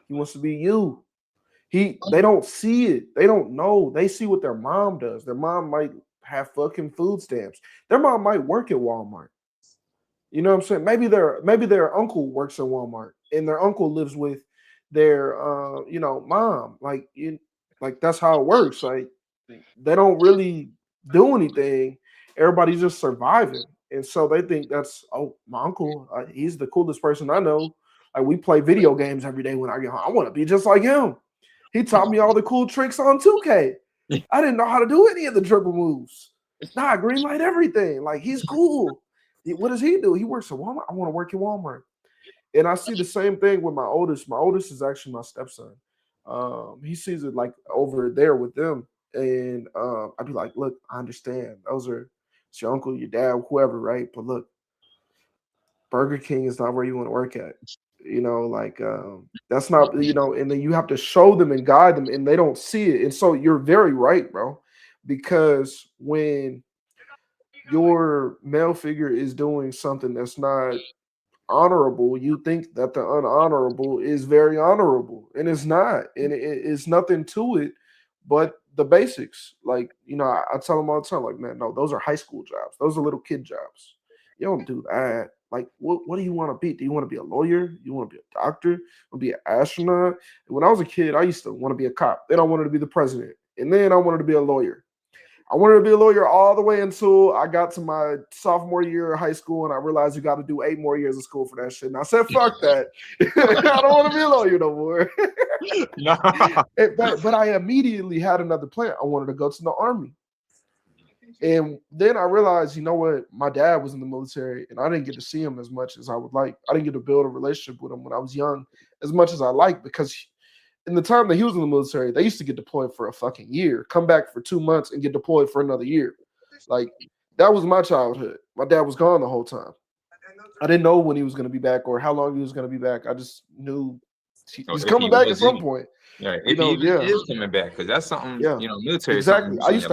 He wants to be you. They don't see it. They don't know. They see what their mom does. Their mom might have fucking food stamps. Their mom might work at Walmart. You know what I'm saying? Maybe their uncle works at Walmart and their uncle lives with their mom. Like that's how it works. Like they don't really do anything. Everybody's just surviving. And so they think that's my uncle, he's the coolest person I know. Like we play video games every day when I get home. I want to be just like him. He taught me all the cool tricks on 2K. I didn't know how to do any of the dribble moves. Nah, green light everything. Like he's cool. What does he do? He works at Walmart. I want to work at Walmart. And I see the same thing with my oldest. My oldest is actually my stepson. He sees it like over there with them. And I'd be like, look, I understand. It's your uncle, your dad, whoever, right? But look, Burger King is not where you want to work at. That's not, and then you have to show them and guide them, and they don't see it. And so you're very right, bro. Because when your male figure is doing something that's not honorable, you think that the unhonorable is very honorable, and it's not, and it's nothing to it but the basics. Like, I tell them all the time, like, man, no, those are high school jobs. Those are little kid jobs. You don't do that. Like, what do you want to be? Do you want to be a lawyer? Do you want to be a doctor? Want to be an astronaut? When I was a kid, I used to want to be a cop. Then I wanted to be the president. And then I wanted to be a lawyer. I wanted to be a lawyer all the way until I got to my sophomore year of high school, and I realized you got to do 8 more years of school for that shit. And I said, fuck that. I don't want to be a lawyer no more. Nah. But I immediately had another plan. I wanted to go to the Army. And then I realized, you know what? My dad was in the military, and I didn't get to see him as much as I would like. I didn't get to build a relationship with him when I was young as much as I liked, because in the time that he was in the military, they used to get deployed for a fucking year, come back for 2 months, and get deployed for another year. Like, that was my childhood. My dad was gone the whole time. I didn't know when he was going to be back or how long he was going to be back. I just knew he's coming back at some point. Yeah, if he is coming back, because that's something, military. Exactly. I used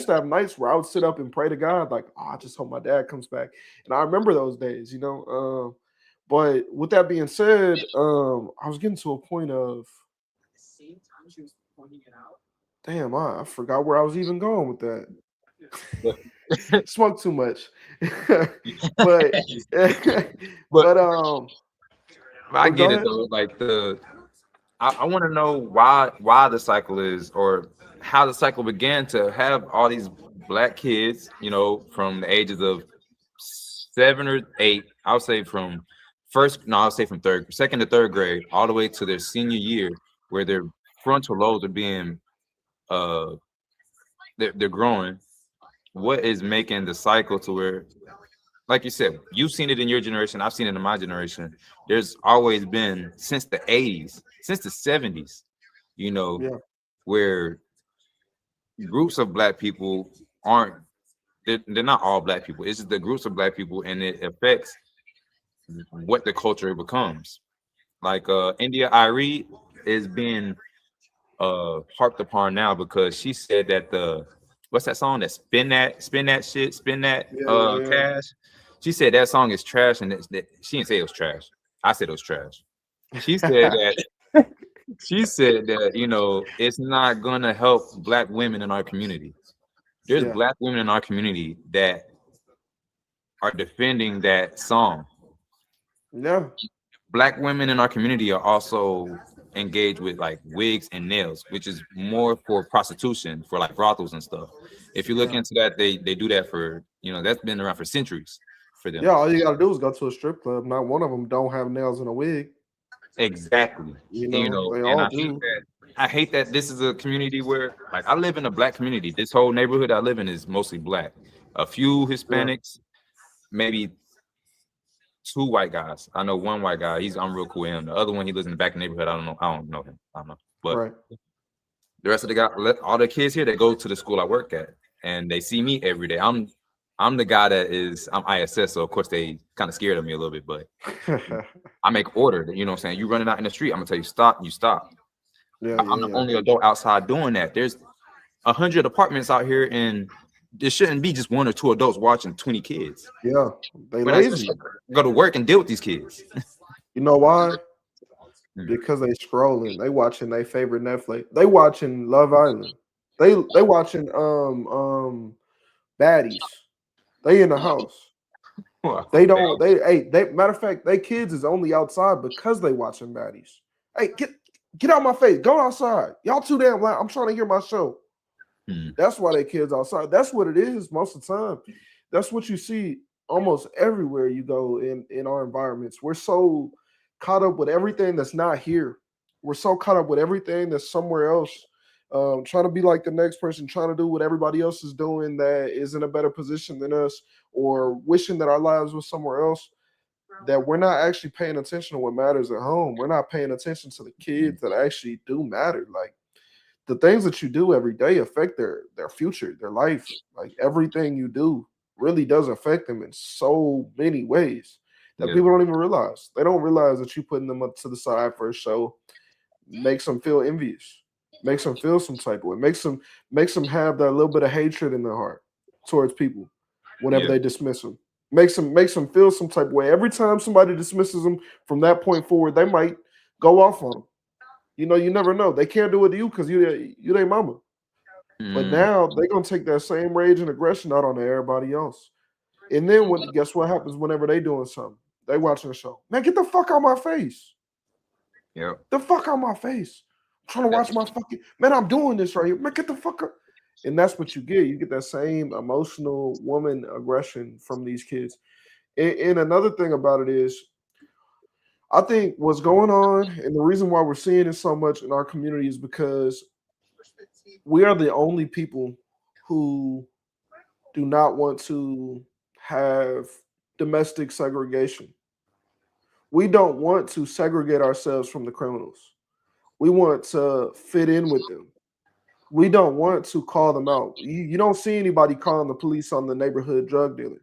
to have nights where I would sit up and pray to God, like, I just hope my dad comes back. And I remember those days, But with that being said, I was getting to a point of, damn, I forgot where I was even going with that. Smoke too much. but I get it though. Like I want to know why the cycle is, or how the cycle began to have all these black kids, from the ages of 7 or 8. I would say from second to third grade, all the way to their senior year, where their frontal lobes are being, they're growing. What is making the cycle to where, like you said, you've seen it in your generation, I've seen it in my generation. There's always been, since the 80s, since the 70s, where groups of black people they're not all black people. It's just the groups of black people, and it affects what the culture becomes. Like India Irie is being harped upon now because she said that what's that song, that spin that cash. She said that song is trash, and that she didn't say it was trash. I said it was trash. She said that it's not gonna help black women in our community. There's black women in our community that are defending that song. Yeah. Black women in our community are also engaged with like wigs and nails, which is more for prostitution, for like brothels and stuff. If you look into that, they do that for, that's been around for centuries for them. Yeah, all you gotta do is go to a strip club. Not one of them don't have nails and a wig. Exactly. I hate that this is a community where, like, I live in a black community. This whole neighborhood I live in is mostly black. A few Hispanics, maybe 2 white guys. I know 1 white guy. I'm real cool with him. The other one, he lives in the back of the neighborhood. I don't know him. I don't know. But the rest of the guys, all the kids here, they go to the school I work at, and they see me every day. I'm the guy I'm ISS, so of course they kind of scared of me a little bit, but I make order. You know what I'm saying? You running out in the street, I'm gonna tell you stop, you stop. I'm the only adult outside doing that. There's 100 apartments out here, and there shouldn't be just 1 or 2 adults watching 20 kids. Yeah, they lazy. Go to work and deal with these kids. You know why? Because they scrolling. They watching their favorite Netflix. They watching Love Island. They watching Baddies. They in the house. They don't. Matter of fact, they kids is only outside because they watching Baddies. Hey, get out my face. Go outside. Y'all too damn loud. I'm trying to hear my show. That's why they kids outside. That's what it is most of the time. That's what you see almost everywhere you go in our environments. We're so caught up with everything that's not here. We're so caught up with everything that's somewhere else. Trying to be like the next person, trying to do what everybody else is doing that is in a better position than us, or wishing that our lives were somewhere else, that we're not actually paying attention to what matters at home. We're not paying attention to the kids that actually do matter. Like, the things that you do every day affect their future, their life. Like, everything you do really does affect them in so many ways that people don't even realize. They don't realize that you putting them up to the side for a show makes them feel envious. Makes them feel some type of way. Makes them have that little bit of hatred in their heart towards people whenever they dismiss them. Makes them feel some type of way. Every time somebody dismisses them from that point forward, they might go off on them. You never know. They can't do it to you because you their mama. But Mm. now they're gonna take that same rage and aggression out on everybody else. And then guess what happens whenever they doing something? They watching the show. Man, get the fuck out my face. Yep. The fuck out my face. I'm trying to That- watch my fucking man. I'm doing this right here. Man, get the fuck up. And that's what you get. You get that same emotional woman aggression from these kids. And another thing about it is, I think what's going on, and the reason why we're seeing it so much in our community is because we are the only people who do not want to have domestic segregation. We don't want to segregate ourselves from the criminals. We want to fit in with them. We don't want to call them out. You don't see anybody calling the police on the neighborhood drug dealer.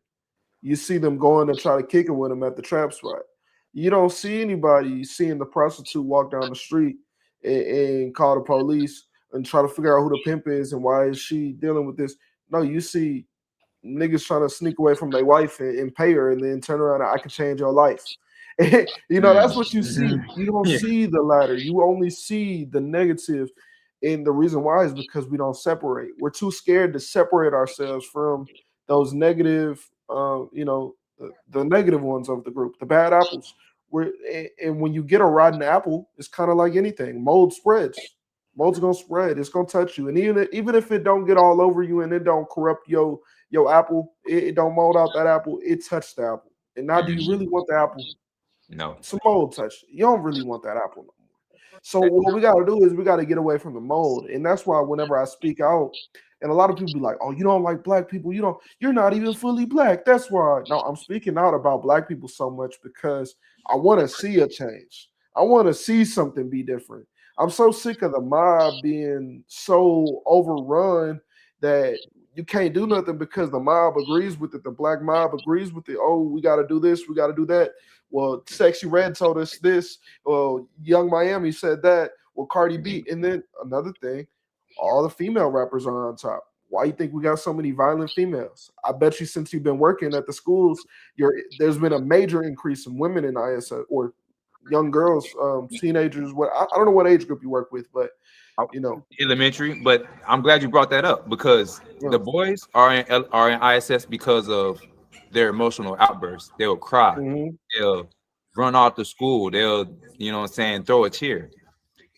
You see them going to try to kick it with them at the trap spot. You don't see anybody seeing the prostitute walk down the street and call the police and try to figure out who the pimp is and why is she dealing with this. No, you see niggas trying to sneak away from their wife and pay her and then turn around and I can change your life. That's what you see. Mm. You don't Yeah. see the latter. You only see the negative. And the reason why is because we don't separate. We're too scared to separate ourselves from those negative, the negative ones of the group, the bad apples. And when you get a rotten apple, it's kind of like anything. Mold spreads. Mold's gonna spread. It's gonna touch you, and even if it don't get all over you and it don't corrupt your apple, it don't mold out that apple. It touched the apple. And now, do you Mhm. really want the apple? No. Some mold touched it. You don't really want that apple no more. So what we got to do is we got to get away from the mold, and that's why whenever I speak out, and a lot of people be like, "Oh, you don't like black people. You're not even fully black." That's why. No, I'm speaking out about black people so much because I want to see a change. I want to see something be different. I'm so sick of the mob being so overrun that you can't do nothing because the mob agrees with it. The black mob agrees with it. Oh, we got to do this. We got to do that. Well, Sexy Red told us this. Well, Young Miami said that. Well, Cardi B. And then another thing, all the female rappers are on top. Why you think we got so many violent females? I bet you since you've been working at the schools, there's been a major increase in women in ISS or young girls, teenagers. I don't know what age group you work with, but you know, Elementary, but I'm glad you brought that up because yeah. the boys are in ISS because of their emotional outbursts. They'll cry, Mhm. they'll run out the school, they'll throw a cheer.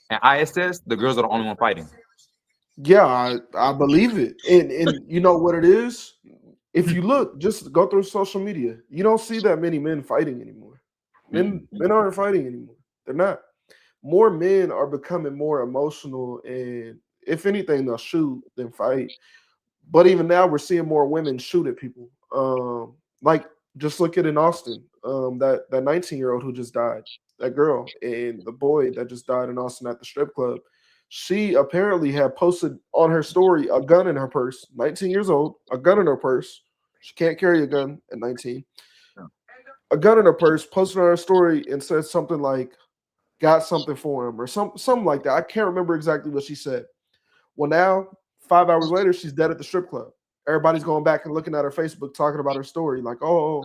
And ISS, the girls are the only one fighting. Yeah, I believe it. And you know what it is? If you look, just go through social media, you don't see that many men fighting anymore. Men aren't fighting anymore. They're not. More men are becoming more emotional, and if anything, they'll shoot than fight. But even now, we're seeing more women shoot at people. Like just look at in Austin, that 19-year-old who just died, that girl, and the boy that just died in Austin at the strip club. She apparently had posted on her story a gun in her purse. 19 years old, a gun in her purse. She can't carry a gun at 19. A gun in her purse, posted on her story and said something like, "Got something for him," or something like that. I can't remember exactly what she said. Well, now 5 hours later, she's dead at the strip club. Everybody's going back and looking at her Facebook, talking about her story, like, "Oh,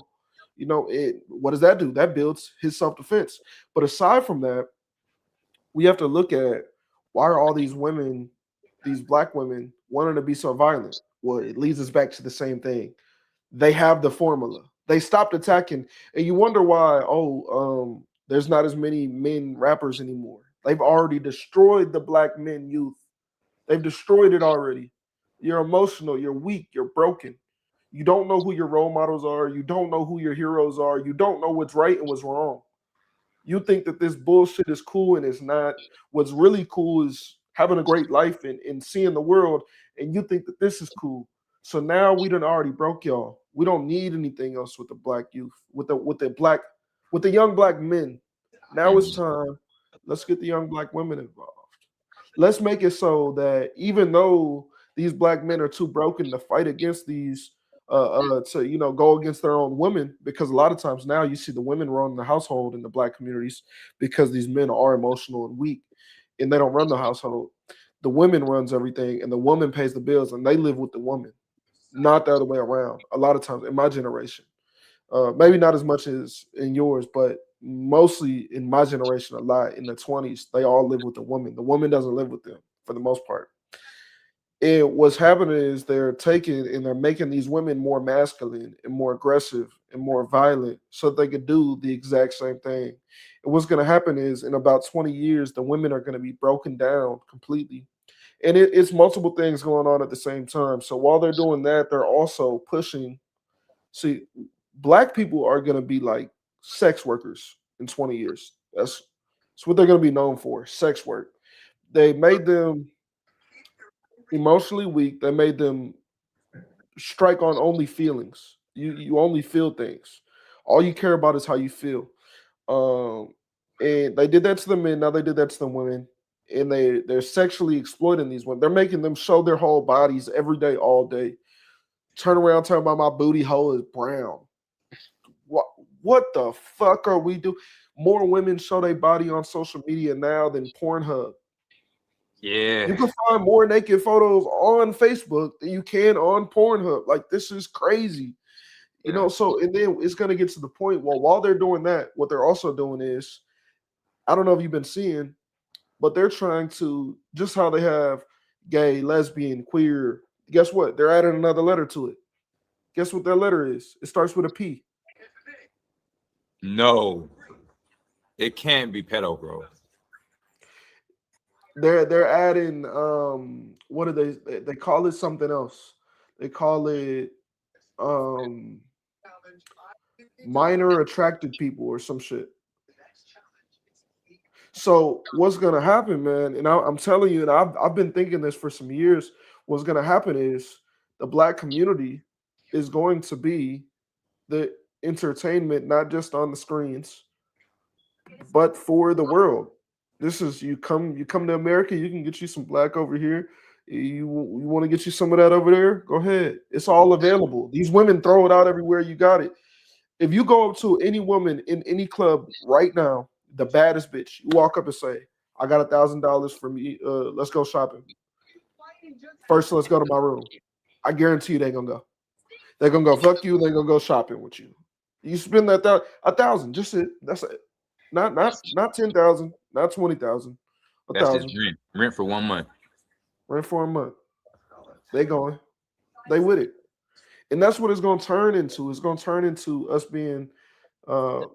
what does that do? That builds his self defense." But aside from that, we have to look at why are all these women, these black women, wanting to be so violent? Well, it leads us back to the same thing. They have the formula. They stopped attacking, and you wonder why. There's not as many men rappers anymore. They've already destroyed the black men youth. They've destroyed it already. You're emotional. You're weak. You're broken. You don't know who your role models are. You don't know who your heroes are. You don't know what's right and what's wrong. You think that this bullshit is cool and it's not. What's really cool is having a great life and seeing the world, and you think that this is cool. So now we done already broke y'all. We don't need anything else with the black youth, with the young black men. Now it's time. Let's get the young black women involved. Let's make it so that even though these black men are too broken to fight against these to go against their own women, because a lot of times now you see the women run the household in the black communities because these men are emotional and weak and they don't run the household. The women runs everything and the woman pays the bills and they live with the woman, not the other way around. A lot of times in my generation, maybe not as much as in yours, but mostly in my generation a lot in the 20s, they all live with the woman. The woman doesn't live with them for the most part. And what's happening is they're taking and they're making these women more masculine and more aggressive and more violent so that they could do the exact same thing. And what's going to happen is in about 20 years, the women are going to be broken down completely. And it's multiple things going on at the same time. So while they're doing that, they're also pushing. See, black people are going to be like sex workers in 20 years. That's what they're going to be known for, sex work. They made them emotionally weak. They made them strike on only feelings. You only feel things. All you care about is how you feel. And they did that to the men. Now they did that to the women, and they're sexually exploiting these women. They're making them show their whole bodies every day, all day. Turn around, talking about my booty hole is brown. What the fuck are we doing? More women show their body on social media now than Pornhub. Yeah. You can find more naked photos on Facebook than you can on Pornhub. Like, this is crazy. You know, so and then it's gonna get to the point while they're doing that, what they're also doing is, I don't know if you've been seeing, but they're trying to, just how they have gay, lesbian, queer, guess what? They're adding another letter to it. Guess what that letter is? It starts with a P. No, it can't be pedo, bro. They're adding what do they call it something else. They call it minor attracted people or some shit. So what's gonna happen, man? And I'm telling you, and I've been thinking this for some years. What's gonna happen is the black community is going to be the entertainment, not just on the screens, but for the world. This is you come to America, you can get you some black over here. You want to get you some of that over there? Go ahead. It's all available. These women throw it out everywhere. You got it. If you go up to any woman in any club right now, the baddest bitch, you walk up and say, "I got $1,000 for me. Let's go shopping. First, let's go to my room." I guarantee you, they're gonna go. They're gonna go fuck you. They're gonna go shopping with you. You spend that $1,000. Just it. That's it. Not 10,000. Not 20,000. That's 1,000. just rent for 1 month. Rent for a month. They going. They with it. And that's what it's going to turn into. It's going to turn into us being, the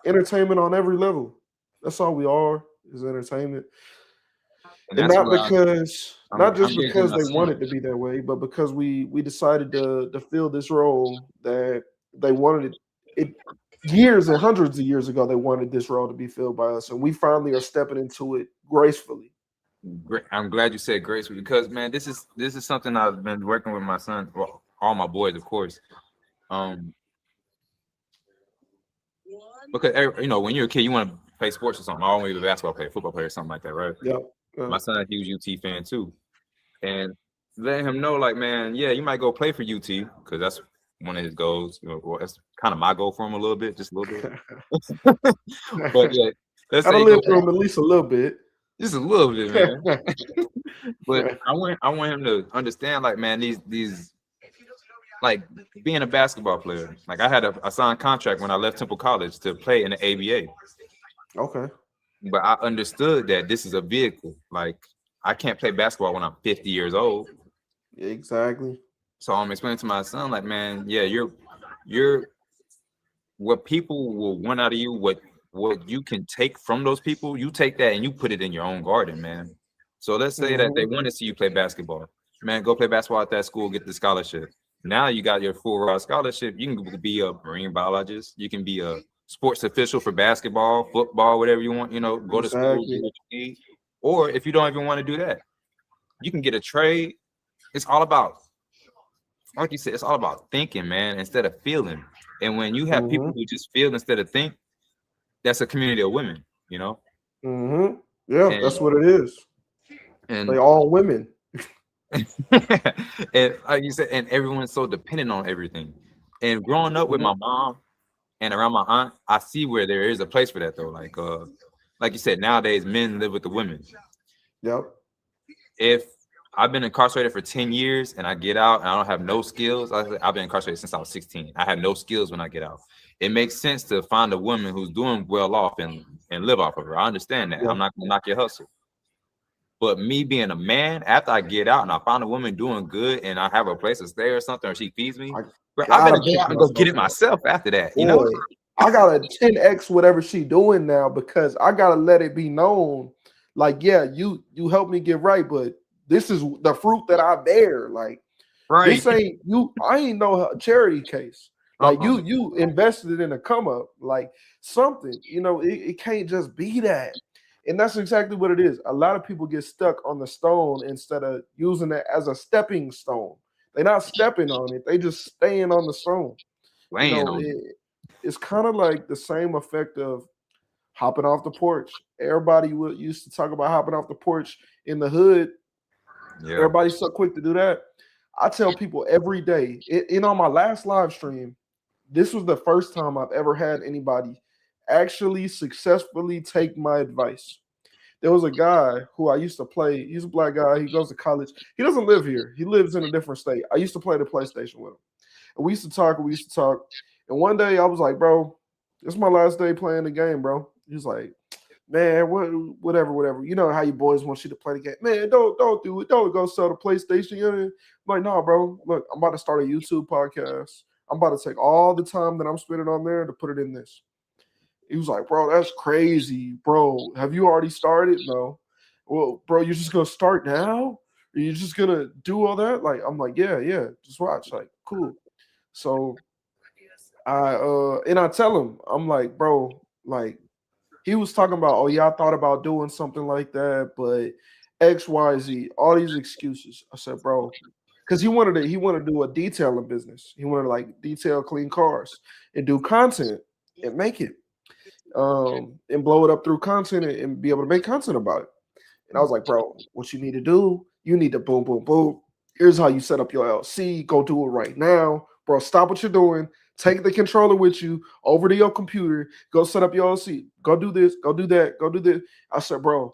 entertainment on every level. That's all we are, is entertainment. And not because, not just because they want it to be that way, but because we decided to fill this role that they wanted it years and hundreds of years ago. They wanted this role to be filled by us, and we finally are stepping into it gracefully. I'm glad you said gracefully, because man, this is something I've been working with my son, well, all my boys, of course. Because when you're a kid, you want to play sports or something. I want to be a basketball player, football player, something like that, right? Yeah. My son's a huge UT fan too, and letting him know, like, man, yeah, you might go play for UT because that's one of his goals. Well, that's kind of my goal for him a little bit, just a little bit. But yeah, let's say live for him at least a little bit. Just a little bit, man. But I want him to understand, like, man, these like being a basketball player. Like, I had a signed contract when I left Temple College to play in the ABA. Okay. But I understood that this is a vehicle. Like, I can't play basketball when I'm 50 years old. Exactly. So I'm explaining to my son, like, man, yeah, you're what people will want out of you, what you can take from those people, you take that and you put it in your own garden, man. So let's say that they want to see you play basketball. Man, go play basketball at that school, get the scholarship. Now you got your full ride scholarship. You can be a marine biologist. You can be a sports official for basketball, football, whatever you want, go to school, do what you need. Or if you don't even want to do that, you can get a trade. It's all about, like you said, it's all about thinking, man, instead of feeling. And when you have people who just feel instead of think, that's a community of women, Yeah, that's what it is. And they all women. And like you said, and everyone's so dependent on everything. And growing up with my mom and around my aunt, I see where there is a place for that, though. Like you said, nowadays men live with the women. Yep. If I've been incarcerated for 10 years and I get out and I don't have no skills. I've been incarcerated since I was 16. I have no skills when I get out. It makes sense to find a woman who's doing well off and live off of her. I understand that. Yeah. I'm not gonna knock your hustle. But me being a man, after I get out and I find a woman doing good and I have a place to stay or something, or she feeds me, bro, I better go out and go get it myself after that. You know, I gotta 10x whatever she doing now because I gotta let it be known. Like, yeah, you helped me get right, but this is the fruit that I bear. Like, right? This ain't you. I ain't no charity case. Like you invested in a come up, like something. You know, it can't just be that. And that's exactly what it is. A lot of people get stuck on the stone instead of using it as a stepping stone. They're not stepping on it; they just staying on the stone. You know, it's kind of like the same effect of hopping off the porch. Everybody used to talk about hopping off the porch in the hood. Yeah. Everybody's so quick to do that. I tell people every day, on my last live stream, this was the first time I've ever had anybody actually successfully take my advice. There was a guy who I used to play. He's a black guy. He goes to college. He doesn't live here. He lives in a different state. I used to play the PlayStation with him. And we used to talk. And one day I was like, bro, this is my last day playing the game, bro. He's like, man, whatever. You know how you boys want you to play the game. Man, don't do it. Don't go sell the PlayStation. You know? I'm like, no, bro. Look, I'm about to start a YouTube podcast. I'm about to take all the time that I'm spending on there to put it in this. He was like, bro, that's crazy, bro. Have you already started? No. Well, bro, you're just gonna start now? Are you just gonna do all that? Like, I'm like, yeah, just watch. Like, cool. So I tell him, I'm like, bro, like, he was talking about, oh yeah, I thought about doing something like that, but XYZ, all these excuses. I said, bro, because he wanted to do a detailing business. He wanted to like detail clean cars and do content and make it. And blow it up through content and be able to make content about it. And I was like, bro, what you need to do, you need to boom, boom, boom. Here's how you set up your LLC. Go do it right now. Bro, stop what you're doing. Take the controller with you over to your computer. Go set up your LLC. Go do this. Go do that. Go do this. I said, bro,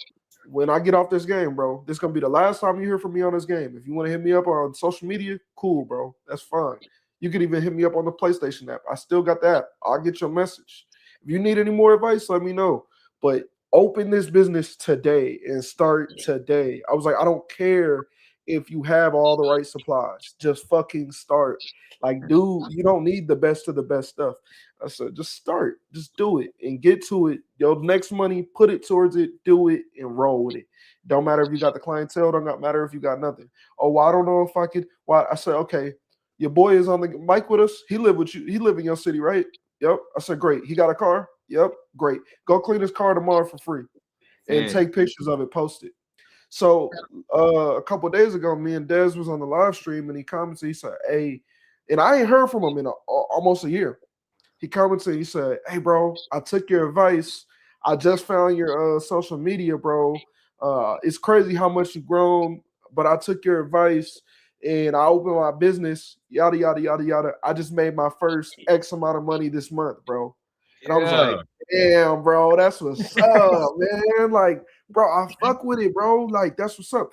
when I get off this game, bro, this is going to be the last time you hear from me on this game. If you want to hit me up on social media, cool, bro. That's fine. You can even hit me up on the PlayStation app. I still got the app. I'll get your message. If you need any more advice, let me know. But open this business today and start today. I was like, I don't care if you have all the right supplies. Just fucking start. Like, dude, you don't need the best of the best stuff. I said, just start. Just do it and get to it. Your next money, put it towards it, do it, and roll with it. Don't matter if you got the clientele. Don't matter if you got nothing. Oh, well, I don't know if I could. Well, I said, okay, your boy is on the mic with us. He live with you. He live in your city, right? Yep. I said, great. He got a car? Yep. Great. Go clean his car tomorrow for free and take pictures of it, post it. So a couple days ago, me and Dez was on the live stream and he commented, he said, hey, and I ain't heard from him in almost a year. He commented, he said, hey, bro, I took your advice. I just found your social media, bro. It's crazy how much you've grown, but I took your advice and I opened my business, yada, yada, yada, yada. I just made my first X amount of money this month, bro. And I was like, damn, bro, that's what's up, man. Like, bro, I fuck with it, bro. Like, that's what's up.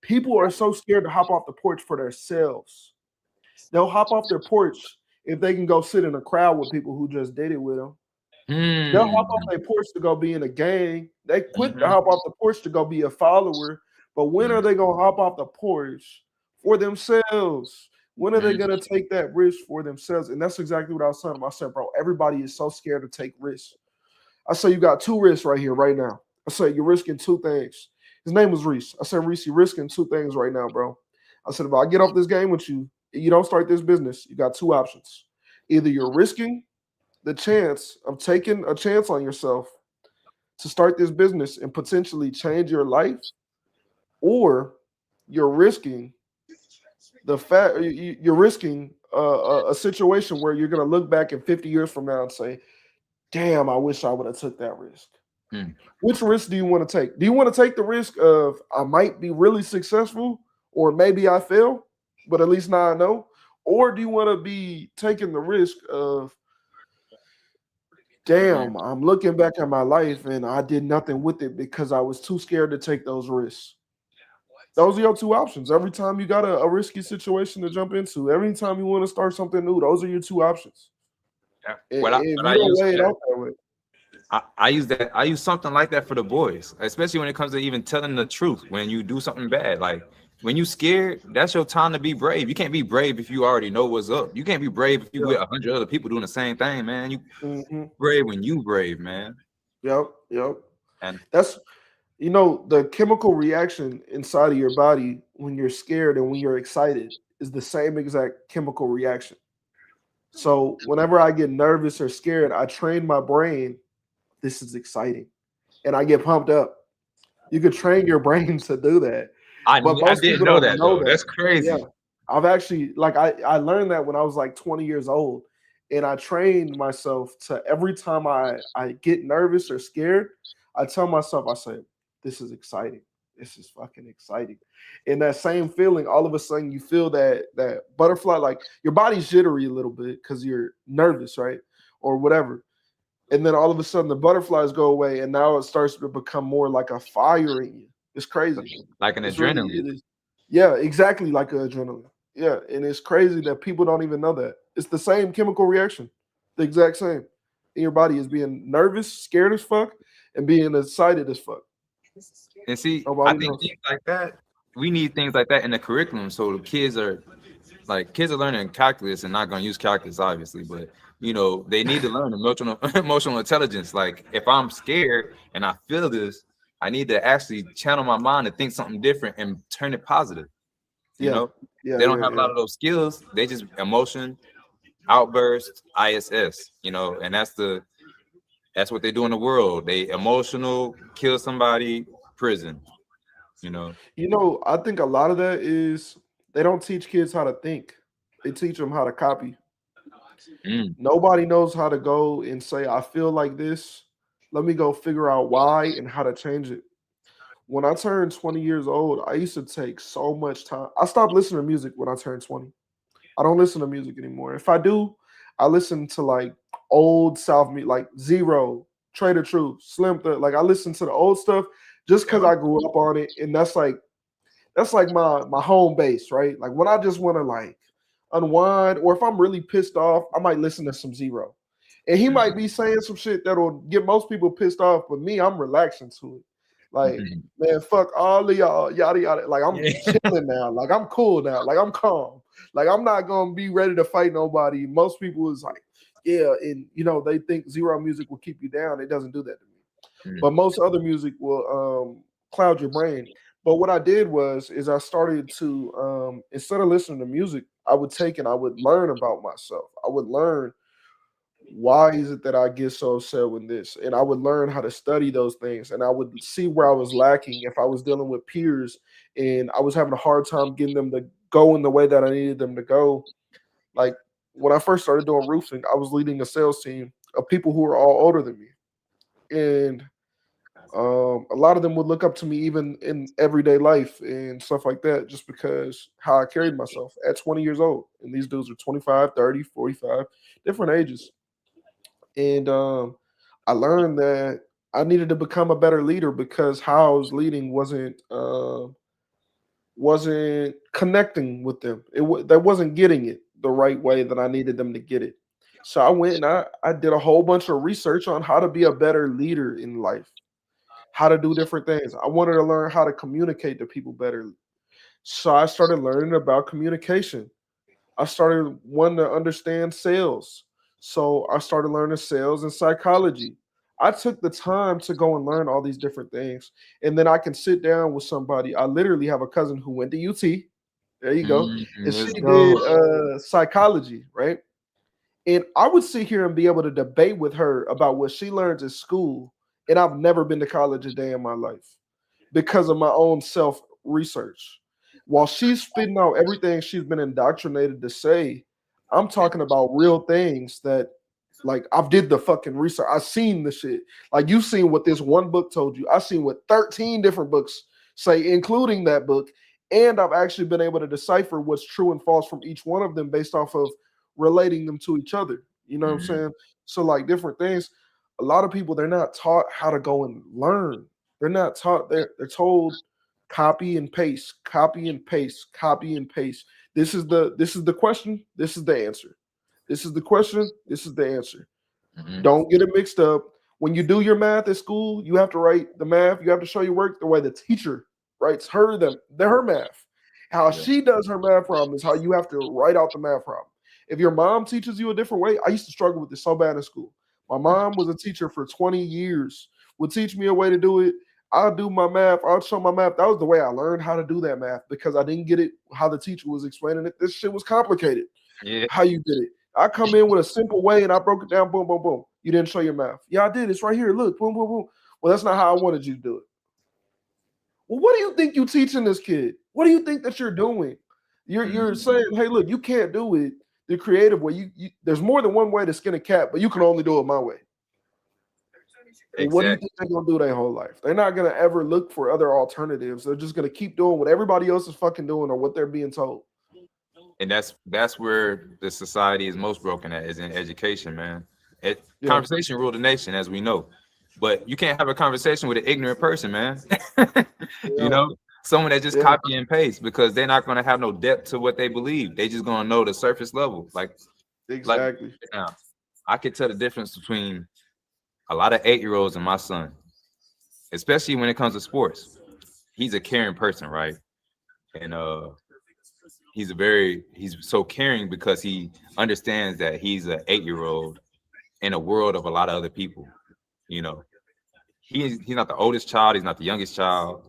People are so scared to hop off the porch for themselves. They'll hop off their porch if they can go sit in a crowd with people who just did it with them. They'll hop off their porch to go be in a gang. They quick to hop off the porch to go be a follower. But when are they going to hop off the porch for themselves? When are they going to take that risk for themselves? And that's exactly what I was telling them. I said, bro, everybody is so scared to take risks. I said, you got two risks right here, right now. I said, you're risking two things. His name was Reese. I said, Reese, you're risking two things right now, bro. I said, if I get off this game with you, you don't start this business, you got two options. Either you're risking the chance of taking a chance on yourself to start this business and potentially change your life, or you're risking the fact you're risking a situation where you're going to look back in 50 years from now and say, damn, I wish I would have took that risk. Which risk do you want to take? Do you want to take the risk of I might be really successful or maybe I fail, but at least now I know? Or do you want to be taking the risk of, damn, I'm looking back at my life and I did nothing with it because I was too scared to take those risks? Those are your two options. Every time you got a risky situation to jump into, every time you want to start something new, those are your two options. Yeah. If What you I don't use weigh for it that, out that way, I use that. I use something like that for the boys, especially when it comes to even telling the truth when you do something bad. Like when you scared, that's your time to be brave. You can't be brave if you already know what's up. You can't be brave if you yeah, with 100 other people doing the same thing, man. You hmm brave when you brave, man. yep. And That's the chemical reaction inside of your body when you're scared and when you're excited is the same exact chemical reaction. So whenever I get nervous or scared, I train my brain. This is exciting, and I get pumped up. You could train your brain to do that, but I most didn't people know don't that know though. that. That's Yeah, crazy. I've actually I learned that when I was like 20 years old, and I trained myself to every time I get nervous or scared, I tell myself, I say, "This is exciting. This is fucking exciting." And that same feeling, all of a sudden, you feel that butterfly, like your body's jittery a little bit because you're nervous, right, or whatever. And then all of a sudden, the butterflies go away, and now it starts to become more like a fire in you. It's crazy. Like an It's really adrenaline. it is. Yeah, exactly like a adrenaline. Yeah, and it's crazy that people don't even know that. It's the same chemical reaction, the exact same in your body as being nervous, scared as fuck, and being excited as fuck. And see, I Nobody think knows. things like that, we need things like that in the curriculum so the kids are learning calculus and not going to use calculus obviously, but they need to learn emotional emotional intelligence. Like if I'm scared and I feel this, I need to actually channel my mind to think something different and turn it positive. you Yeah, know yeah, they don't yeah, have a yeah. lot of those skills. They just emotion, outburst, iss, and that's what they do in the world. They emotional, kill somebody, prison. you know I think a lot of that is they don't teach kids how to think. They teach them how to copy. mm, Nobody knows how to go and say, I feel like this. Let me go figure out why and how to change it. When I turned 20 years old, I used to take so much time. I stopped listening to music when I turned 20. I don't listen to music anymore. If I do, I listen to like old South music, like Zero, Trader Truth, Slim Thug. Like I listen to the old stuff just because I grew up on it, and that's like my home base, right? Like when I just want to like unwind, or if I'm really pissed off, I might listen to some Zero. And he might be saying some shit that'll get most people pissed off, but me, I'm relaxing to it. Like, man, fuck all of y'all, yada yada. Like I'm chilling now. Like I'm cool now. Like I'm calm. Like I'm not gonna be ready to fight nobody. Most people is like, yeah, and they think Zero music will keep you down. It doesn't do that to me. But most other music will cloud your brain. But what I did is I started to instead of listening to music, I would take and I would learn about myself. I would learn why is it that I get so upset with this, and I would learn how to study those things, and I would see where I was lacking if I was dealing with peers and I was having a hard time getting them to go in the way that I needed them to go. Like when I first started doing roofing, I was leading a sales team of people who were all older than me, and a lot of them would look up to me even in everyday life and stuff like that, just because how I carried myself at 20 years old. And these dudes are 25, 30, 45, different ages. And I learned that I needed to become a better leader because how I was leading wasn't connecting with them. They wasn't getting it the right way that I needed them to get it. So I went and I did a whole bunch of research on how to be a better leader in life, how to do different things. I wanted to learn how to communicate to people better. So I started learning about communication. I started wanting to understand sales. So I started learning sales and psychology. I took the time to go and learn all these different things. And then I can sit down with somebody. I literally have a cousin who went to UT. There you go. And let's she did go. psychology, right? And I would sit here and be able to debate with her about what she learns at school. And I've never been to college a day in my life because of my own self research. While she's spitting out everything she's been indoctrinated to say, I'm talking about real things that, like, I've did the fucking research. I've seen the shit. Like, you've seen what this one book told you. I've seen what 13 different books say, including that book. And I've actually been able to decipher what's true and false from each one of them based off of relating them to each other. You know what I'm Mhm. saying? So, like, different things. A lot of people, they're not taught how to go and learn. They're not taught. They're told Copy and paste, copy and paste, copy and paste. This is the question. This is the answer. This is the question. This is the answer. Mhm. Don't get it mixed up. When you do your math at school, you have to write the math. You have to show your work the way the teacher writes her math. How Yeah. she does her math problem is how you have to write out the math problem. If your mom teaches you a different way, I used to struggle with this so bad in school. My mom was a teacher for 20 years, would teach me a way to do it. I'll do my math. I'll show my math. That was the way I learned how to do that math because I didn't get it how the teacher was explaining it. This shit was complicated. Yeah. How you did it. I come in with a simple way and I broke it down, boom, boom, boom. You didn't show your math. Yeah, I did. It's right here. Look, boom, boom, boom. Well, that's not how I wanted you to do it. Well, what do you think you're teaching this kid? What do you think that you're doing? You're saying, hey, look, you can't do it the creative way. There's more than one way to skin a cat, but you can only do it my way. Well, what do you Exactly. think they're gonna do their whole life? They're not gonna ever look for other alternatives. They're just gonna keep doing what everybody else is fucking doing or what they're being told. And that's where the society is most broken at, is in education, man. Yeah. Conversation rule the nation, as we know. But you can't have a conversation with an ignorant person, man. You know, someone that just Yeah. copy and paste, because they're not going to have no depth to what they believe. They just going to know the surface level. Like Exactly. now, I could tell the difference between a lot of 8-year-olds and my son, especially when it comes to sports. He's a caring person, right? And he's so caring because he understands that he's an 8-year-old in a world of a lot of other people. You know, he's not the oldest child, he's not the youngest child.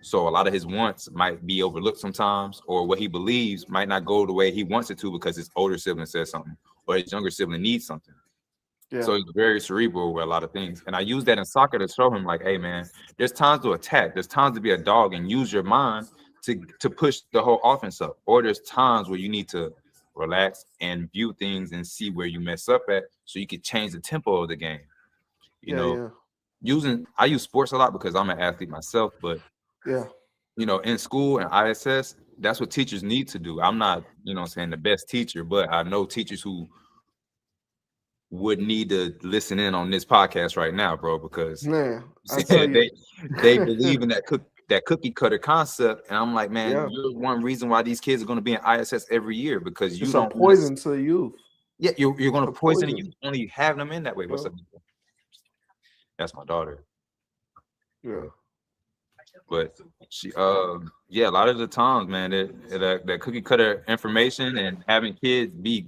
So a lot of his wants might be overlooked sometimes, or what he believes might not go the way he wants it to because his older sibling says something or his younger sibling needs something. Yeah. So he's very cerebral with a lot of things. And I use that in soccer to show him, like, hey man, there's times to attack, there's times to be a dog and use your mind to push the whole offense up. Or there's times where you need to relax and view things and see where you mess up at so you can change the tempo of the game. You know, I use sports a lot because I'm an athlete myself, but yeah. you know, in school and ISS, that's what teachers need to do. I'm not, you know, saying the best teacher, but I know teachers who would need to listen in on this podcast right now, bro, because Man, I tell you. they believe in that cookie cutter concept, and I'm like, man, Yeah. you're one reason why these kids are going to be in ISS every year, because you It's don't a poison to the youth. Yeah, you're going to It's a poison poison. you only have them in that way. What's Yeah. up? That's my daughter. Yeah. But she, yeah, a lot of the times, man, that cookie cutter information and having kids be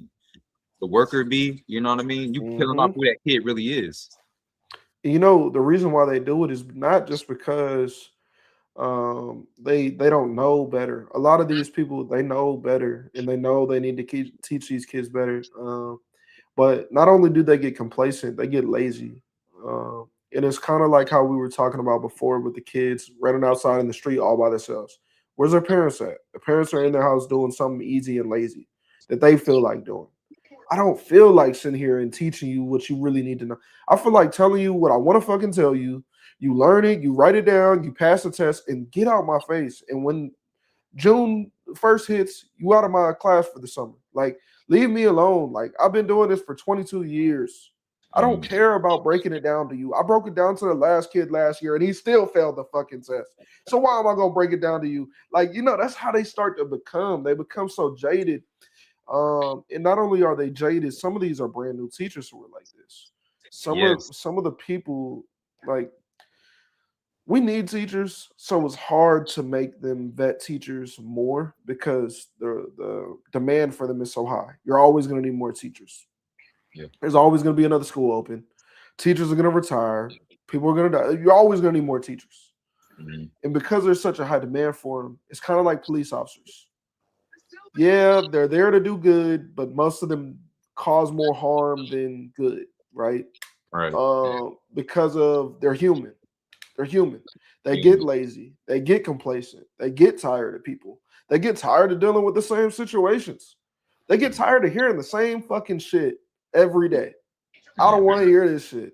the worker bee, you know what I mean? You killing off who that kid really is. You know, the reason why they do it is not just because they don't know better. A lot of these people, they know better and they know they need to teach these kids better. But not only do they get complacent, they get lazy. And it's kind of like how we were talking about before with the kids running outside in the street all by themselves. Where's their parents at? The parents are in their house doing something easy and lazy that they feel like doing. I don't feel like sitting here and teaching you what you really need to know. I feel like telling you what I want to fucking tell you. You learn it, you write it down, you pass the test, and get out my face. And when June 1st hits, you out of my class for the summer. Like, leave me alone. Like, I've been doing this for 22 years. I don't care about breaking it down to you. I broke it down to the last kid last year, and he still failed the fucking test. So why am I going to break it down to you? Like, you know, that's how they start to become. They become so jaded. And not only are they jaded, some of these are brand new teachers who are like this. Some of the people, like, we need teachers, so it's hard to make them vet teachers more because the demand for them is so high. You're always going to need more teachers. Yeah. There's always going to be another school open. Teachers are going to retire. People are going to die. You're always going to need more teachers. Mm-hmm. And because there's such a high demand for them, it's kind of like police officers. Yeah, they're there to do good, but most of them cause more harm than good, right? Right. Because of they're human. They're human. They get lazy. They get complacent. They get tired of people. They get tired of dealing with the same situations. They get tired of hearing the same fucking shit every day. I don't want to hear this shit.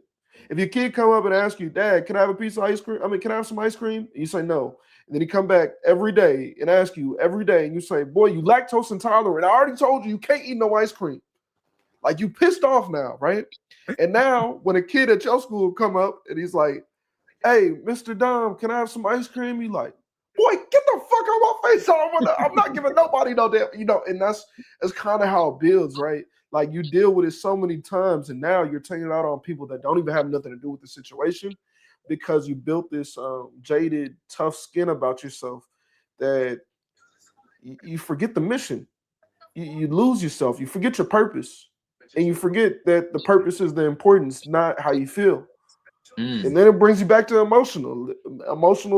If your kid come up and ask you, Dad, can I have a piece of ice cream? I mean, can I have some ice cream? And you say no. And then he come back every day and ask you every day, and you say, boy, you lactose intolerant. I already told you can't eat no ice cream. Like, you pissed off now, right? And now when a kid at your school come up and he's like, hey, Mr. Dom, can I have some ice cream? You like, boy, get the fuck out my face. I'm not giving nobody no damn, and that's kind of how it builds, right? Like you deal with it so many times, and now you're taking it out on people that don't even have nothing to do with the situation because you built this jaded, tough skin about yourself that you forget the mission. You lose yourself. You forget your purpose, and you forget that the purpose is the importance, not how you feel. And then it brings you back to emotional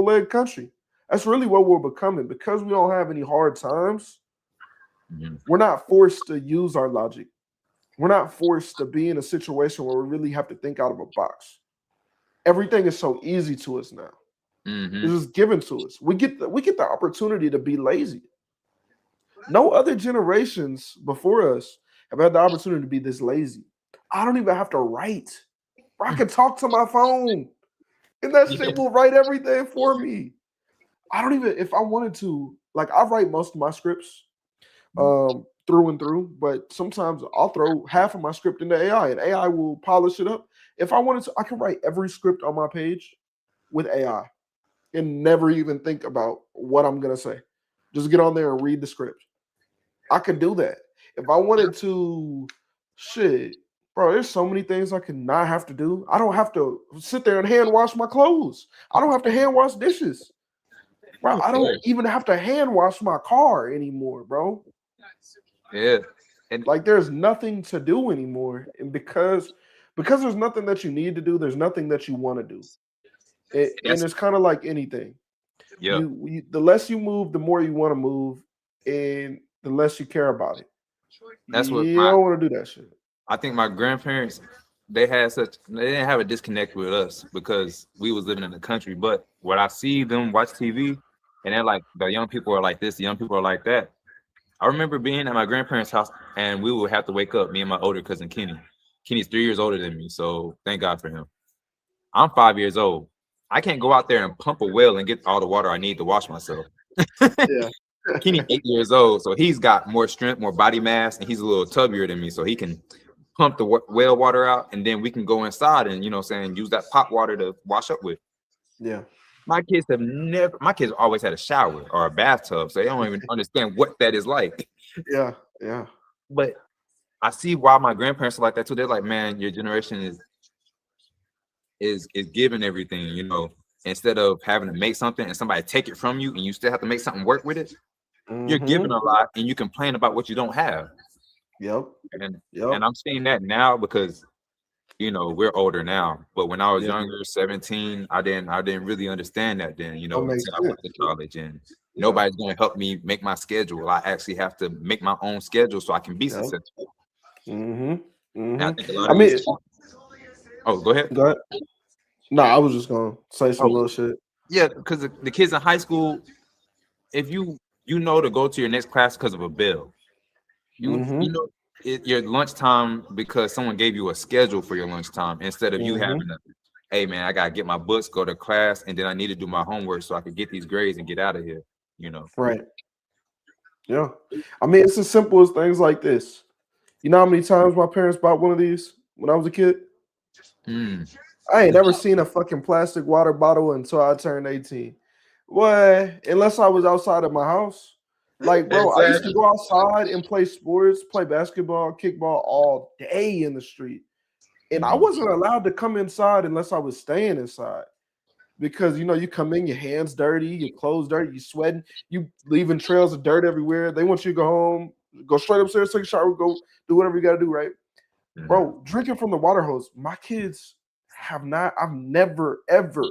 led country. That's really what we're becoming because we don't have any hard times. We're not forced to use our logic. We're not forced to be in a situation where we really have to think out of a box. Everything is so easy to us now. It's just given to us. We get the opportunity to be lazy. No other generations before us have had the opportunity to be this lazy. I don't even have to write. I can talk to my phone, and that shit will write everything for me. I don't even, if I wanted to, like I write most of my scripts through and through, but sometimes I'll throw half of my script into AI, and AI will polish it up. If I wanted to, I can write every script on my page with AI and never even think about what I'm gonna say. Just get on there and read the script. I could do that. If I wanted to, shit, bro, there's so many things I can not have to do. I don't have to sit there and hand wash my clothes. I don't have to hand wash dishes. Bro, I don't even have to hand wash my car anymore, bro. Yeah. And like there's nothing to do anymore. And because there's nothing that you need to do, there's nothing that you want to do. And it's kind of like anything. Yeah. The less you move, the more you want to move, and the less you care about it. That's you what don't want to do that shit. I think my grandparents, they didn't have a disconnect with us because we was living in the country. But when I see them watch TV and they're like, the young people are like this, the young people are like that. I remember being at my grandparents' house and we would have to wake up, me and my older cousin Kenny. Kenny's 3 years older than me, so thank God for him. I'm 5 years old. I can't go out there and pump a well and get all the water I need to wash myself. Yeah. Kenny's 8 years old, so he's got more strength, more body mass, and he's a little tubbier than me, so he can pump the well water out, and then we can go inside and, use that pop water to wash up with. Yeah. My kids always had a shower or a bathtub, so they don't even understand what that is like. Yeah, yeah. But I see why my grandparents are like that too. They're like, man, your generation is giving everything, instead of having to make something and somebody take it from you and you still have to make something work with it. You're giving a lot and you complain about what you don't have. Yep. And I'm seeing that now because we're older now. But when I was younger, 17, I didn't really understand that then, until I went to college and nobody's going to help me make my schedule. I actually have to make my own schedule so I can be successful. And I think a lot of oh, go ahead. Go ahead. No, I was just gonna say some little shit. Yeah, because the kids in high school, if you to go to your next class because of a bell, your lunchtime because someone gave you a schedule for your lunchtime instead of you having to, hey man, I gotta get my books, go to class, and then I need to do my homework so I could get these grades and get out of here. Right. Yeah. I mean, it's as simple as things like this. You know how many times my parents bought one of these when I was a kid? I ain't never seen a fucking plastic water bottle until I turned 18. Boy, unless I was outside of my house. Like, bro, I used to go outside and play sports, play basketball, kickball all day in the street. And I wasn't allowed to come inside unless I was staying inside. Because, you come in, your hands dirty, your clothes dirty, you sweating, you leaving trails of dirt everywhere. They want you to go home, go straight upstairs, take a shower, go do whatever you got to do, right? Bro, drinking from the water hose, my kids I've never, ever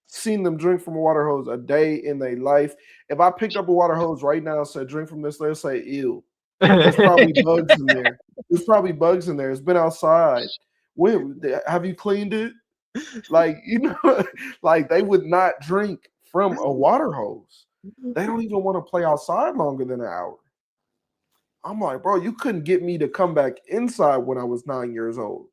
seen them drink from a water hose a day in their life. If I picked up a water hose right now and said, drink from this, they'll say, ew. There's probably bugs in there. There's probably bugs in there. It's been outside. Have you cleaned it? Like, like they would not drink from a water hose. They don't even want to play outside longer than an hour. I'm like, bro, you couldn't get me to come back inside when I was 9 years old.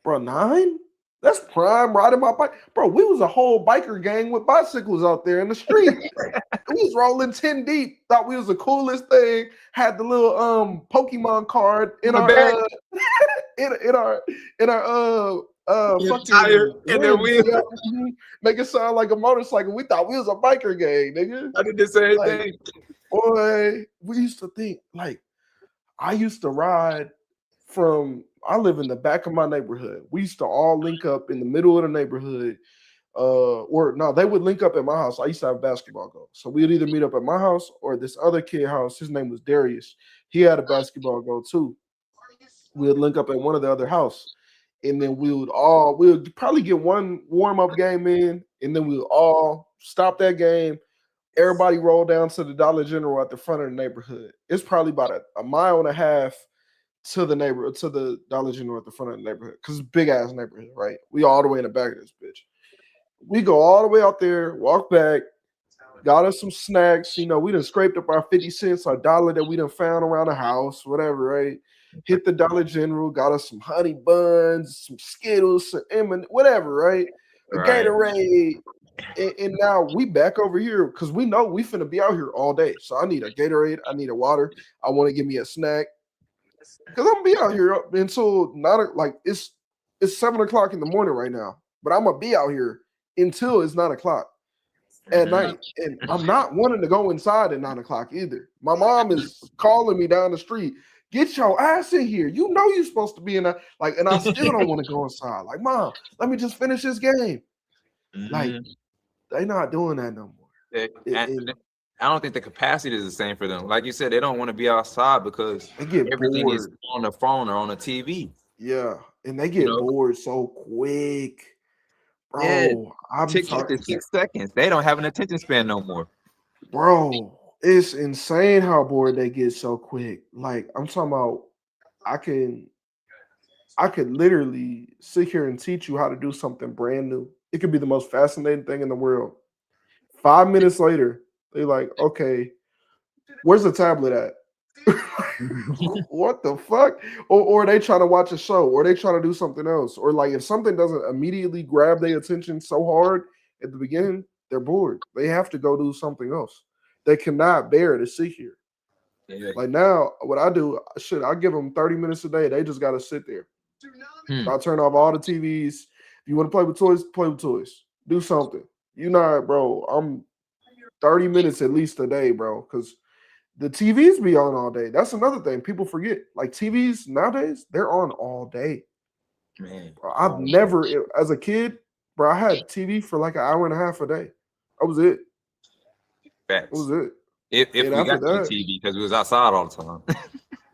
Bro, 9? That's prime riding my bike. Bro, we was a whole biker gang with bicycles out there in the street. We was rolling 10 deep. Thought we was the coolest thing. Had the little Pokemon card in our fucking tire and the rims, wheel. yeah, make it sound like a motorcycle. We thought we was a biker gang, nigga. I did the same Like, thing. boy, we used to think like I used to ride from. I live in the back of my neighborhood. We used to all link up in the middle of the neighborhood. Or no, they would link up at my house. I used to have basketball goals. So we'd either meet up at my house or this other kid house. His name was Darius. He had a basketball goal too. We'd link up at one of the other house. And then we would probably get one warm-up game in, and then we would all stop that game. Everybody roll down to the Dollar General at the front of the neighborhood. It's probably about a mile and a half to the Dollar General at the front of the neighborhood. Because it's a big ass neighborhood, right? We all the way in the back of this bitch. We go all the way out there, walk back, got us some snacks. You know, we done scraped up our 50 cents, our dollar that we done found around the house, whatever, right? Hit the Dollar General, got us some honey buns, some Skittles, some M&M, whatever, right? A Gatorade. And now we back over here because we know we finna be out here all day. So I need a Gatorade, I need a water. I want to give me a snack. Because I'm gonna be out here until it's 7 o'clock in the morning right now. But I'm gonna be out here until it's 9 o'clock at night. And I'm not wanting to go inside at 9 o'clock either. My mom is calling me down the street. Get your ass in here. You know you're supposed to be in and I still don't want to go inside. Like, Mom, let me just finish this game. Like, they not doing that no more. I don't think the capacity is the same for them. Like you said, they don't want to be outside because they get everything bored. is on the phone or on the TV. Yeah, and they get bored so quick. Bro, yeah. I'm talking 6 seconds. They don't have an attention span no more. Bro, it's insane how bored they get so quick. Like, I'm talking about I could literally sit here and teach you how to do something brand new. It could be the most fascinating thing in the world. 5 minutes later, they're like, okay, where's the tablet at? What the fuck? Or they trying to watch a show, or they trying to do something else. Or like if something doesn't immediately grab their attention so hard at the beginning, they're bored. They have to go do something else. They cannot bear to sit here. Like now, what I do, I give them 30 minutes a day. They just got to sit there. I turn off all the TVs. If you want to play with toys, play with toys. Do something. You know, bro, I'm 30 minutes at least a day, bro, because the TVs be on all day. That's another thing people forget. Like TVs nowadays, they're on all day. Man, bro, I've never, as a kid, bro, I had TV for like an hour and a half a day. That was it. Facts. That was it. If we got to the TV because we was outside all the time.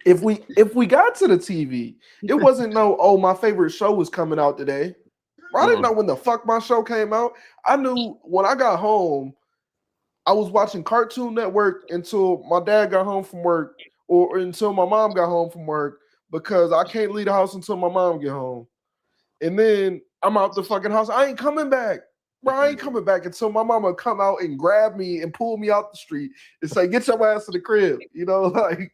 if we got to the TV, it wasn't my favorite show was coming out today. Bro, I didn't know when the fuck my show came out. I knew when I got home, I was watching Cartoon Network until my dad got home from work or until my mom got home from work because I can't leave the house until my mom get home. And then I'm out the fucking house. I ain't coming back. Bro, I ain't coming back until my mama come out and grab me and pull me out the street and say, get your ass to the crib. You know, like,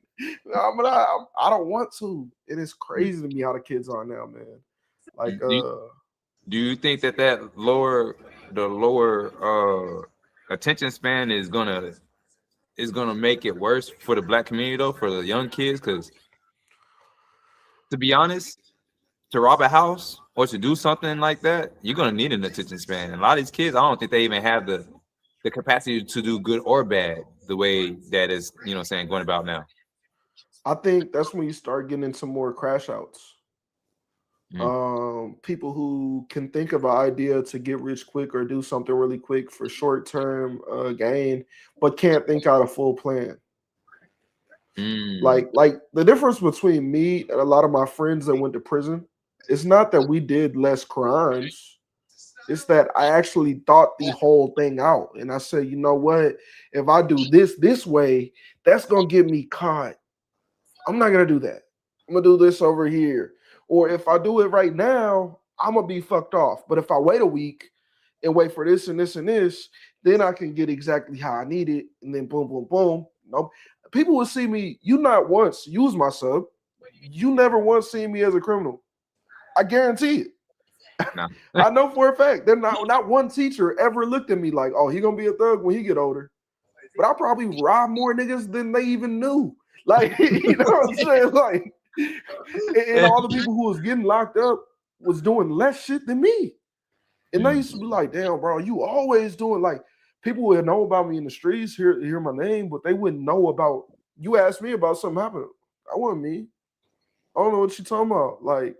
I don't want to. It is crazy to me how the kids are now, man. Like, do you think that lower attention span is gonna make it worse for the Black community though, for the young kids? Because to be honest, to rob a house or to do something like that, you're gonna need an attention span. And a lot of these kids, I don't think they even have the capacity to do good or bad the way that is, going about now. I think that's when you start getting into more crash outs. People who can think of an idea to get rich quick or do something really quick for short-term gain, but can't think out a full plan. Like the difference between me and a lot of my friends that went to prison, it's not that we did less crimes. It's that I actually thought the whole thing out. And I said, you know what? If I do this way, that's going to get me caught. I'm not going to do that. I'm going to do this over here. Or if I do it right now, I'm going to be fucked off. But if I wait a week and wait for this and this and this, then I can get exactly how I need it. And then boom, boom, boom. Nope. People will see me. You not once use my sub. You never once seen me as a criminal. I guarantee it. No. I know for a fact. There's not one teacher ever looked at me like, oh, he going to be a thug when he get older. But I probably rob more niggas than they even knew. Like, you know what I'm saying? Like, and all the people who was getting locked up, was doing less shit than me. And they used to be like, damn, bro, you always doing like people would know about me in the streets, hear my name, but they wouldn't know about you asked me about something happened. That wasn't me. I don't know what you talking about. Like,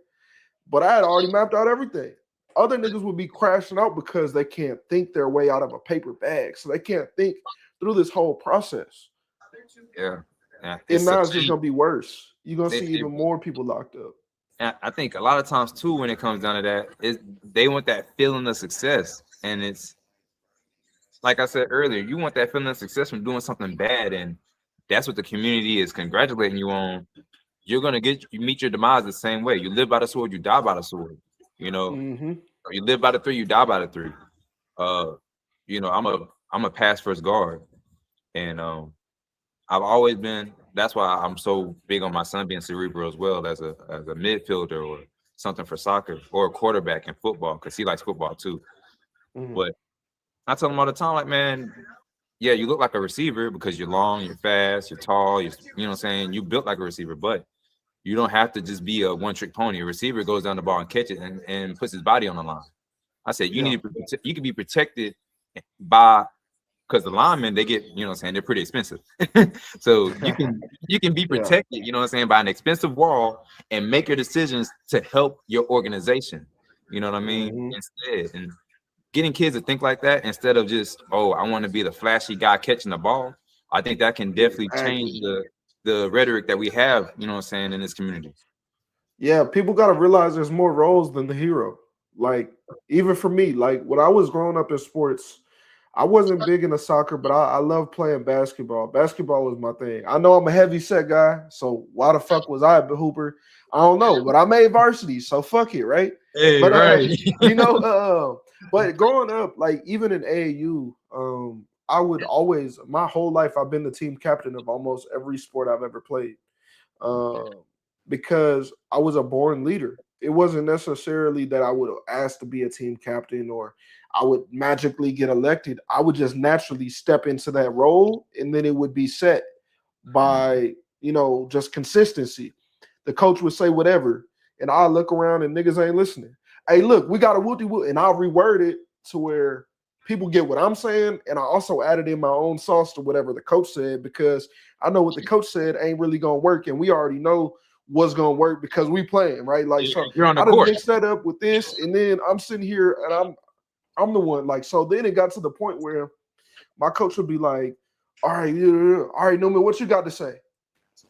but I had already mapped out everything. Other niggas would be crashing out because they can't think their way out of a paper bag. So they can't think through this whole process. Yeah. And now it's just gonna be worse. You're gonna see even more people locked up. I think a lot of times too, when it comes down to that, is they want that feeling of success. And it's like I said earlier, you want that feeling of success from doing something bad, and that's what the community is congratulating you on. You're gonna meet your demise the same way. You live by the sword, you die by the sword. You know, you live by the three, you die by the three. You know, I'm a pass first guard, and I've always been. That's why I'm so big on my son being cerebral as well as a midfielder or something for soccer or a quarterback in football because he likes football too. But I tell him all the time, like, man, yeah, you look like a receiver because you're long, you're fast, you're tall, you know what I'm saying? You built like a receiver, but you don't have to just be a one-trick pony. A receiver goes down the ball and catches it and puts his body on the line. I said, you need to you can be protected by because the linemen, they get, you know what I'm saying, they're pretty expensive. So you can be protected, you know what I'm saying, by an expensive wall and make your decisions to help your organization. You know what I mean? Instead, and getting kids to think like that instead of just, oh, I want to be the flashy guy catching the ball. I think that can definitely change the rhetoric that we have, you know what I'm saying, in this community. Yeah, people got to realize there's more roles than the hero. Like, even for me, like when I was growing up in sports, I wasn't big into soccer, but I love playing basketball. Basketball was my thing. I know I'm a heavy set guy, so why the fuck was I a hooper? I don't know, but I made varsity, so fuck it, right? Hey, but right. You know, but growing up, like even in AAU, I would always, my whole life, I've been the team captain of almost every sport I've ever played, because I was a born leader. It wasn't necessarily that I would ask to be a team captain or I would magically get elected. I would just naturally step into that role, and then it would be set by, you know, just consistency. The coach would say whatever, and I'll look around and niggas ain't listening. Hey, look, we got a wooty-woo, and I'll reword it to where people get what I'm saying, and I also added in my own sauce to whatever the coach said because I know what the coach said ain't really gonna work, and we already know what's gonna work because we playing, right? Like, so you're on the I done court. mixed that up with this, and then I'm sitting here and I'm the one, like, so then it got to the point where my coach would be like, all right, Newman, what you got to say?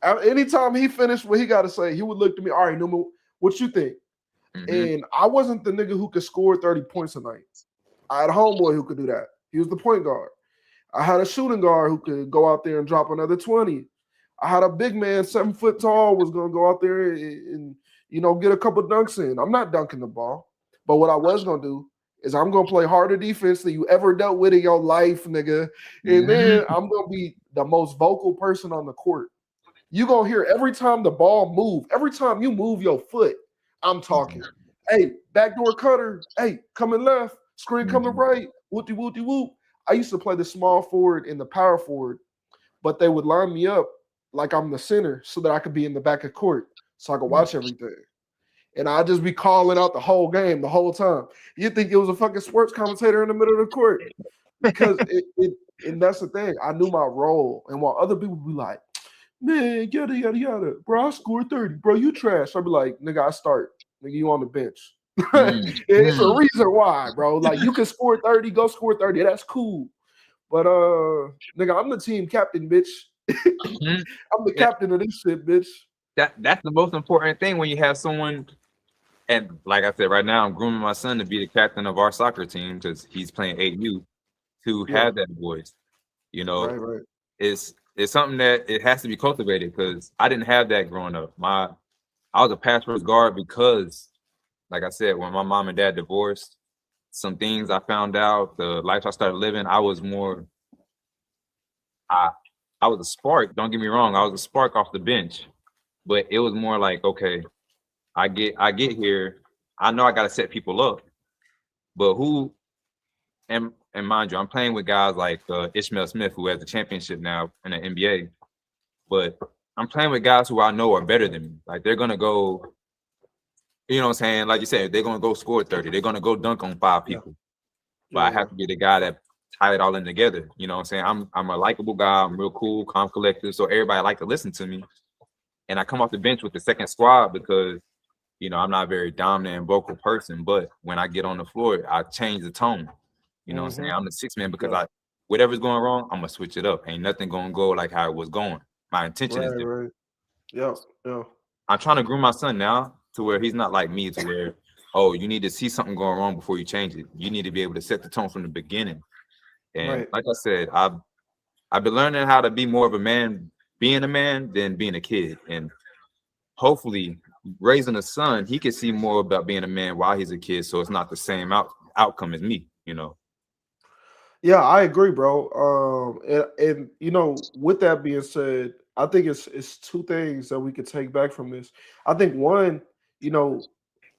Anytime he finished what he got to say, he would look to me, all right, Newman, what you think? And I wasn't the nigga who could score 30 points a night. I had a homeboy who could do that. He was the point guard. I had a shooting guard who could go out there and drop another 20. I had a big man, 7 foot tall, was going to go out there and, you know, get a couple dunks in. I'm not dunking the ball. But what I was going to do is I'm going to play harder defense than you ever dealt with in your life, nigga. And then I'm going to be the most vocal person on the court. You're going to hear every time the ball move, every time you move your foot, I'm talking. Hey, backdoor cutter. Hey, coming left. Screen coming right. Whoopty, whoopty, whoop. I used to play the small forward and the power forward, but they would line me up like I'm the center so that I could be in the back of court so I could watch everything. And I'd just be calling out the whole game the whole time. You'd think it was a fucking sports commentator in the middle of the court. Because and that's the thing. I knew my role. And while other people would be like, man, yada, yada, yada. Bro, I scored 30. Bro, you trash. I'd be like, nigga, I start. Nigga, you on the bench. It's a reason why, bro. Like, you can score 30, go score 30. That's cool. But, nigga, I'm the team captain, bitch. I'm the captain of this shit, bitch. That's the most important thing when you have someone, and like I said, right now I'm grooming my son to be the captain of our soccer team because he's playing 8U to have that voice. You know, right. It's something that it has to be cultivated because I didn't have that growing up. I was a pass first guard because, like I said, when my mom and dad divorced, some things I found out, the life I started living, I was more, I was a spark. Don't get me wrong, I was a spark off the bench. But it was more like, okay, I get here. I know I got to set people up. But who, and mind you, I'm playing with guys like Ishmael Smith, who has the championship now in the NBA. But I'm playing with guys who I know are better than me. Like, they're going to go You know what I'm saying? Like you said, they're gonna go score 30. They're gonna go dunk on 5 Yeah. people. But I have to be the guy that tie it all in together. You know what I'm saying? I'm a likable guy. I'm real cool, calm, collected. So everybody like to listen to me. And I come off the bench with the second squad because I'm not a very dominant and vocal person. But when I get on the floor, I change the tone. You know what I'm saying? I'm the sixth man because whatever's going wrong, I'm gonna switch it up. Ain't nothing gonna go like how it was going. My intention is different. Yeah. I'm trying to groom my son now to where he's not like me, to where, oh, you need to see something going wrong before you change it. You need to be able to set the tone from the beginning. And like I said, I've been learning how to be more of a man, being a man than being a kid. And hopefully raising a son, he can see more about being a man while he's a kid. So it's not the same outcome as me, Yeah, I agree, bro. And with that being said, I think it's two things that we could take back from this. I think one,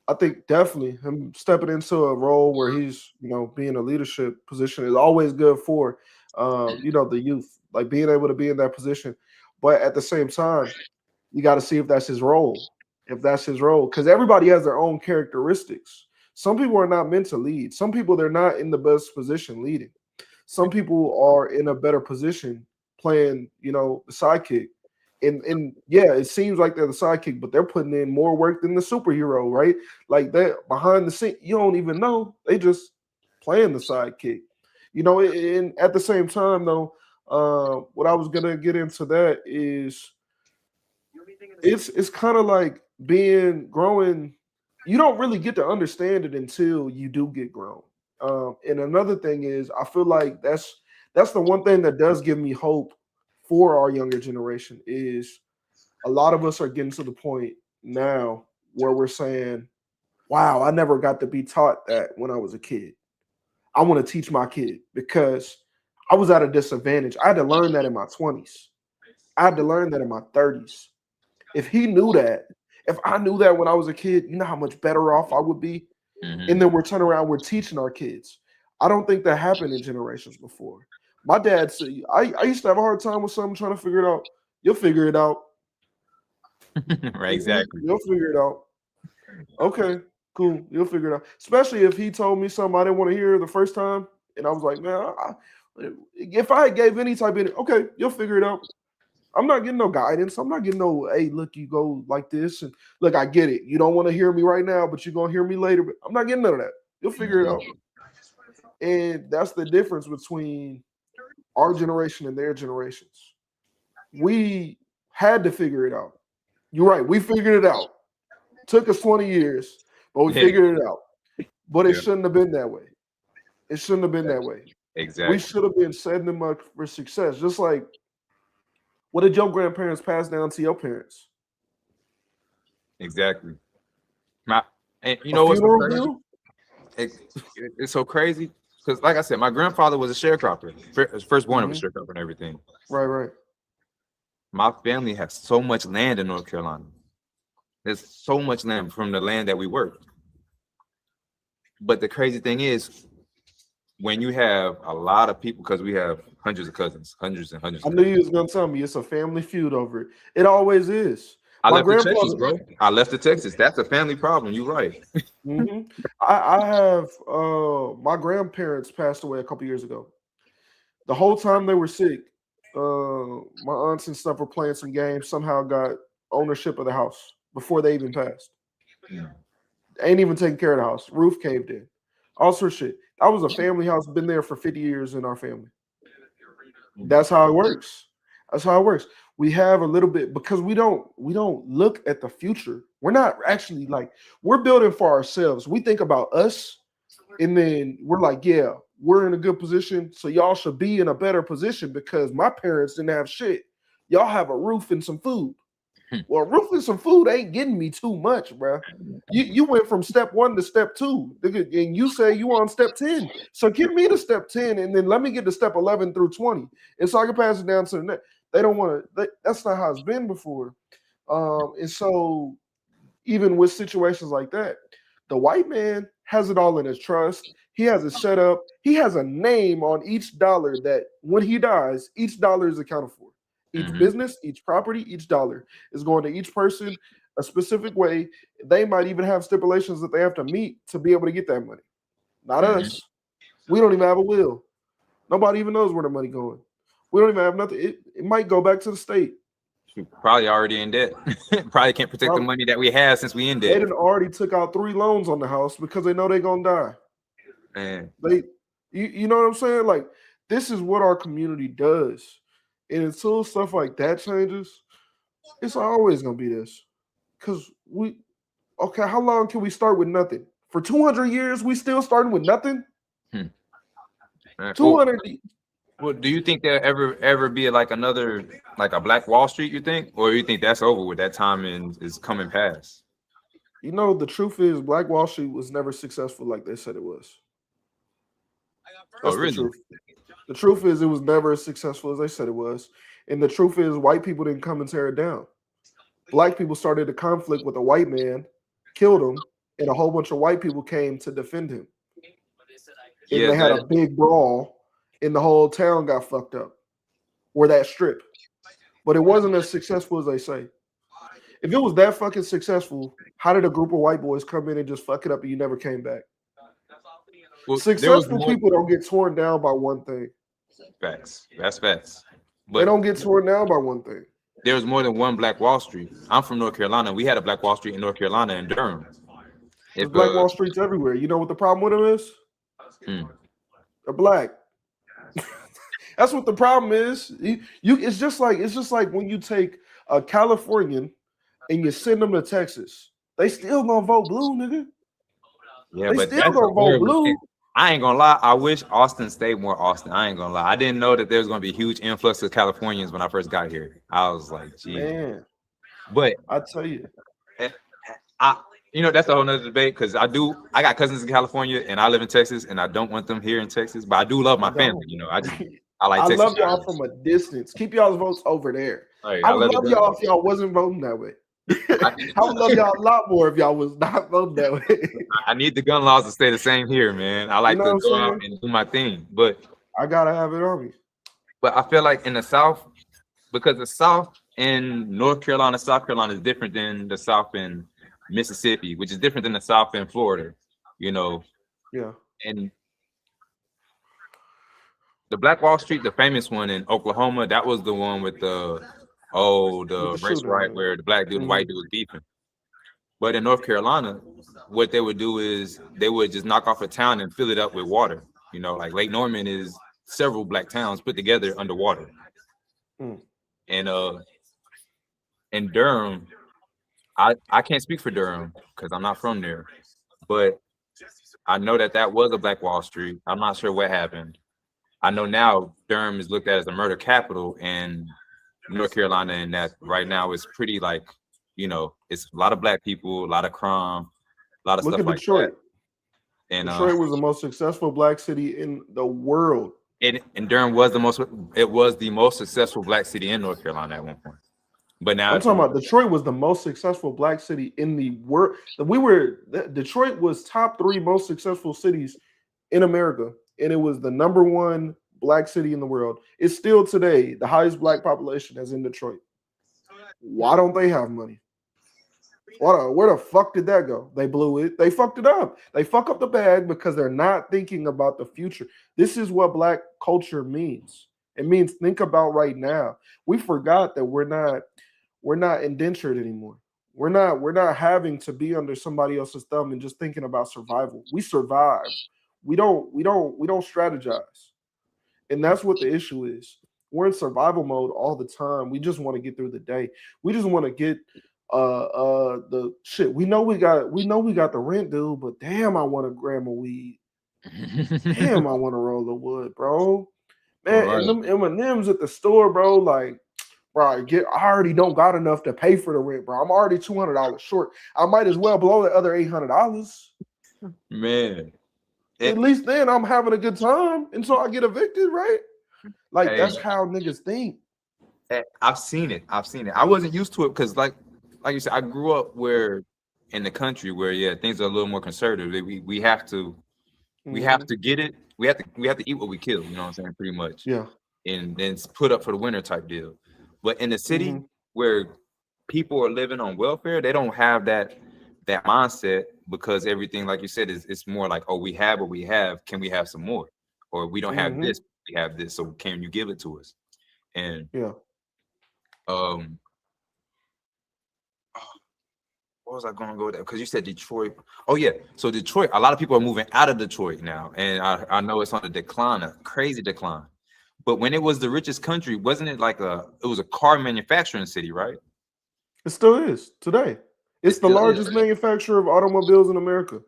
I think definitely him stepping into a role where he's, being a leadership position is always good for, the youth, like being able to be in that position. But at the same time, you got to see if that's his role, because everybody has their own characteristics. Some people are not meant to lead. Some people, they're not in the best position leading. Some people are in a better position playing, the sidekick. And yeah, it seems like they're the sidekick, but they're putting in more work than the superhero, right? Like that behind the scene, you don't even know. They just playing the sidekick. And at the same time, though, what I was gonna get into that is it's kind of like growing. You don't really get to understand it until you do get grown. And another thing is, I feel like that's the one thing that does give me hope for our younger generation is a lot of us are getting to the point now where we're saying, wow, I never got to be taught that when I was a kid. I want to teach my kid because I was at a disadvantage. I had to learn that in my 20s. I had to learn that in my 30s. If he knew that, if I knew that when I was a kid, you know how much better off I would be. And then we're turning around, we're teaching our kids. I don't think that happened in generations before. My dad said, I used to have a hard time with something trying to figure it out. You'll figure it out. Right, exactly. You'll figure it out. Okay, cool. You'll figure it out. Especially if he told me something I didn't want to hear the first time. And I was like, man, if I gave any type of, okay, you'll figure it out. I'm not getting no guidance. I'm not getting no, hey, look, you go like this. And look, I get it. You don't want to hear me right now, but you're going to hear me later. But I'm not getting none of that. You'll figure it out. And that's the difference between our generation and their generations. We had to figure it out. You're right. We figured it out. Took us 20 years, but we figured it out. But it shouldn't have been that way. It shouldn't have been that way. Exactly. We should have been setting them up for success. Just like, what did your grandparents pass down to your parents? Exactly. And you know what's so crazy? It's so crazy because, like I said, my grandfather was a sharecropper, firstborn of a sharecropper and everything. Right. My family has so much land in North Carolina. There's so much land from the land that we work. But the crazy thing is, when you have a lot of people, because we have hundreds of cousins, hundreds and hundreds. I knew you was gonna tell me it's a family feud over it. It always is. I left to Texas, bro. I left to Texas. That's a family problem. You're right. I have my grandparents passed away a couple years ago. The whole time they were sick, my aunts and stuff were playing some games. Somehow got ownership of the house before they even passed. Ain't even taking care of the house. Roof caved in. All sorts of shit. That was a family house. Been there for 50 years in our family. That's how it works. We have a little bit because we don't look at the future. We're not actually we're building for ourselves. We think about us, and then we're like, yeah, we're in a good position, so y'all should be in a better position because my parents didn't have shit. Y'all have a roof and some food. Well, a roof and some food ain't getting me too much, bro. You went from step 1 to step 2, and you say you on step 10. So give me to step 10, and then let me get to step 11 through 20, and so I can pass it down to the next. They don't want to. That's not how it's been before. And so, even with situations like that, the white man has it all in his trust. He has it set up. He has a name on each dollar that when he dies, each dollar is accounted for. Each business, each property, each dollar is going to each person. a specific way. They might even have stipulations that they have to meet to be able to get that money. Not us. We don't even have a will. Nobody even knows where the money going. We don't even have nothing. It might go back to the state. Probably already in debt. Probably can't protect the money that we have since we in debt. They done already took out 3 loans on the house because they know they're gonna die. Man. You know what I'm saying? Like, this is what our community does. And until stuff like that changes, it's always gonna be this. Because how long can we start with nothing? For 200 years, we still starting with nothing? 200. Well, do you think there'll ever be like another, like a Black Wall Street, you think? Or you think that's over with, that time is coming past? You know, the truth is Black Wall Street was never successful like they said it was. That's really? The truth. The truth is it was never as successful as they said it was. And the truth is white people didn't come and tear it down. Black people started a conflict with a white man, killed him, and a whole bunch of white people came to defend him. And they had a big brawl, and the whole town got fucked up, or that strip. But it wasn't as successful as they say. If it was that fucking successful, how did a group of white boys come in and just fuck it up and you never came back? Well, successful people don't get torn down by one thing. Facts. That's facts. But they don't get torn down by one thing. There was more than one Black Wall Street. I'm from North Carolina. We had a Black Wall Street in North Carolina and Durham. There's Black Wall Streets everywhere. You know what the problem with them is? They're black. That's what the problem is. It's just like when you take a Californian and you send them to Texas, they still gonna vote blue, nigga. Yeah, they still gonna vote blue. I ain't gonna lie. I wish Austin stayed more Austin. I ain't gonna lie. I didn't know that there was gonna be a huge influx of Californians when I first got here. I was like, gee. Man. But I tell you, that's a whole nother debate because I got cousins in California and I live in Texas and I don't want them here in Texas, but I do love my family. I like Texas. I love y'all from a distance. Keep y'all's votes over there. I would love y'all if y'all wasn't voting that way. I would love y'all a lot more if y'all was not voting that way. I need the gun laws to stay the same here, man. I like to go out and do my thing, but I gotta have it on me. But I feel like in the South, because the South in North Carolina, South Carolina is different than the South in Mississippi, which is different than the South in Florida. Yeah. And the Black Wall Street, the famous one in Oklahoma, that was the one with the race riot where the black dude and white dude was beefing. But in North Carolina, what they would do is they would just knock off a town and fill it up with water. Like Lake Norman is several black towns put together underwater. And in Durham, I can't speak for Durham because I'm not from there, but I know that was a Black Wall Street. I'm not sure what happened. I know now Durham is looked at as a murder capital, and North Carolina, and that right now is pretty like, it's a lot of black people, a lot of crime, a lot of stuff like Detroit. That. And Detroit was the most successful black city in the world. And Durham was the most successful black city in North Carolina at one point. But now I'm talking about Detroit was the most successful black city in the world. Detroit was top 3 most successful cities in America, and it was the number 1 black city in the world. It's still today the highest black population is in Detroit. Why don't they have money? Where the fuck did that go? They blew it. They fucked it up. They fuck up the bag because they're not thinking about the future. This is what black culture means. It means think about right now. We forgot that we're not indentured anymore. We're not having to be under somebody else's thumb and just thinking about survival. We survive. We don't strategize. And that's what the issue is. We're in survival mode all the time. We just want to get through the day. We just want to get the shit. We know we got the rent due, but damn, I want a gram of weed. Damn, I want to roll the wood, bro. Man, right. And them M&Ms at the store, bro, like, bro, I already don't got enough to pay for the rent, bro. I'm already $200 short. I might as well blow the other $800. Man. At least then I'm having a good time, and so I get evicted, right? Like, that's how niggas think. I've seen it. I wasn't used to it because, like you said, I grew up in the country where things are a little more conservative. We have to get it. We have to eat what we kill. You know what I'm saying? Pretty much. Yeah. And then put up for the winter type deal. But in the city where people are living on welfare, they don't have that mindset, because everything, like you said, is it's more like, oh, we have what we have. Can we have some more? Or we don't have this, we have this. So can you give it to us? And Yeah. what was I going to go there? Because you said Detroit. Oh yeah, so Detroit. A lot of people are moving out of Detroit now, and I know it's on a decline, a crazy decline. But when it was the richest country, wasn't it like it was a car manufacturing city, right? It still is today. It's the largest manufacturer of automobiles in America.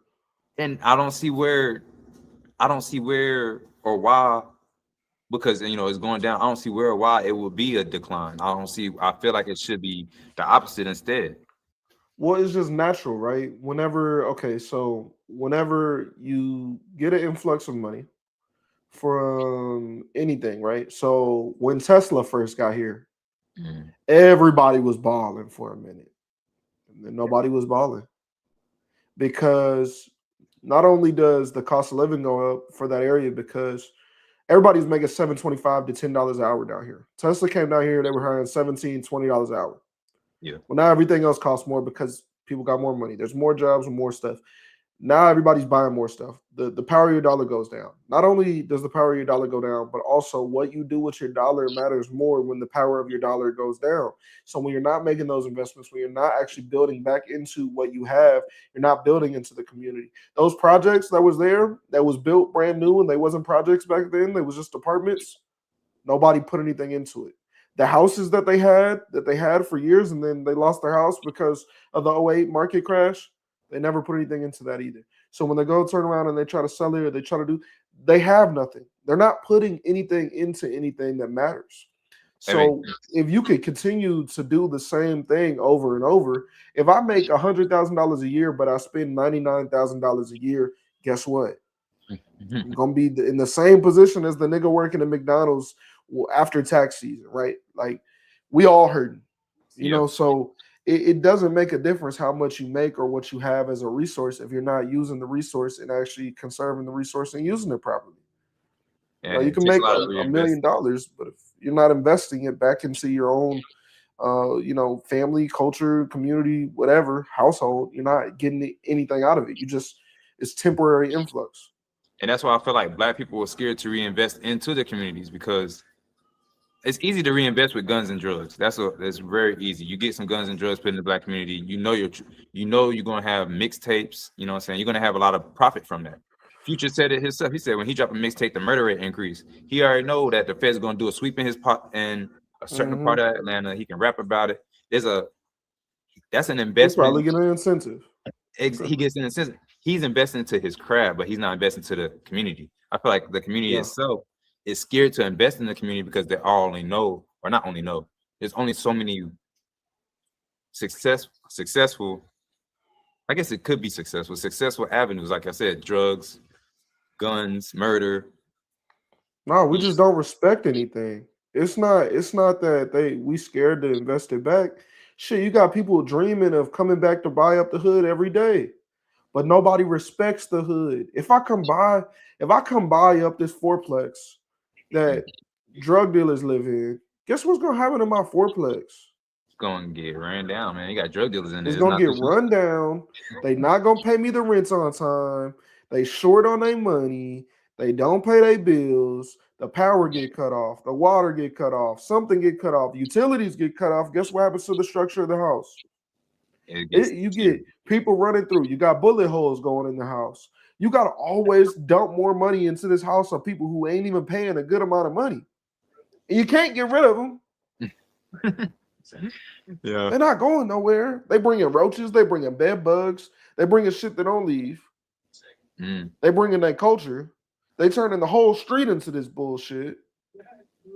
And I don't see where or why, because it's going down. I don't see where or why it would be a decline. I feel like it should be the opposite instead. Well, it's just natural, right? Whenever you get an influx of money from anything, right? So when Tesla first got here, everybody was balling for a minute. And then nobody was balling. Because not only does the cost of living go up for that area, because everybody's making $7.25 to $10 an hour down here. Tesla came down here, they were hiring $17, $20 an hour. Yeah. Well, now everything else costs more because people got more money. There's more jobs and more stuff. Now everybody's buying more stuff. The power of your dollar goes down. Not only does the power of your dollar go down, but also what you do with your dollar matters more when the power of your dollar goes down. So when you're not making those investments, when you're not actually building back into what you have, you're not building into the community. Those projects that was built brand new, and they wasn't projects back then, they was just apartments. Nobody put anything into it. The houses that they had for years, and then they lost their house because of the 2008 market crash. They never put anything into that either. So when they go turn around and they try to sell it, or they have nothing. They're not putting anything into anything that matters. So if you could continue to do the same thing over and over, if I make $100,000 a year, but I spend $99,000 a year, guess what? I'm gonna be in the same position as the nigga working at McDonald's after tax season, right? Like, we all hurting, you know. So it doesn't make a difference how much you make or what you have as a resource if you're not using the resource and actually conserving the resource and using it properly. Yeah, you can make $1 million, but if you're not investing it back into your own family, culture, community, whatever, household, you're not getting anything out of it. It's temporary influx. And that's why I feel like Black people are scared to reinvest into the communities, because it's easy to reinvest with guns and drugs. That's very easy. You get some guns and drugs put in the Black community. You're gonna have mixtapes. You know what I'm saying? You're gonna have a lot of profit from that. Future said it himself. He said when he dropped a mixtape, the murder rate increased. He already know that the Fed's gonna do a sweep in his pot in a certain part of Atlanta. He can rap about it. That's an investment. He's probably getting an incentive. He gets an incentive. He's investing into his craft, but he's not investing to the community. I feel like the community itself is scared to invest in the community because they all not only know. There's only so many successful. I guess it could be successful avenues. Like I said, drugs, guns, murder. No, we just don't respect anything. It's not that we scared to invest it back. Shit, you got people dreaming of coming back to buy up the hood every day, but nobody respects the hood. If I come buy up this fourplex that drug dealers live in, guess what's gonna happen to my fourplex? It's gonna get ran down, man. You got drug dealers in there. It's gonna get run down. They not gonna pay me the rents on time. They short on their money. They don't pay their bills. The power get cut off. The water get cut off. Something get cut off. Utilities get cut off. Guess what happens to the structure of the house? You get people running through. You got bullet holes going in the house. You got to always dump more money into this house of people who ain't even paying a good amount of money. And you can't get rid of them. Yeah, they're not going nowhere. They bring in roaches. They bring in bed bugs. They bring in shit that don't leave. They bring in their culture. They turning the whole street into this bullshit.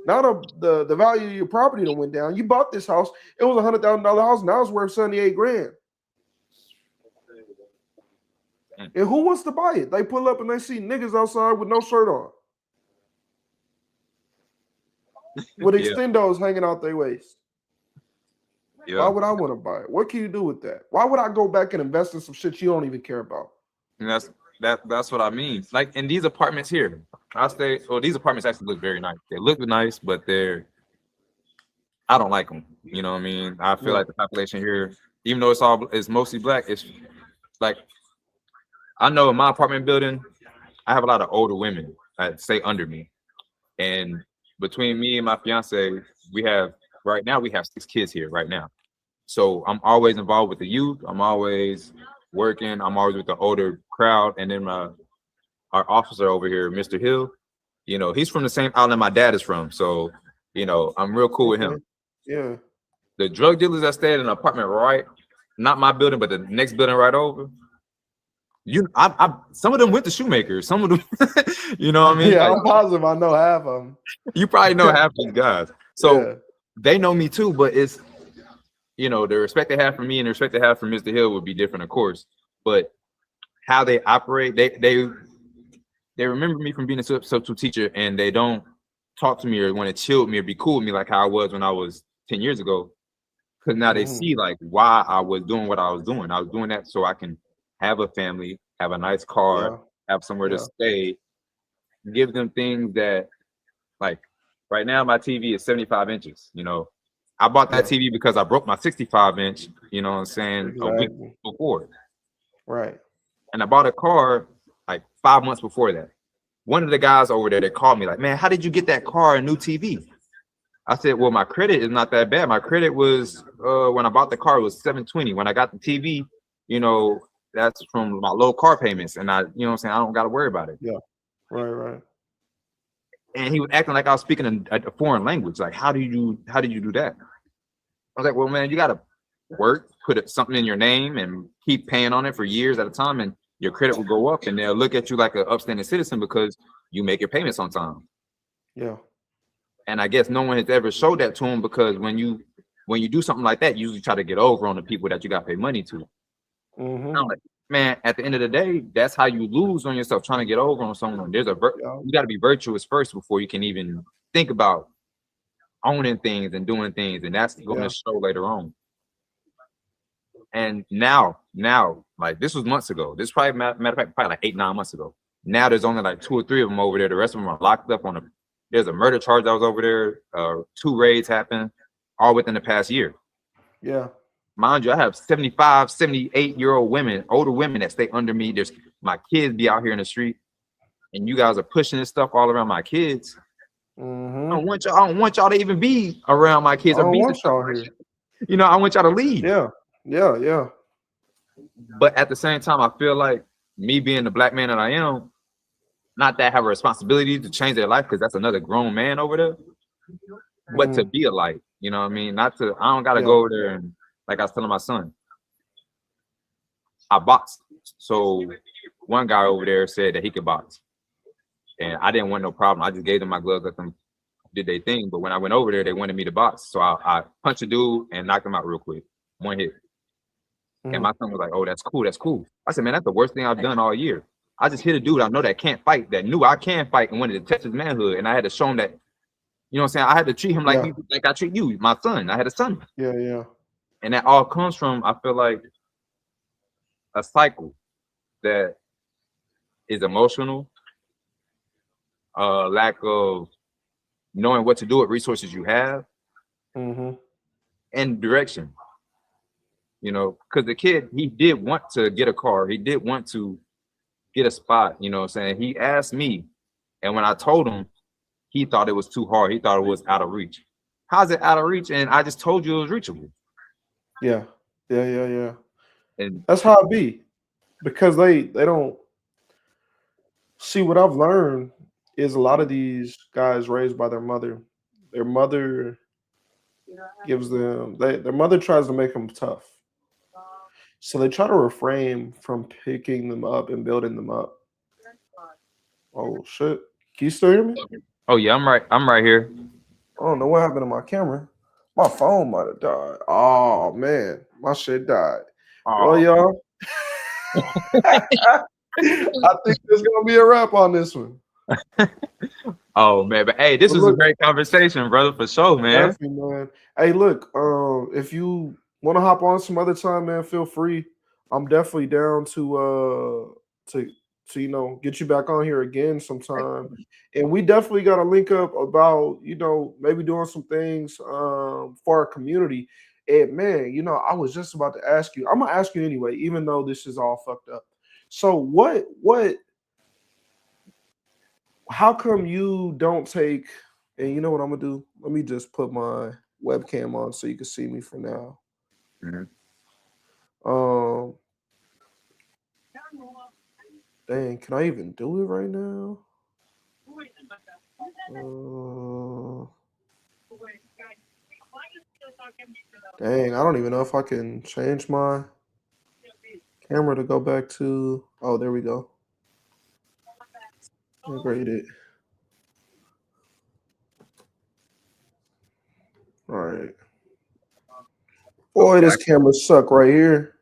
Now the value of your property done went down. You bought this house. It was $100,000 house. Now it's worth $78,000. And who wants to buy it? They pull up and they see niggas outside with no shirt on, with extendos hanging out their waist. Why would I want to buy it? What can you do with that? Why would I go back and invest in some shit you don't even care about? And that's what I mean. Like in these apartments here, these apartments actually look very nice. They look nice, but I don't like them. You know what I mean? I feel Yeah. like the population here, even though it's mostly black, it's like I know in my apartment building, I have a lot of older women that stay under me. And between me and my fiance, we have right now we have 6 kids here right now. So I'm always involved with the youth. I'm always working. I'm always with the older crowd. And then our officer over here, Mr. Hill, you know, he's from the same island my dad is from. So, you know, I'm real cool with him. Yeah. The drug dealers that stay in an apartment right, not my building, but the next building right over. Some of them went to Shoemakers. Some of them, you know what I mean? Yeah, Like, I'm positive I know half of them. you probably know half these guys. So Yeah. they know me too, but it's, you know, the respect they have for me and the respect they have for Mr. Hill would be different, of course. But how they operate, they remember me from being a substitute teacher, and they don't talk to me or want to chill with me or be cool with me like how I was when I was 10 years ago. Because now they see like why I was doing what I was doing. I was doing that so I can have a family, have a nice car, have somewhere to stay, give them things that, like, right now my TV is 75 inches. You know, I bought that TV because I broke my 65-inch, you know what I'm saying, a week before. Right. And I bought a car like 5 months before that. One of the guys over there, they called me like, man, how did you get that car a new TV? I said, well, my credit is not that bad. My credit was, when I bought the car, it was 720. When I got the TV, you know, that's from my low car payments. And I, you know what I'm saying, I don't got to worry about it. Yeah. Right. And he was acting like I was speaking a foreign language. Like, how did you do that? I was like, well, man, you got to work, put something in your name and keep paying on it for years at a time. And your credit will go up and they'll look at you like an upstanding citizen because you make your payments on time. Yeah. And I guess no one has ever showed that to him, because when you do something like that, you usually try to get over on the people that you got to pay money to. I'm like, man, at the end of the day, that's how you lose on yourself, trying to get over on someone. There's you got to be virtuous first before you can even think about owning things and doing things, and that's going to show later on. And now, like, this was months ago. This probably, matter of fact, probably like 8-9 months ago. Now there's only like 2 or 3 of them over there. The rest of them are locked up there's a murder charge that was over there. 2 raids happened all within the past year. Yeah. Mind you, I have 75, 78-year-old women, older women that stay under me. There's my kids be out here in the street, and you guys are pushing this stuff all around my kids. I don't want y'all to even be around my kids. I don't want y'all here. You know, I want y'all to leave. Yeah. But at the same time, I feel like me being the black man that I am, not that I have a responsibility to change their life, because that's another grown man over there, but to be a light, you know what I mean? I don't got to go over there and, like I was telling my son, I boxed. So one guy over there said that he could box, and I didn't want no problem. I just gave them my gloves, let them did their thing. But when I went over there, they wanted me to box. So I punched a dude and knocked him out real quick. 1 hit. And my son was like, oh, that's cool. That's cool. I said, man, that's the worst thing I've done all year. I just hit a dude I know that can't fight, that knew I can fight, and wanted to test his manhood. And I had to show him that, you know what I'm saying? I had to treat him like I treat you, my son. I had a son. Yeah. And that all comes from, I feel like, a cycle that is emotional, lack of knowing what to do with resources you have, and direction. You know, because the kid, he did want to get a car. He did want to get a spot, you know what I'm saying? He asked me, and when I told him, he thought it was too hard. He thought it was out of reach. How's it out of reach? And I just told you it was reachable. Yeah. And that's how it be, because they don't see. What I've learned is a lot of these guys raised by their mother gives them, their mother tries to make them tough. So they try to refrain from picking them up and building them up. Oh shit! Can you still hear me? Oh yeah, I'm right here. I don't know what happened to my camera. My phone might have died. Oh man, my shit died. Well, y'all, I think there's gonna be a wrap on this one. Oh man, but hey, this was a great conversation, brother, for sure, man. Definitely, man. Hey, look, if you want to hop on some other time, man, feel free. I'm definitely down to to get you back on here again sometime. And we definitely got to link up about maybe doing some things for our community. And man, I was just about to ask you. I'm gonna ask you anyway, even though this is all fucked up. So what? How come you don't take? And you know what I'm gonna do? Let me just put my webcam on so you can see me for now. Mhm. Um, dang, can I even do it right now? Dang, I don't even know if I can change my camera to go back to. Oh, there we go. Integrate it. All right. Boy, this camera suck right here.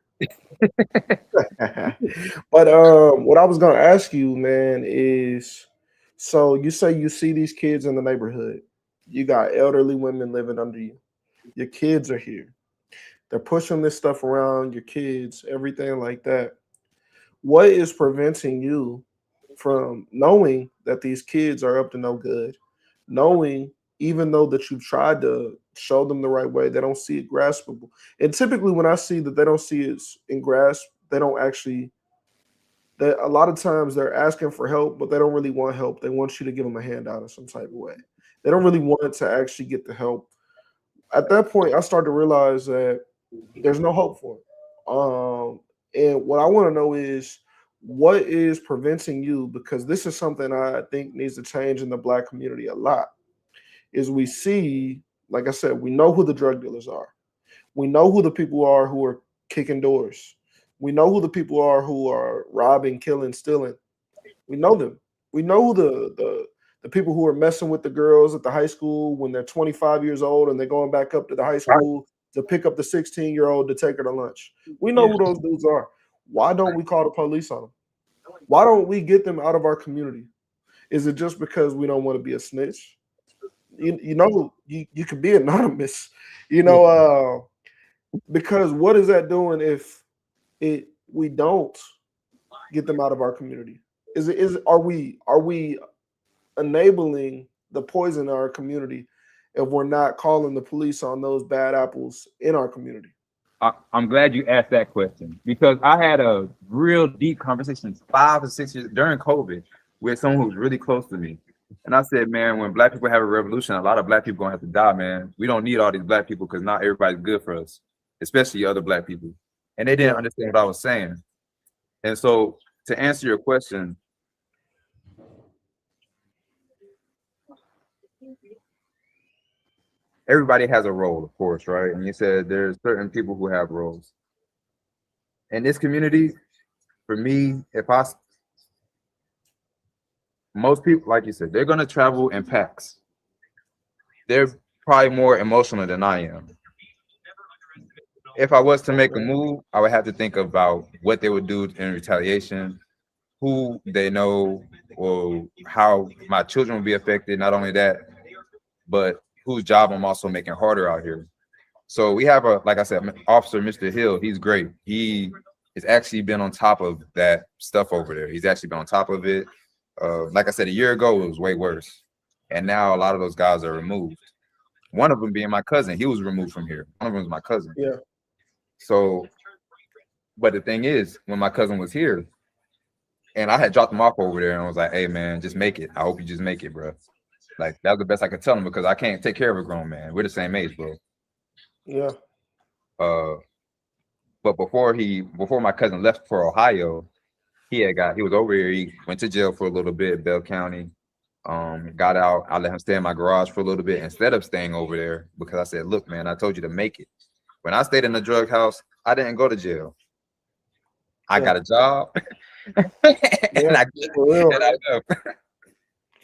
But what I was gonna ask you, man, is so you say you see these kids in the neighborhood. You got elderly women living under you. Your kids are here. They're pushing this stuff around your kids, everything like that. What is preventing you from knowing that these kids are up to no good, knowing even though that you've tried to show them the right way, they don't see it graspable. And typically when I see that they don't see it in grasp, they don't actually that a lot of times they're asking for help, but they don't really want help. They want you to give them a handout in some type of way. They don't really want to actually get the help. At that point, I started to realize that there's no hope for it. And what I want to know is what is preventing you, because this is something I think needs to change in the Black community a lot, is we see, like I said, we know who the drug dealers are. We know who the people are who are kicking doors. We know who the people are who are robbing, killing, stealing. We know them. We know who the people who are messing with the girls at the high school when they're 25 years old and they're going back up to the high school to pick up the 16-year-old to take her to lunch. We know who those dudes are. Why don't we call the police on them? Why don't we get them out of our community? Is it just because we don't want to be a snitch? You can be anonymous, because what is that doing if we don't get them out of our community? Are we enabling the poison in our community if we're not calling the police on those bad apples in our community? I'm glad you asked that question because I had a real deep conversation 5 or 6 years during COVID with someone who was really close to me. And I said, man, when Black people have a revolution, a lot of Black people gonna have to die, man. We don't need all these Black people because not everybody's good for us, especially other Black people. And they didn't understand what I was saying. And so to answer your question, everybody has a role, of course, right? And you said there's certain people who have roles. In this community, for me, most people, like you said, they're gonna travel in packs. They're probably more emotional than I am. If I was to make a move, I would have to think about what they would do in retaliation, who they know, or how my children will be affected. Not only that, but whose job I'm also making harder out here. So we have like I said, Officer Mr. Hill. He's great. He has actually been on top of that stuff over there. He's actually been on top of it. Like I said, a year ago, it was way worse. And now a lot of those guys are removed. One of them being my cousin. He was removed from here. One of them was my cousin. Yeah. So, but the thing is, when my cousin was here, and I had dropped him off over there and I was like, hey, man, just make it. I hope you just make it, bro. Like, that was the best I could tell him because I can't take care of a grown man. We're the same age, bro. Yeah. But before my cousin left for Ohio, he was over here. He went to jail for a little bit, Bell County. Got out. I let him stay in my garage for a little bit instead of staying over there because I said, look, man, I told you to make it. When I stayed in the drug house, I didn't go to jail. I got a job. And I left. I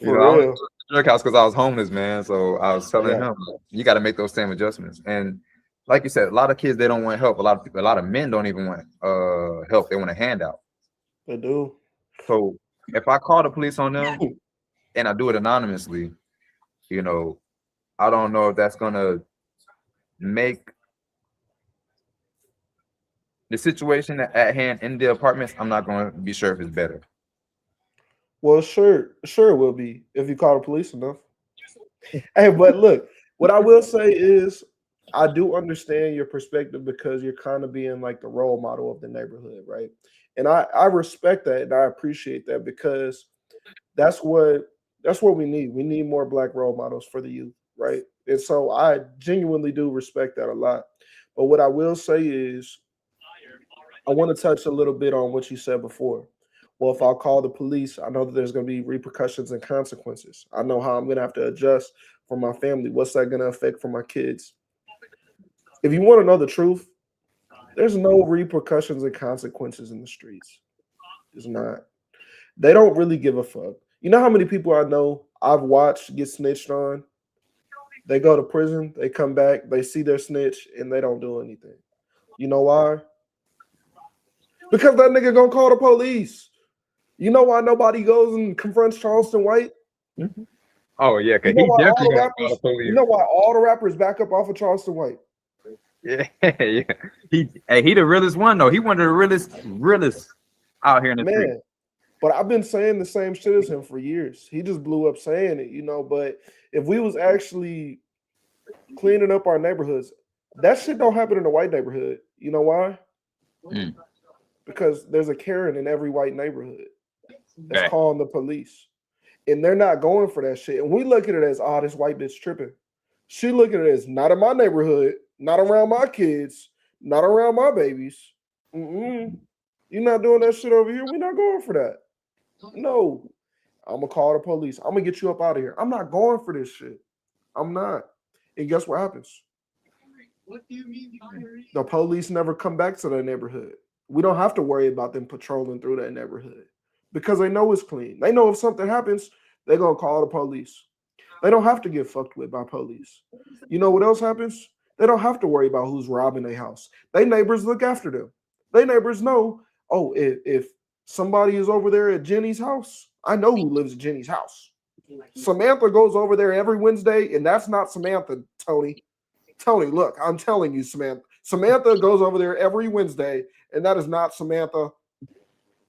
was in the drug house because I was homeless, man. So I was telling him, you got to make those same adjustments. And like you said, a lot of kids, they don't want help. A lot of men don't even want help. They want a handout. They do. So if I call the police on them and I do it anonymously, I don't know if that's gonna make the situation at hand in the apartments. I'm not gonna be sure if it's better. Well, sure it will be if you call the police enough. Hey, but look, what I will say is I do understand your perspective because you're kind of being like the role model of the neighborhood, right? And I respect that and I appreciate that because that's what that's what we need. We need more black role models for the youth, right? And so I genuinely do respect that a lot. But what I will say is I want to touch a little bit on what you said before. Well, if I call the police, I know that there's going to be repercussions and consequences. I know how I'm going to have to adjust for my family. What's that going to affect for my kids? If you want to know the truth, there's no repercussions and consequences in the streets. There's not. They don't really give a fuck. You know how many people I know I've watched get snitched on? They go to prison, they come back, they see their snitch, and they don't do anything. You know why? Because that nigga gonna call the police. You know why nobody goes and confronts Charleston White? Oh yeah, You cause know he why all definitely the gonna call rappers? the police. You know why all the rappers back up off of Charleston White? Yeah, yeah. He the realest one though. He one of the realest out here in the street. Man, but I've been saying the same shit as him for years. He just blew up saying it, you know. But if we was actually cleaning up our neighborhoods, that shit don't happen in a white neighborhood. You know why? Mm. Because there's a Karen in every white neighborhood that's Fact. calling the police. And they're not going for that shit. And we look at it as, oh, this white bitch tripping. She look at it as not in my neighborhood, not around my kids, not around my babies. Mm-mm. You're not doing that shit over here. We're not going for that. No. I'm gonna call the police. I'm gonna get you up out of here. I'm not going for this shit. I'm not. And guess what happens? The police never come back to that neighborhood. We don't have to worry about them patrolling through that neighborhood because they know it's clean. They know if something happens, they're gonna call the police. They don't have to get fucked with by police. You know what else happens? They don't have to worry about who's robbing their house. They neighbors look after them. They neighbors know, oh, if somebody is over there at Jenny's house, I know who lives at Jenny's house. Samantha goes over there every Wednesday, and that's not Samantha, Tony. Tony, look, I'm telling you, Samantha. Samantha goes over there every Wednesday, and that is not Samantha.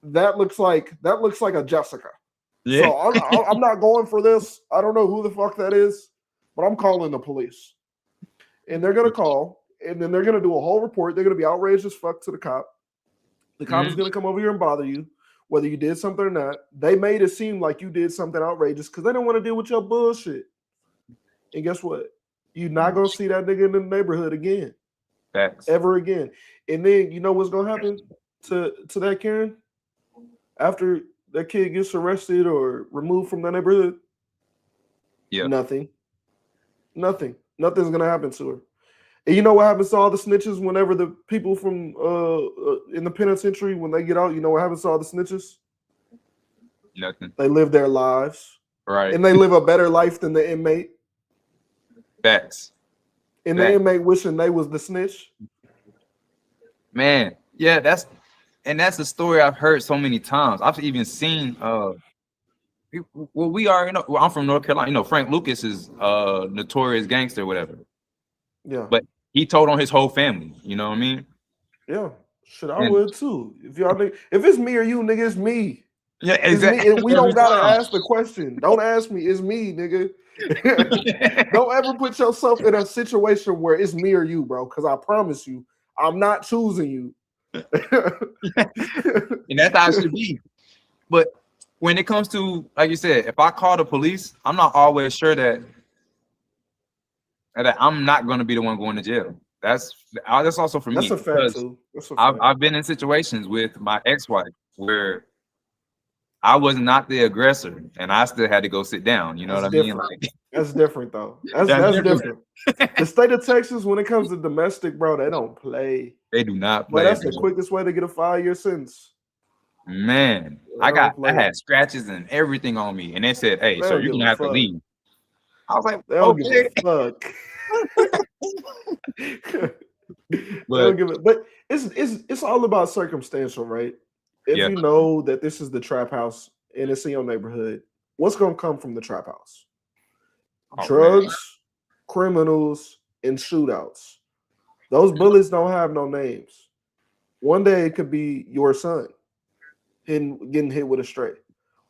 That looks like a Jessica. Yeah. So I'm not going for this. I don't know who the fuck that is, but I'm calling the police. And they're gonna call, and then they're gonna do a whole report. They're gonna be outraged as fuck to the cop. The cop is gonna come over here and bother you, whether you did something or not. They made it seem like you did something outrageous because they don't want to deal with your bullshit. And guess what? You're not gonna see that nigga in the neighborhood again. Facts. Ever again. And then you know what's gonna happen to that Karen after that kid gets arrested or removed from the neighborhood? Yeah. Nothing. Nothing's gonna happen to her. And you know what happens to all the snitches whenever the people from in the penitentiary, when they get out, you know what happens to all the snitches? Nothing. They live their lives. Right. And they live a better life than the inmate. Facts. And the inmate wishing they was the snitch. Man, yeah, that's a story I've heard so many times. I've even seen we are, I'm from North Carolina. Frank Lucas is notorious gangster, whatever. Yeah. But he told on his whole family, you know what I mean? Yeah. Shit, I would too. If it's me or you, nigga, it's me. Yeah, exactly. It's me. And we don't gotta ask the question. Don't ask me, it's me, nigga. Don't ever put yourself in a situation where it's me or you, bro. Because I promise you, I'm not choosing you. And that's how it should be. But when it comes to, like you said, if I call the police, I'm not always sure that I'm not going to be the one going to jail. That's also for me. That's a fact too. I've been in situations with my ex-wife where I was not the aggressor, and I still had to go sit down. You know what I mean? Like, that's different, though. That's different. The state of Texas, when it comes to domestic, bro, they don't play. They do not play. But that's the quickest way to get a 5-year sentence. Man, I had scratches and everything on me, and they said, "Hey, so you're gonna have to leave." I was like, "Okay." But it's all about circumstantial, right? If you know that this is the trap house and it's in your neighborhood, what's gonna come from the trap house? Drugs, criminals, and shootouts. Those bullets don't have no names. One day it could be your son getting hit with a stray.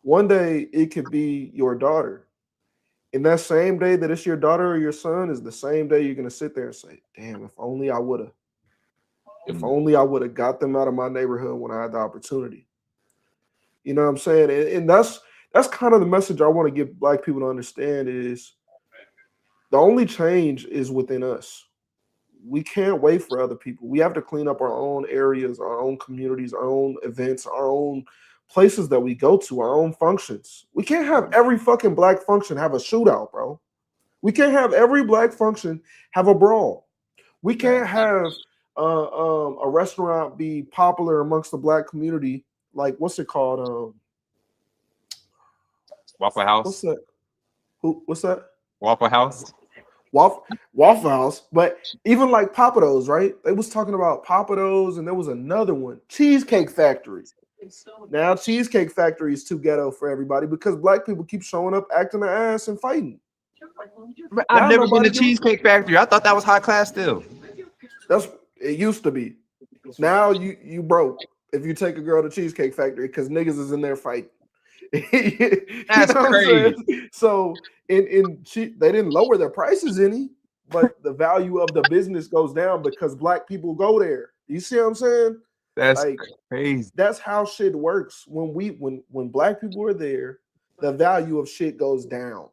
One day it could be your daughter. And that same day that it's your daughter or your son is the same day you're gonna sit there and say, damn, if only I would have. If only I would have got them out of my neighborhood when I had the opportunity. You know what I'm saying? And that's kind of the message I want to give Black people to understand is the only change is within us. We can't wait for other people. We have to clean up our own areas, our own communities, our own events, our own places that we go to, our own functions. We can't have every fucking Black function have a shootout, bro. We can't have every Black function have a brawl. We can't have a restaurant be popular amongst the Black community. Like, what's it called? Waffle House. What's that? What's that? Waffle House. Waffle House. But even like Papados, right? They was talking about Papados, and there was another one, Cheesecake Factory. Now Cheesecake Factory is too ghetto for everybody because Black people keep showing up, acting their ass, and fighting. I've never been to Cheesecake Factory. I thought that was high class still. It used to be. Now you broke if you take a girl to Cheesecake Factory because niggas is in there fighting. That's crazy. So they didn't lower their prices any, but the value of the business goes down because Black people go there. You see what I'm saying? That's like, crazy. That's how shit works. When Black people are there, the value of shit goes down.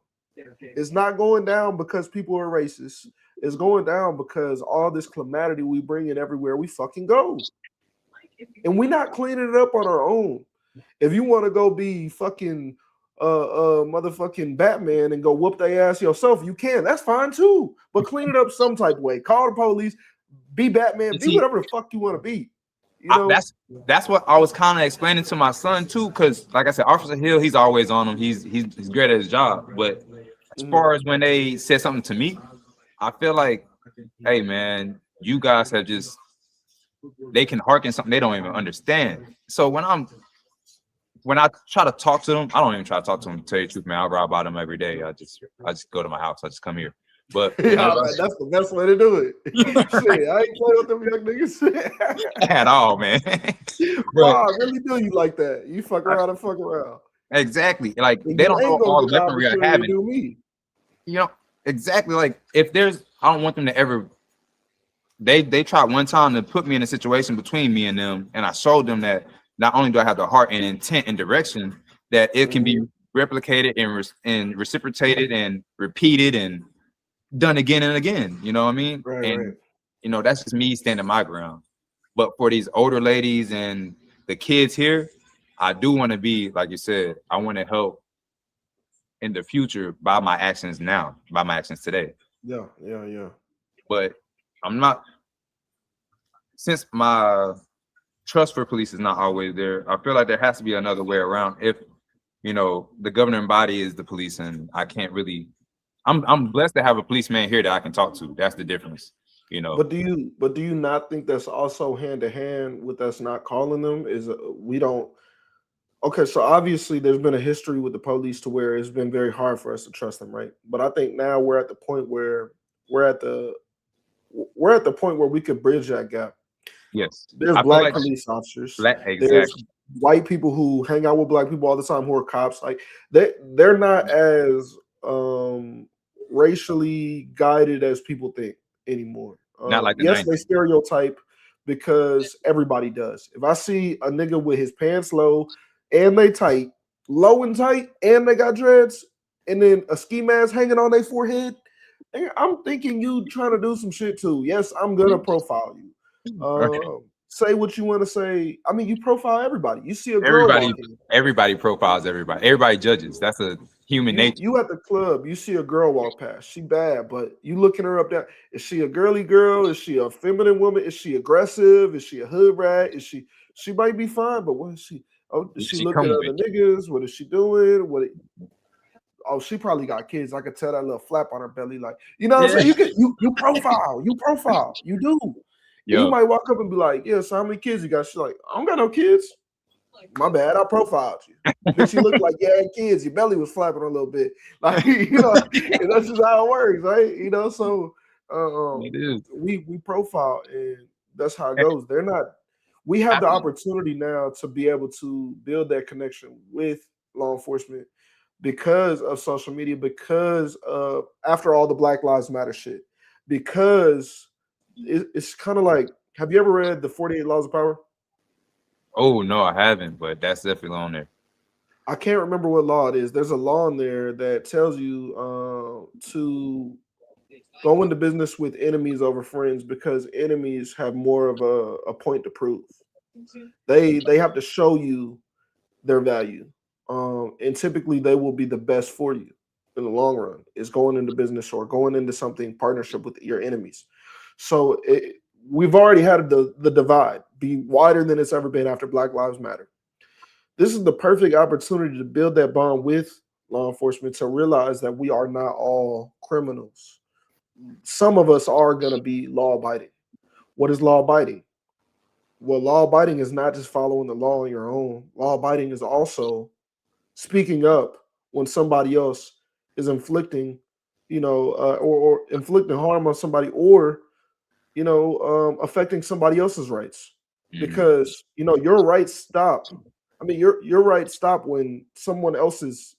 It's not going down because people are racist. It's going down because all this calamity we bring in everywhere we fucking go. And we're not cleaning it up on our own. If you want to go be fucking motherfucking Batman and go whoop their ass yourself, you can. That's fine too. But clean it up some type of way. Call the police, be Batman, be whatever the fuck you want to be. You know? That's what I was kind of explaining to my son too, because like I said, Officer Hill, he's always on him. He's great at his job. But as far as when they said something to me, I feel like, hey man, you guys have they can hearken something they don't even understand. So when I try to talk to them, I don't even try to talk to them, to tell you the truth, man. I ride by them every day. I just go to my house. I just come here. But yeah, that's the best way to do it. Shit, I ain't playing with them young niggas at all, man. Bro, I really do you like that. You fuck around and fuck around. Exactly. Like they don't know all the weaponry I have. You know, exactly. Like if I don't want them to ever. They tried one time to put me in a situation between me and them, and I showed them that not only do I have the heart and intent and direction, that it can be replicated and reciprocated and repeated and done again and again. You know what I mean? Right. You know, that's just me standing my ground. But for these older ladies and the kids here, I do want to be, like you said, I want to help in the future by my actions now, by my actions today. Yeah. But I'm not, since my trust for police is not always there, I feel like there has to be another way around. If, you know, the governing body is the police and I can't really, I'm blessed to have a policeman here that I can talk to. That's the difference, you know. But do you not think that's also hand to hand with us not calling them? Okay, so obviously there's been a history with the police to where it's been very hard for us to trust them, right? But I think now we're at the point where we could bridge that gap. Yes. There's Black police officers. Exactly. There's white people who hang out with Black people all the time who are cops. Like they're not as racially guided as people think anymore. Not like yes, they stereotype because everybody does. If I see a nigga with his pants low and they tight, low and tight, and they got dreads, and then a ski mask hanging on their forehead, I'm thinking you trying to do some shit too. Yes, I'm gonna profile you. Say what you want to say. I mean, you profile everybody. You see a girl. Everybody profiles everybody. Everybody judges. That's a human nature. You at the club, you see a girl walk past. She bad, but you looking her up there. Is she a girly girl? Is she a feminine woman? Is she aggressive? Is she a hood rat? She might be fine, but what is she? Oh, does she look at other niggas? What is she doing? She probably got kids. I could tell that little flap on her belly, like, you know what I'm saying? You profile, you do. You might walk up and be like, yeah, so how many kids you got? She's like, I don't got no kids. My bad, I profiled you. But she looked like you had kids. Your belly was flapping a little bit. Like, you know, and that's just how it works, right? You know, so we profile, and that's how it goes. We have the opportunity now to be able to build that connection with law enforcement because of social media, because of after all the Black Lives Matter shit, because it's kind of like, have you ever read the 48 Laws of Power? Oh no, I haven't, but that's definitely on there. I can't remember what law it is. There's a law in there that tells you to go into business with enemies over friends because enemies have more of a point to prove. They have to show you their value, and typically they will be the best for you in the long run. Is going into business or going into something partnership with your enemies. So we've already had the divide be wider than it's ever been after Black Lives Matter. This is the perfect opportunity to build that bond with law enforcement to realize that we are not all criminals. Some of us are going to be law abiding. What is law abiding? Well, law abiding is not just following the law on your own. Law abiding is also speaking up when somebody else is inflicting, or inflicting harm on somebody, or affecting somebody else's rights. Because your rights stop. I mean, your rights stop when someone else's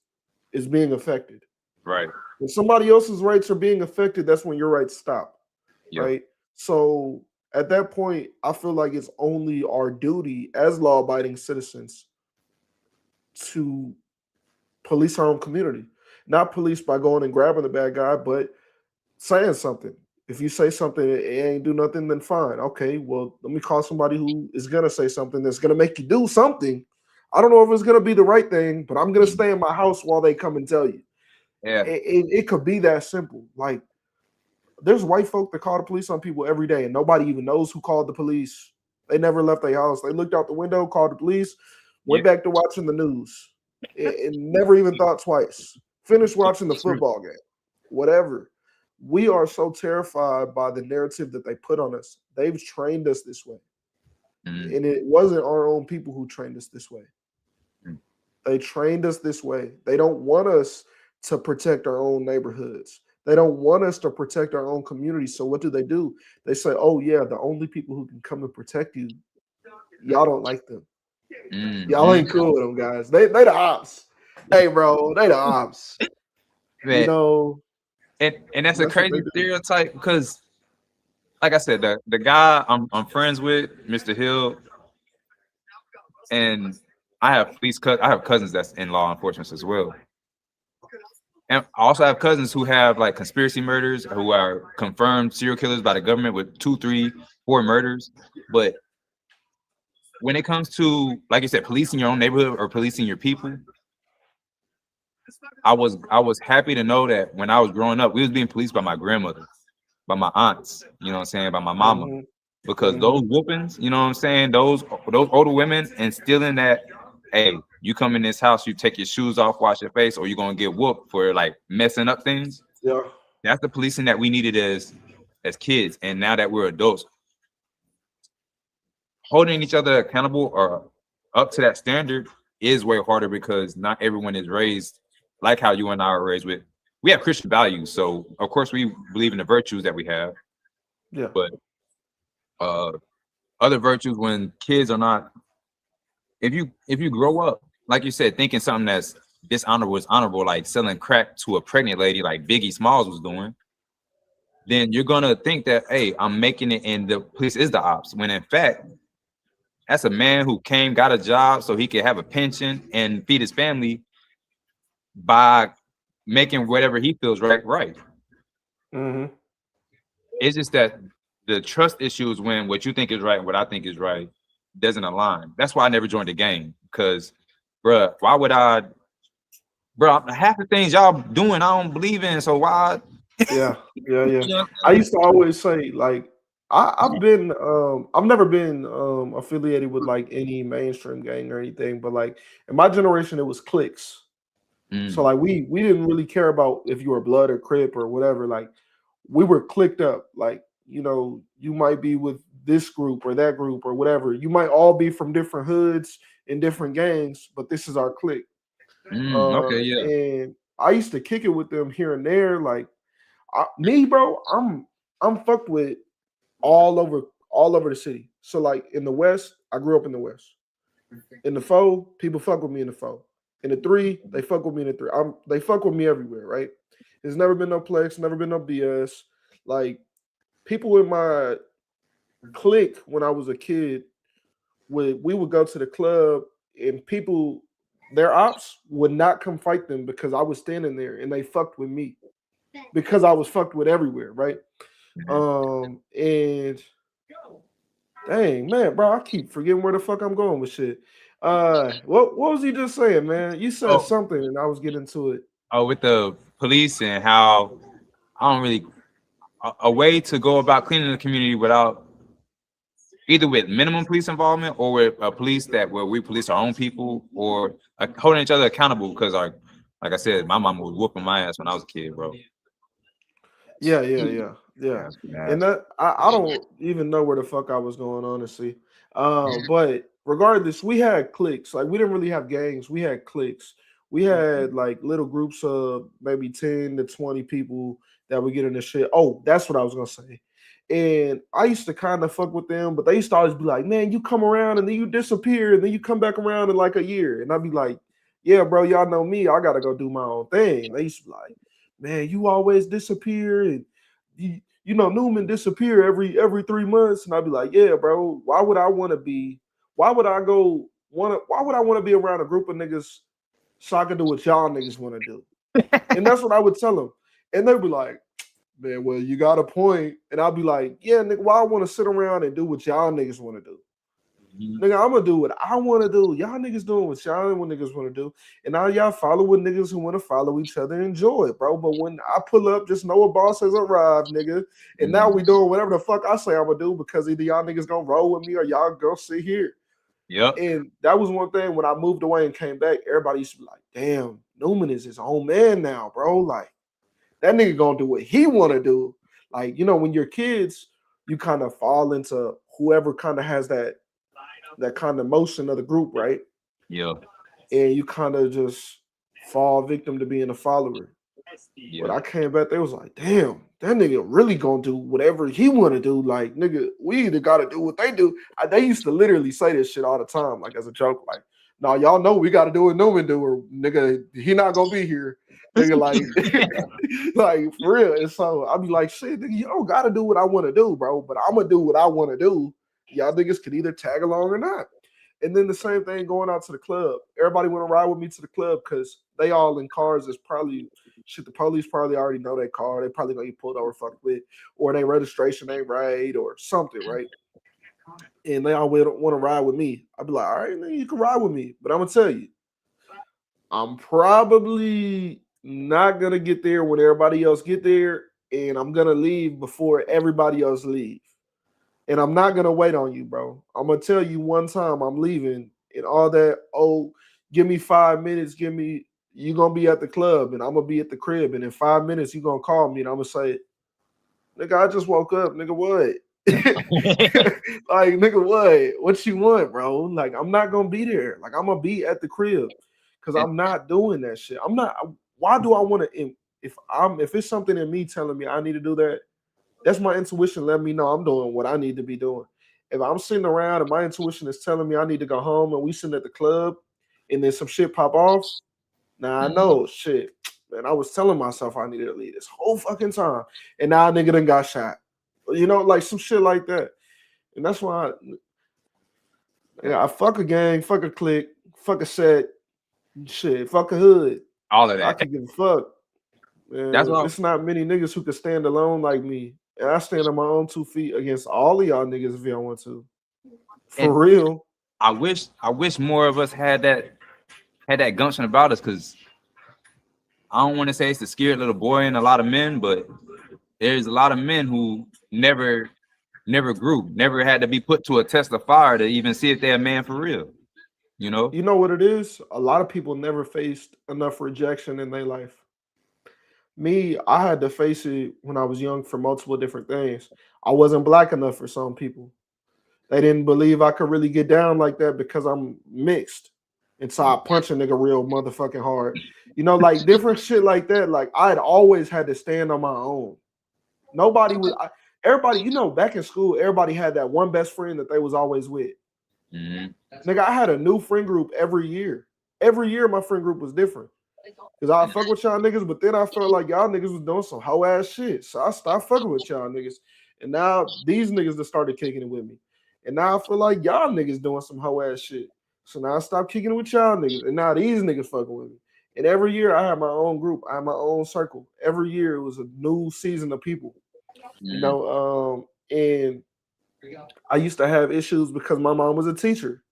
is being affected. Right. When somebody else's rights are being affected, that's when your rights stop. Yeah. Right. So at that point, I feel like it's only our duty as law-abiding citizens to police our own community. Not police by going and grabbing the bad guy, but saying something. If you say something, it ain't do nothing, then fine. Okay, well, let me call somebody who is gonna say something that's gonna make you do something. I don't know if it's gonna be the right thing, but I'm gonna stay in my house while they come and tell you. Yeah. It could be that simple. Like, there's white folk that call the police on people every day, and nobody even knows who called the police. They never left their house. They looked out the window, called the police, went back to watching the news, and never even thought twice. Finished watching the football game, whatever. We are so terrified by the narrative that they put on us. They've trained us this way. And it wasn't our own people who trained us this way. They trained us this way. They don't want us to protect our own neighborhoods. They don't want us to protect our own community. So what do? They say, oh, yeah, the only people who can come and protect you, y'all don't like them. Y'all ain't cool with them, guys. They the ops. Hey, bro, they the ops. Man. And that's a crazy what stereotype because, like I said, the guy I'm friends with, Mr. Hill, and I have cousins that's in law enforcement as well. And I also have cousins who have like conspiracy murders, who are confirmed serial killers by the government with 2, 3, 4 murders. But when it comes to, like you said, policing your own neighborhood or policing your people, I was happy to know that when I was growing up, we was being policed by my grandmother, by my aunts, you know what I'm saying, by my mama. Because those whoopings, you know what I'm saying, those older women instilling that, hey, you come in this house, you take your shoes off, wash your face, or you're gonna get whooped for like messing up things. Yeah. That's the policing that we needed as kids. And now that we're adults, holding each other accountable or up to that standard is way harder because not everyone is raised like how you and I are raised with. We have Christian values, so of course we believe in the virtues that we have. Yeah. But other virtues, when kids are not, if you grow up, like you said, thinking something that's dishonorable is honorable, like selling crack to a pregnant lady like Biggie Smalls was doing, then you're gonna think that, hey, I'm making it and the police is the ops, when in fact that's a man who got a job so he could have a pension and feed his family by making whatever he feels right. It's just that the trust issue is when what you think is right and what I think is right doesn't align. That's why I never joined the game, because, bruh, why would I? Bro, half the things y'all doing I don't believe in, so why? Yeah. You know? I used to always say, like, I've never been affiliated with like any mainstream gang or anything, but like in my generation it was cliques. So like we didn't really care about if you were blood or crip or whatever. Like, we were clicked up. Like, you might be with this group or that group or whatever. You might all be from different hoods and different gangs, but this is our clique. Okay, yeah. And I used to kick it with them here and there. Like, bro, I'm fucked with all over the city. So like in the West, I grew up in the West. In the Fo, people fuck with me in the Fo. In the 3, they fuck with me in the 3. They fuck with me everywhere, right? There's never been no plex, never been no BS. Like people in my clique when I was a kid we would go to the club and people their ops would not come fight them because I was standing there and they fucked with me because I was fucked with everywhere, right? And dang man, bro, I keep forgetting where the fuck I'm going with shit. What was he just saying, man? You said Oh, something and I was getting to it. with the police and how I don't really a way to go about cleaning the community without either with minimum police involvement or with a police that where we police our own people or holding each other accountable because like I said, my mom was whooping my ass when I was a kid, bro. Yeah. And that I don't even know where the fuck I was going, honestly. But regardless, we had cliques. Like we didn't really have gangs. We had cliques. We had like little groups of maybe 10 to 20 people that would get in the shit. Oh, that's what I was gonna say. And I used to kind of fuck with them, but they used to always be like, man, you come around and then you disappear and then you come back around in like a year. And I'd be like, yeah, bro, y'all know me. I gotta go do my own thing. They used to be like, man, you always disappear and you know Newman disappear every 3 months, and I'd be like, yeah, bro, why would I want to be? Why would I want to be around a group of niggas so I can do what y'all niggas want to do? And that's what I would tell them, and they'd be like, man, well, you got a point, and I'd be like, yeah, nigga, why I want to sit around and do what y'all niggas want to do? Nigga, I'm gonna do what I want to do. Y'all niggas doing what y'all niggas want to do. And now y'all follow with niggas who want to follow each other and enjoy it, bro. But when I pull up, just know a boss has arrived, nigga. And now we doing whatever the fuck I say I'm gonna do because either y'all niggas gonna roll with me or y'all go sit here. Yep. And that was one thing when I moved away and came back, everybody used to be like, damn, Newman is his own man now, bro. Like that nigga gonna do what he wanna do. Like, you know, when you're kids, you kind of fall into whoever kind of has that kind of motion of the group, right? Yeah. And you kind of just fall victim to being a follower. Yeah. But I came back, they was like, damn, that nigga really gonna do whatever he want to do. Like, nigga, we either gotta do what they do. They used to literally say this shit all the time, like as a joke, like, no, y'all know we gotta do what Newman do, or nigga, he not gonna be here. Nigga, like, like for real. And so I'd be like, shit, nigga, you don't gotta do what I want to do, bro. But I'm gonna do what I want to do. Y'all niggas could either tag along or not. And then the same thing going out to the club. Everybody want to ride with me to the club because they all in cars is probably shit. The police probably already know their car. They probably gonna get pulled over, fucked with, or their registration ain't right, or something, right? And they all want to ride with me. I'd be like, all right, man, you can ride with me, but I'm gonna tell you, I'm probably not gonna get there when everybody else get there, and I'm gonna leave before everybody else leave. And I'm not gonna wait on you, bro. I'm gonna tell you one time I'm leaving and all that. Oh, give me 5 minutes. You gonna be at the club and I'm gonna be at the crib. And in 5 minutes, you gonna call me and I'm gonna say, nigga, I just woke up. Nigga, what? Like, nigga, what? What you want, bro? Like, I'm not gonna be there. Like, I'm gonna be at the crib because I'm not doing that shit. I'm not. Why do I want to? If it's something in me telling me I need to do that, that's my intuition letting me know I'm doing what I need to be doing. If I'm sitting around and my intuition is telling me I need to go home and we sitting at the club and then some shit pop off, now I know shit. Man, I was telling myself I needed to leave this whole fucking time. And now a nigga done got shot. You know, like some shit like that. And that's why I fuck a gang, fuck a clique, fuck a set, shit, fuck a hood. All of that. I can give a fuck. Man, That's why it's not many niggas who can stand alone like me. And I stand on my own 2 feet against all of y'all niggas if y'all want to. For real. I wish more of us had that gumption about us, because I don't want to say it's the scared little boy in a lot of men, but there's a lot of men who never grew, never had to be put to a test of fire to even see if they're a man for real. You know what it is? A lot of people never faced enough rejection in their life. Me, I had to face it when I was young for multiple different things. I wasn't black enough for some people. They didn't believe I could really get down like that because I'm mixed. And so I punch a nigga real motherfucking hard. You know, like different shit like that. Like I had always had to stand on my own. Everybody, you know, back in school, everybody had that one best friend that they was always with. Nigga, I had a new friend group every year. every year my friend group was different. Cause I fuck with y'all niggas, but then I felt like y'all niggas was doing some hoe ass shit. So I stopped fucking with y'all niggas. And now these niggas that started kicking it with me. And now I feel like y'all niggas doing some hoe ass shit. So now I stopped kicking it with y'all niggas. And now these niggas fucking with me. And every year I have my own group. I have my own circle. Every year it was a new season of people. You know, and I used to have issues because my mom was a teacher.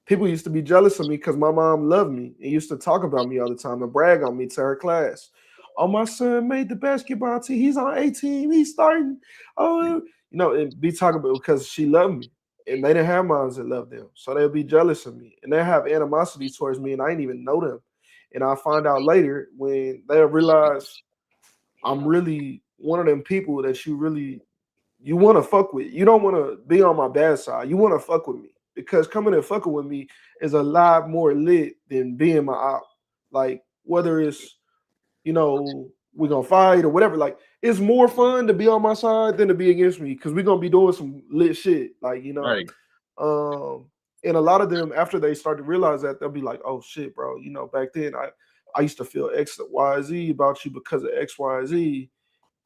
People used to be jealous of me because my mom loved me and used to talk about me all the time and brag on me to her class. Oh, my son made the basketball team. He's on A team. He's starting. Oh, you know, and be talking about because she loved me. And they didn't have moms that loved them. So they'll be jealous of me. And they have animosity towards me, and I didn't even know them. And I'll find out later when they'll realize I'm really one of them people that you want to fuck with. You don't want to be on my bad side. You want to fuck with me because coming and fucking with me is a lot more lit than being my op. Like whether it's, you know, we're going to fight or whatever. Like it's more fun to be on my side than to be against me because we're going to be doing some lit shit. Like, you know, Right. And a lot of them, after they start to realize that, they'll be like, oh shit, bro, you know, back then I used to feel X, Y, Z about you because of X, Y, Z.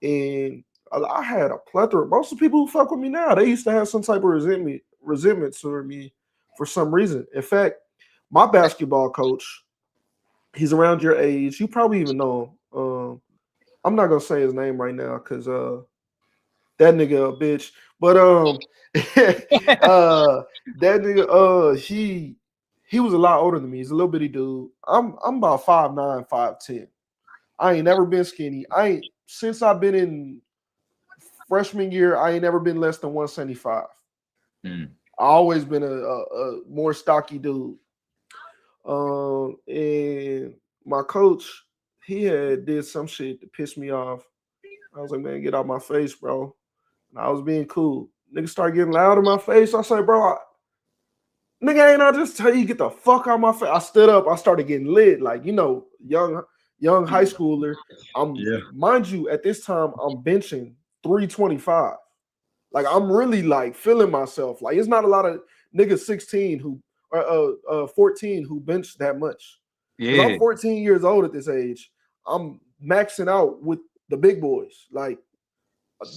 And I had a plethora. Most of the people who fuck with me now, they used to have some type of resentment toward me for some reason. In fact, my basketball coach, he's around your age. You probably even know him. I'm not gonna say his name right now because that nigga a bitch. But that nigga he was a lot older than me. He's a little bitty dude. I'm about 5'9", 5'10". I ain't never been skinny. Since I've been in freshman year, I ain't never been less than 175. I always been a more stocky dude. And my coach, he had did some shit to piss me off. I was like, man, get out my face, bro. And I was being cool. Niggas started getting loud in my face. I said, bro, nigga, ain't I just tell you get the fuck out my face? I stood up. I started getting lit. Like, you know, young high schooler. Mind you, at this time, I'm benching 325. Like, I'm really like feeling myself. Like, it's not a lot of niggas 16 who or 14 who bench that much. Yeah. I'm 14 years old at this age. I'm maxing out with the big boys. Like,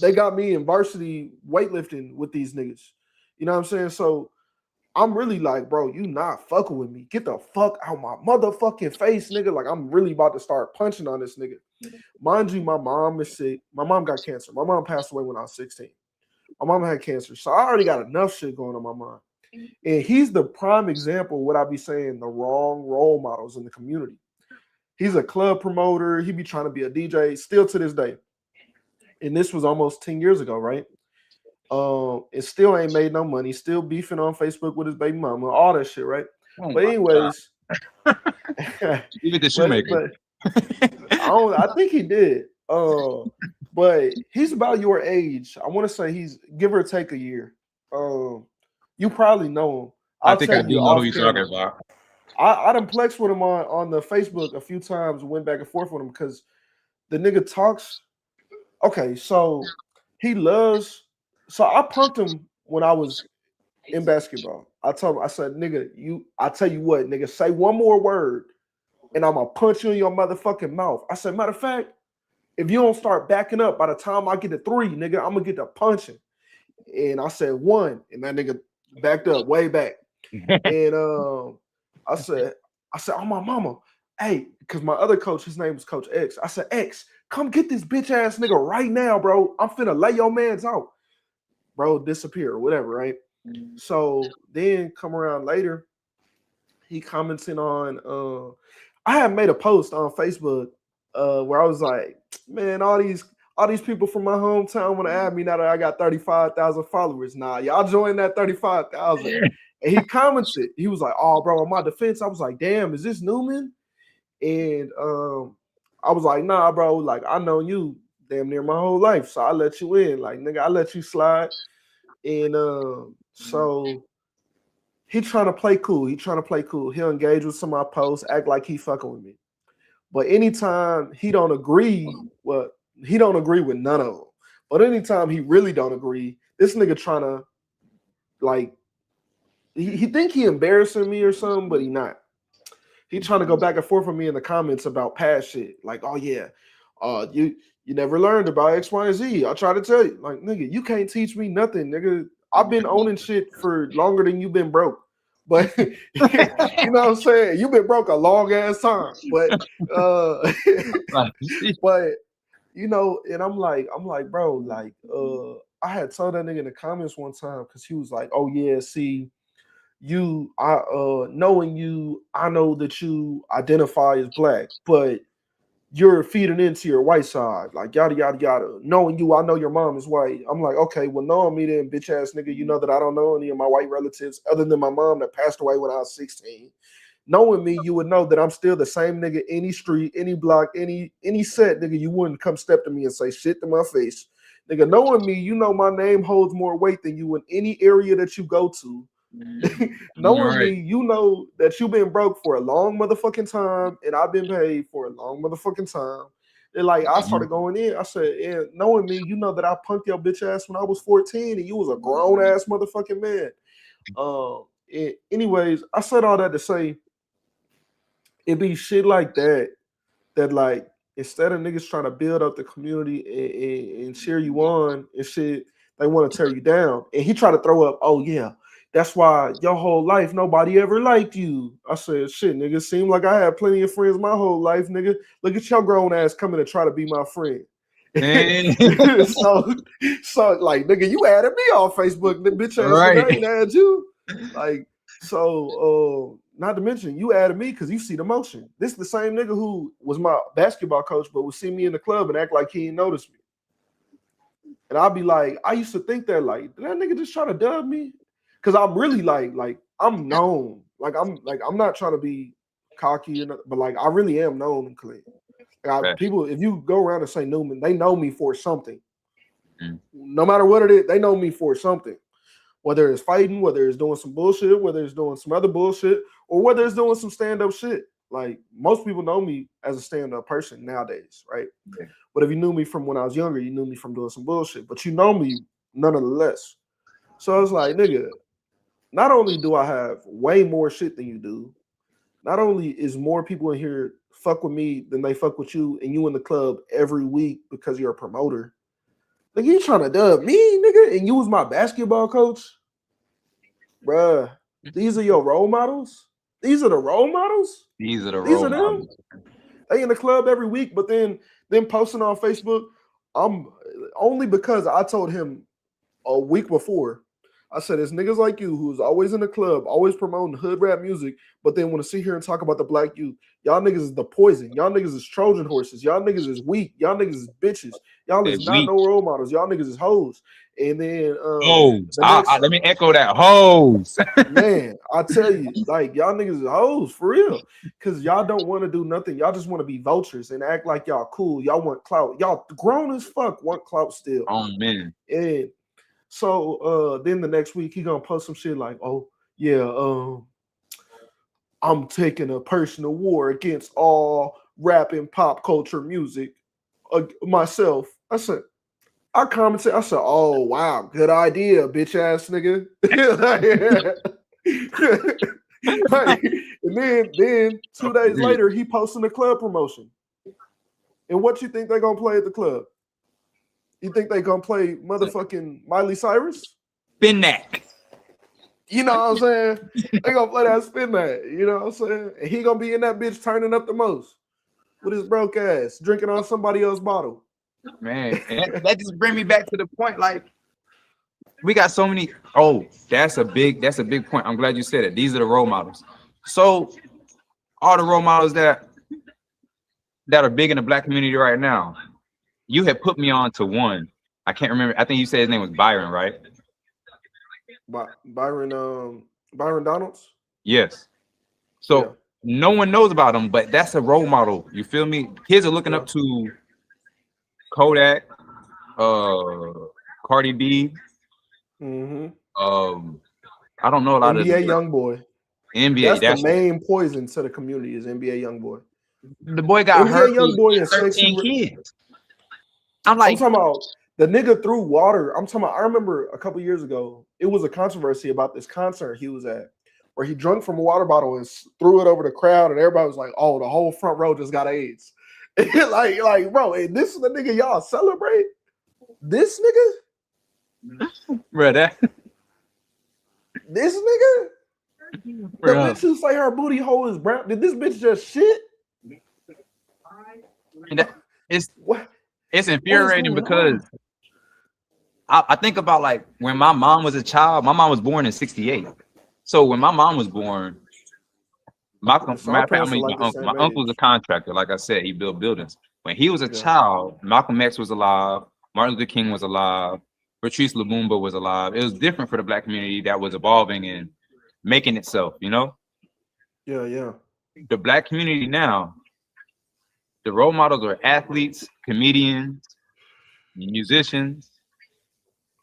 they got me in varsity weightlifting with these niggas. You know what I'm saying? So I'm really like, bro, you not fucking with me. Get the fuck out my motherfucking face, nigga. Like, I'm really about to start punching on this nigga. Mind you, my mom is sick. My mom got cancer. My mom passed away when I was 16. My mom had cancer. So I already got enough shit going on my mind. And he's the prime example of what I be saying, the wrong role models in the community. He's a club promoter. He be trying to be a DJ still to this day. And this was almost 10 years ago, right? And still ain't made no money, still beefing on Facebook with his baby mama, all that shit, right? Oh but anyways, even the shoemaker. I think he did. But he's about your age. I want to say he's give or take a year. You probably know him. I think I do know who you're talking about. I done plexed with him on the Facebook a few times, went back and forth with him because the nigga talks. Okay, so he loves. So I punked him when I was in basketball. I told him, I said, nigga, I tell you what, nigga, say one more word and I'm gonna punch you in your motherfucking mouth. I said, matter of fact, if you don't start backing up by the time I get to 3, nigga, I'm gonna get to punching. And I said 1, and that nigga backed up way back. And I said, oh my mama, hey, because my other coach, his name was Coach X. I said, X, come get this bitch ass nigga right now, bro. I'm finna lay your mans out. Bro, disappear or whatever, right? So then come around later, he commenting on I had made a post on Facebook where I was like, man, all these people from my hometown want to add me now that I got 35,000 followers. Nah, y'all join that 35,000. And he commented, he was like, oh, bro, on my defense, I was like, damn, is this Newman? And I was like, nah, bro, like, I know you damn near my whole life, so I let you in. Like, nigga, I let you slide. And so he trying to play cool. He'll engage with some of my posts, act like he fucking with me. But anytime he don't agree, well, he don't agree with none of them. But anytime he really don't agree, this nigga trying to, like, he think he embarrassing me or something, but he not. He trying to go back and forth with me in the comments about past shit. Like, oh yeah, you never learned about X, Y, and Z. I try to tell you, like, nigga, you can't teach me nothing, nigga. I've been owning shit for longer than you've been broke. But you know what I'm saying? You've been broke a long ass time. But but you know, and I'm like, bro, like, I had told that nigga in the comments one time because he was like, oh yeah, see, knowing you, I know that you identify as black, but you're feeding into your white side, like yada yada yada. Knowing you, I know your mom is white. I'm like, okay, well, knowing me then, bitch ass nigga, you know that I don't know any of my white relatives other than my mom that passed away when I was 16. Knowing me, you would know that I'm still the same nigga, any street, any block, any set, nigga. You wouldn't come step to me and say shit to my face, nigga. Knowing me, you know my name holds more weight than you in any area that you go to. Knowing me, you know that you've been broke for a long motherfucking time, and I've been paid for a long motherfucking time. And like I started going in, I said, and knowing me, you know that I punked your bitch ass when I was 14, and you was a grown ass motherfucking man. Anyways, I said all that to say it be shit like that like instead of niggas trying to build up the community and cheer you on and shit, they want to tear you down. And he tried to throw up, oh yeah, that's why your whole life nobody ever liked you. I said, shit, nigga, seemed like I had plenty of friends my whole life, nigga. Look at your grown ass coming to try to be my friend. so like, nigga, you added me on Facebook, the bitch ass nigga, I ain't add you. Like, so not to mention you added me because you see the motion. This is the same nigga who was my basketball coach, but would see me in the club and act like he didn't notice me. And I'll be like, I used to think that, like, did that nigga just try to dub me? Because I'm really like I'm known. I'm not trying to be cocky, but like I really am known and clean. People, if you go around and say Newman, they know me for something. No matter what it is, they know me for something. Whether it's fighting, whether it's doing some bullshit, whether it's doing some other bullshit, or whether it's doing some stand-up shit. Like, most people know me as a stand-up person nowadays, right? Yeah. But if you knew me from when I was younger, you knew me from doing some bullshit. But you know me nonetheless. So it's like, nigga, not only do I have way more shit than you do, not only is more people in here fuck with me than they fuck with you, and you in the club every week because you're a promoter. Like, you trying to dub me, nigga, and you was my basketball coach? Bruh, these are your role models? These are the role models? These are them. Models. They in the club every week, but then posting on Facebook, I'm only because I told him a week before, I said, it's niggas like you who's always in the club, always promoting hood rap music, but then want to sit here and talk about the black youth. Y'all niggas is the poison. Y'all niggas is Trojan horses. Y'all niggas is weak. Y'all niggas is bitches. Y'all is not no role models. Y'all niggas is hoes. And then hoes. Let me echo that. Hoes. Man, I tell you, like, y'all niggas is hoes for real. Because y'all don't want to do nothing. Y'all just want to be vultures and act like y'all cool. Y'all want clout. Y'all grown as fuck want clout still. Oh man. And so then the next week he gonna post some shit like, oh yeah, I'm taking a personal war against all rap and pop culture music myself. I commented, I said, oh wow, good idea, bitch ass nigga. And then 2 days later he posting a club promotion. And what you think they're gonna play at the club? You think they gonna play motherfucking Miley Cyrus? Spin that. You know what I'm saying? They gonna play that spin that. You know what I'm saying? And he gonna be in that bitch turning up the most with his broke ass, drinking on somebody else's bottle. Man, and that just bring me back to the point. Like, we got so many. Oh, that's a big point. I'm glad you said it. These are the role models. So all the role models that are big in the black community right now. You had put me on to one. I can't remember. I think you said his name was Byron, right? Byron Donalds? Yes. So no one knows about him, but that's a role model. You feel me? Kids are looking up to Kodak, Cardi B. Mm-hmm. I don't know a lot NBA of Youngboy. NBA. That's the main poison to the community is NBA Youngboy. The boy got NBA hurt. Youngboy and 13 kids. I'm talking about the nigga threw water. I remember a couple years ago, it was a controversy about this concert he was at where he drank from a water bottle and threw it over the crowd, and everybody was like, "Oh, the whole front row just got AIDS." like, bro, and this is the nigga y'all celebrate. This nigga, bro, this nigga, the bitch who say her booty hole is brown. Did this bitch just shit? It's infuriating because I think about like when my mom was a child. My mom was born in '68, so when my mom was born, my uncle's a contractor. Like I said, he built buildings. When he was a child, Malcolm X was alive, Martin Luther King was alive, Patrice Lumumba was alive. It was different for the Black community that was evolving and making itself, you know? Yeah. The Black community now, the role models are athletes, comedians, musicians,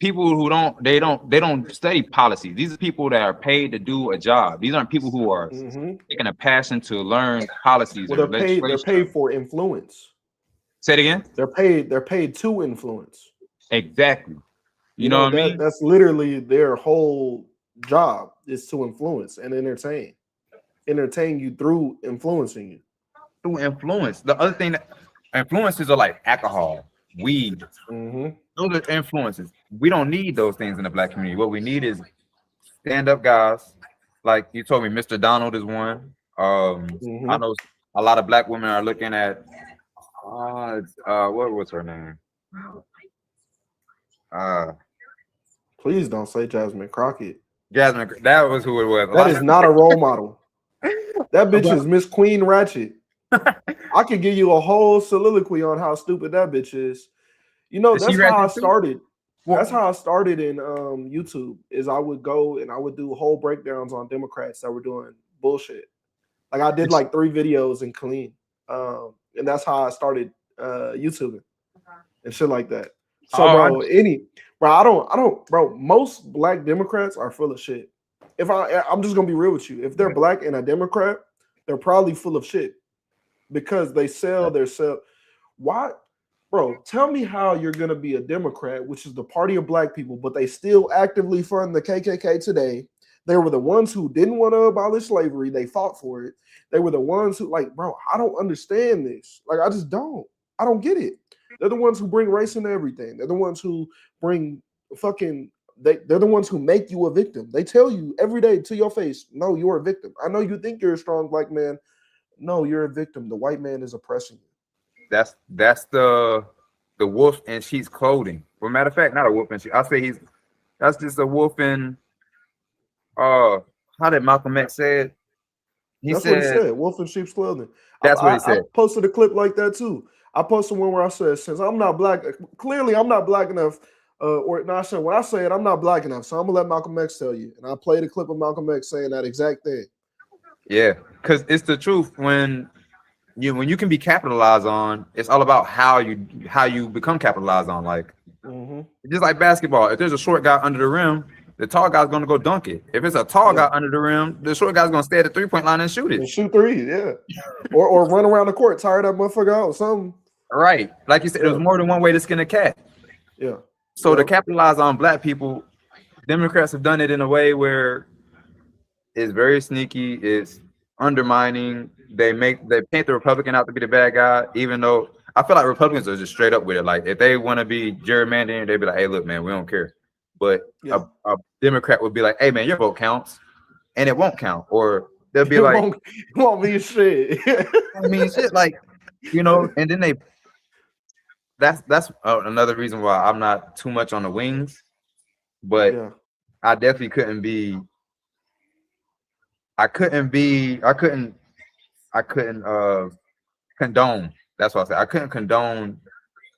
people who don't study policy. These are people that are paid to do a job. These aren't people who are taking a passion to learn policies. Well, they're paid for influence. Say it again. They're paid to influence. Exactly. You know what I mean? That's literally their whole job is to influence and entertain you through influencing you. Through influence. The other thing that influences are like alcohol, weed. Those are influences. We don't need those things in the Black community. What we need is stand-up guys. Like you told me, Mr. Donald is one. I know a lot of Black women are looking at what was her name? Please don't say Jasmine Crockett. Jasmine, that was who it was. That is not a role model. That bitch is Miss Queen Ratchet. I could give you a whole soliloquy on how stupid that bitch is. You know, that's how I started. That's how I started in YouTube. Is I would go and I would do whole breakdowns on Democrats that were doing bullshit. Like I did like 3 videos in clean, and that's how I started YouTubing and shit like that. So, bro, most Black Democrats are full of shit. I'm just gonna be real with you. If they're Black and a Democrat, they're probably full of shit because they sell their self. Why, bro? Tell me how you're gonna be a Democrat, which is the party of Black people, but they still actively fund the KKK today. They were the ones who didn't want to abolish slavery. They fought for it. They were the ones who, like, bro, I don't understand this. Like, I just don't. I don't get it. They're the ones who bring race into everything. They're the ones who bring they're the ones who make you a victim. They tell you every day to your face, no, you're a victim. I know you think you're a strong Black man. No, you're a victim. The white man is oppressing you. That's the wolf in sheep's clothing. Well, matter of fact, not a wolf in sheep. I say that's just a wolf in how did Malcolm X say it? That's what he said, wolf in sheep's clothing. That's what he said. I posted a clip like that too. I posted one where I said, since I'm not Black, clearly I'm not Black enough, when I say it, I'm not Black enough, so I'm gonna let Malcolm X tell you. And I played a clip of Malcolm X saying that exact thing. Yeah, because it's the truth. When you can be capitalized on, it's all about how you become capitalized on. Like just like basketball, if there's a short guy under the rim, the tall guy's gonna go dunk it. If it's a tall guy under the rim, the short guy's gonna stay at the 3-point line and shoot it. And shoot 3, yeah. or run around the court, tire that motherfucker out or something. Right. Like you said, there's more than one way to skin a cat. Yeah. So to capitalize on Black people, Democrats have done it in a way where it's very sneaky, it's undermining. They paint the Republican out to be the bad guy, even though I feel like Republicans are just straight up with it. Like if they want to be gerrymandering, they'd be like, hey, look, man, we don't care. But a Democrat would be like, hey, man, your vote counts, and it won't count. Or they'll be like, it won't mean shit. I mean, shit, like, you know, and then that's another reason why I'm not too much on the wings, but I definitely couldn't condone. That's what I said. I couldn't condone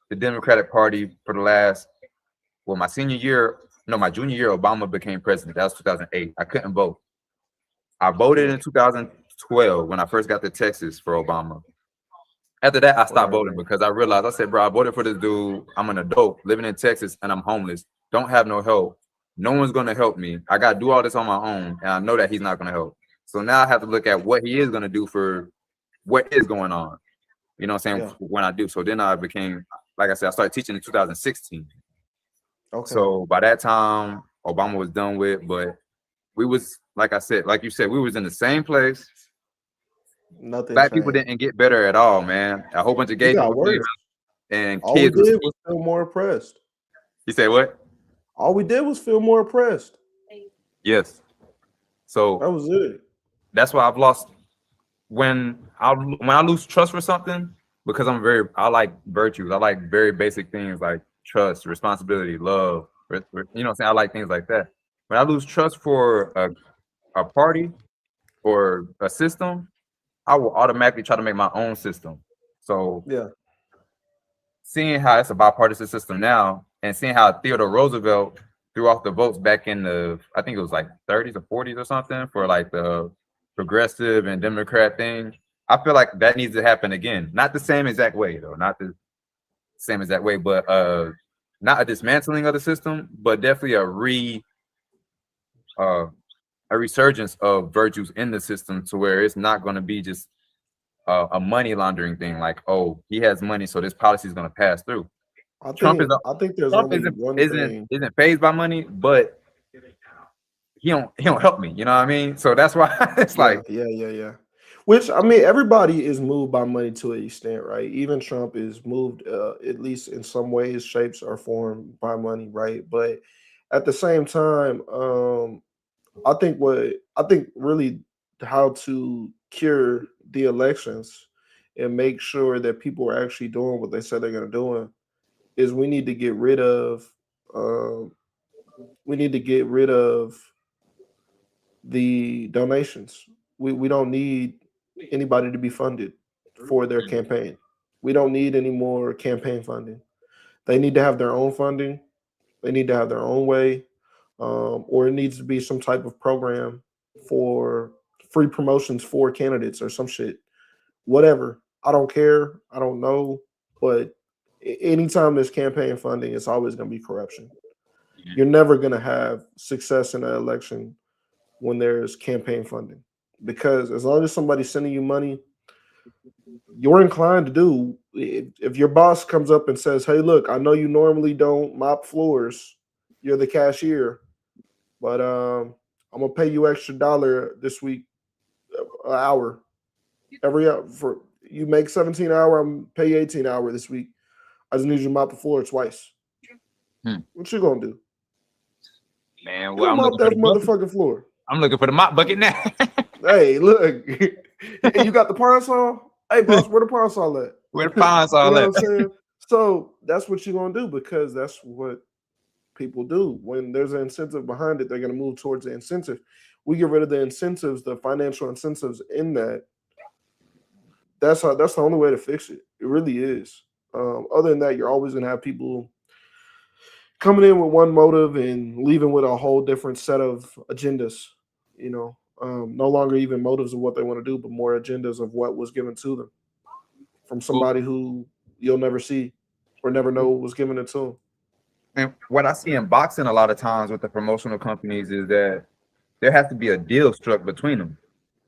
the Democratic Party for the last, my junior year, Obama became president. That was 2008. I couldn't vote. I voted in 2012 when I first got to Texas for Obama. After that, I stopped voting because I realized, I said, bro, I voted for this dude. I'm an adult living in Texas and I'm homeless. Don't have no help. No one's going to help me. I got to do all this on my own. And I know that he's not going to help. So now I have to look at what he is going to do for what is going on. You know what I'm saying? When I do. So then I became, like I said, I started teaching in 2016. Okay. So by that time, Obama was done with, but we was like I said, like you said, we was in the same place. Nothing Black people changed. didn't get better at all, man. A whole bunch of It gay got people came worse. out and All we kids was. did was feel more oppressed. You say what? All we did was feel more oppressed. Yes. So That was it. that's why I've lost when I lose trust for something, because I like virtues. I like very basic things like trust, responsibility, love. You know what I'm saying? I like things like that. When I lose trust for a party or a system, I will automatically try to make my own system. So Yeah. seeing how it's a bipartisan system now, and seeing how Theodore Roosevelt threw off the votes back in the, I think it was like 30s or 40s or something, for like the progressive and Democrat thing. I feel like that needs to happen again. Not the same exact way though, not the same exact way, but not a dismantling of the system, but definitely a resurgence of virtues in the system, to where it's not going to be just a money laundering thing. Like, oh, he has money, so this policy is going to pass through. I Trump is think there's Trump only one isn't thing. isn't phased by money, but he don't help me. You know what I mean? So that's why it's like, Yeah. Which I mean, everybody is moved by money to an extent, right? Even Trump is moved, at least in some ways, shapes, or formed by money, right? But at the same time, I think really how to cure the elections and make sure that people are actually doing what they said they're going to do is we need to get rid of um, we need to get rid of the donations. We don't need anybody to be funded for their campaign. We don't need any more campaign funding. They need to have their own funding. They need to have their own way, or it needs to be some type of program for free promotions for candidates or some shit. Whatever. I don't care. I don't know. But anytime there's campaign funding, it's always going to be corruption. You're never going to have success in an election when there's campaign funding, because as long as somebody's sending you money, you're inclined to do. If your boss comes up and says, "Hey, look, I know you normally don't mop floors. You're the cashier, but I'm gonna pay you extra dollar this week, an hour every hour for you make 17 hour. I'm pay you 18 hour this week. I just need you to mop the floor twice." What you gonna do? man, You well, gonna mop that motherfucking floor? I'm looking for the mop bucket now. Hey, look, and you got the parasol. Hey, boss, where the parasol at? Where the pines You all know at? what I'm saying? So that's what you're gonna do, because that's what people do. When there's an incentive behind it, they're gonna move towards the incentive. We get rid of the incentives, the financial incentives in that. That's the only way to fix it. It really is. Other than that, you're always gonna have people coming in with one motive and leaving with a whole different set of agendas. You know, no longer even motives of what they want to do, but more agendas of what was given to them from Well, somebody who you'll never see or never know was given it to them. and what I see in boxing a lot of times with the promotional companies is that there has to be a deal struck between them.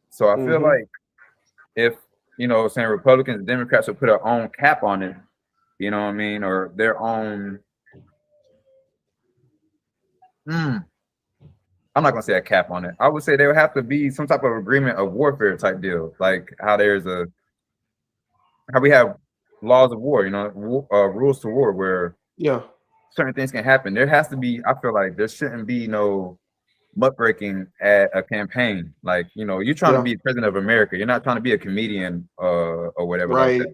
So I feel Mm-hmm. like if, saying Republicans and Democrats would put their own cap on it, you know what I mean, or their own. I'm not gonna say a cap on it. I would say there would have to be some type of agreement of warfare type deal, like how we have laws of war, rules to war, where Yeah, certain things can happen. There has to be. I feel like there shouldn't be no muckraking at a campaign. Like, you're trying to yeah, be president of America. You're not trying to be a comedian or whatever like that.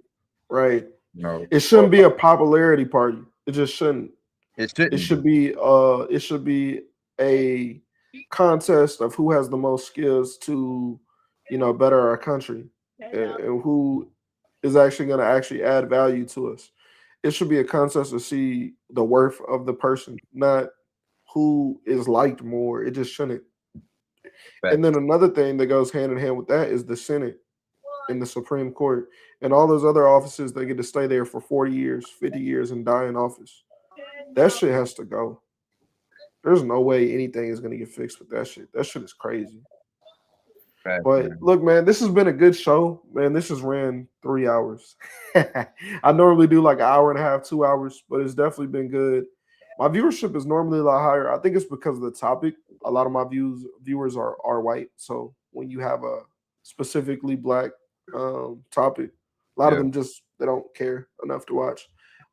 right, right. You know, It shouldn't be a popularity party. It just shouldn't. it It shouldn't should be. be a contest of who has the most skills to, better our country, and who is actually going to actually add value to us. It should be a contest to see the worth of the person, not who is liked more. It just shouldn't. And then Facts. another thing that goes hand in hand with that is the Senate and the Supreme Court and all those other offices. They get to stay there for 40 years, 50 years, and die in office. That shit has to go. There's no way anything is going to get fixed with that shit. That shit is crazy. Facts, But man. look, man, this has been a good show. Man, this has ran 3 hours. I normally do like an hour and a half, 2 hours, but it's definitely been good. My viewership is normally a lot higher. I think it's because of the topic. a lot of my viewers are white. So when you have a specifically black topic, a lot of them just they don't care enough to watch.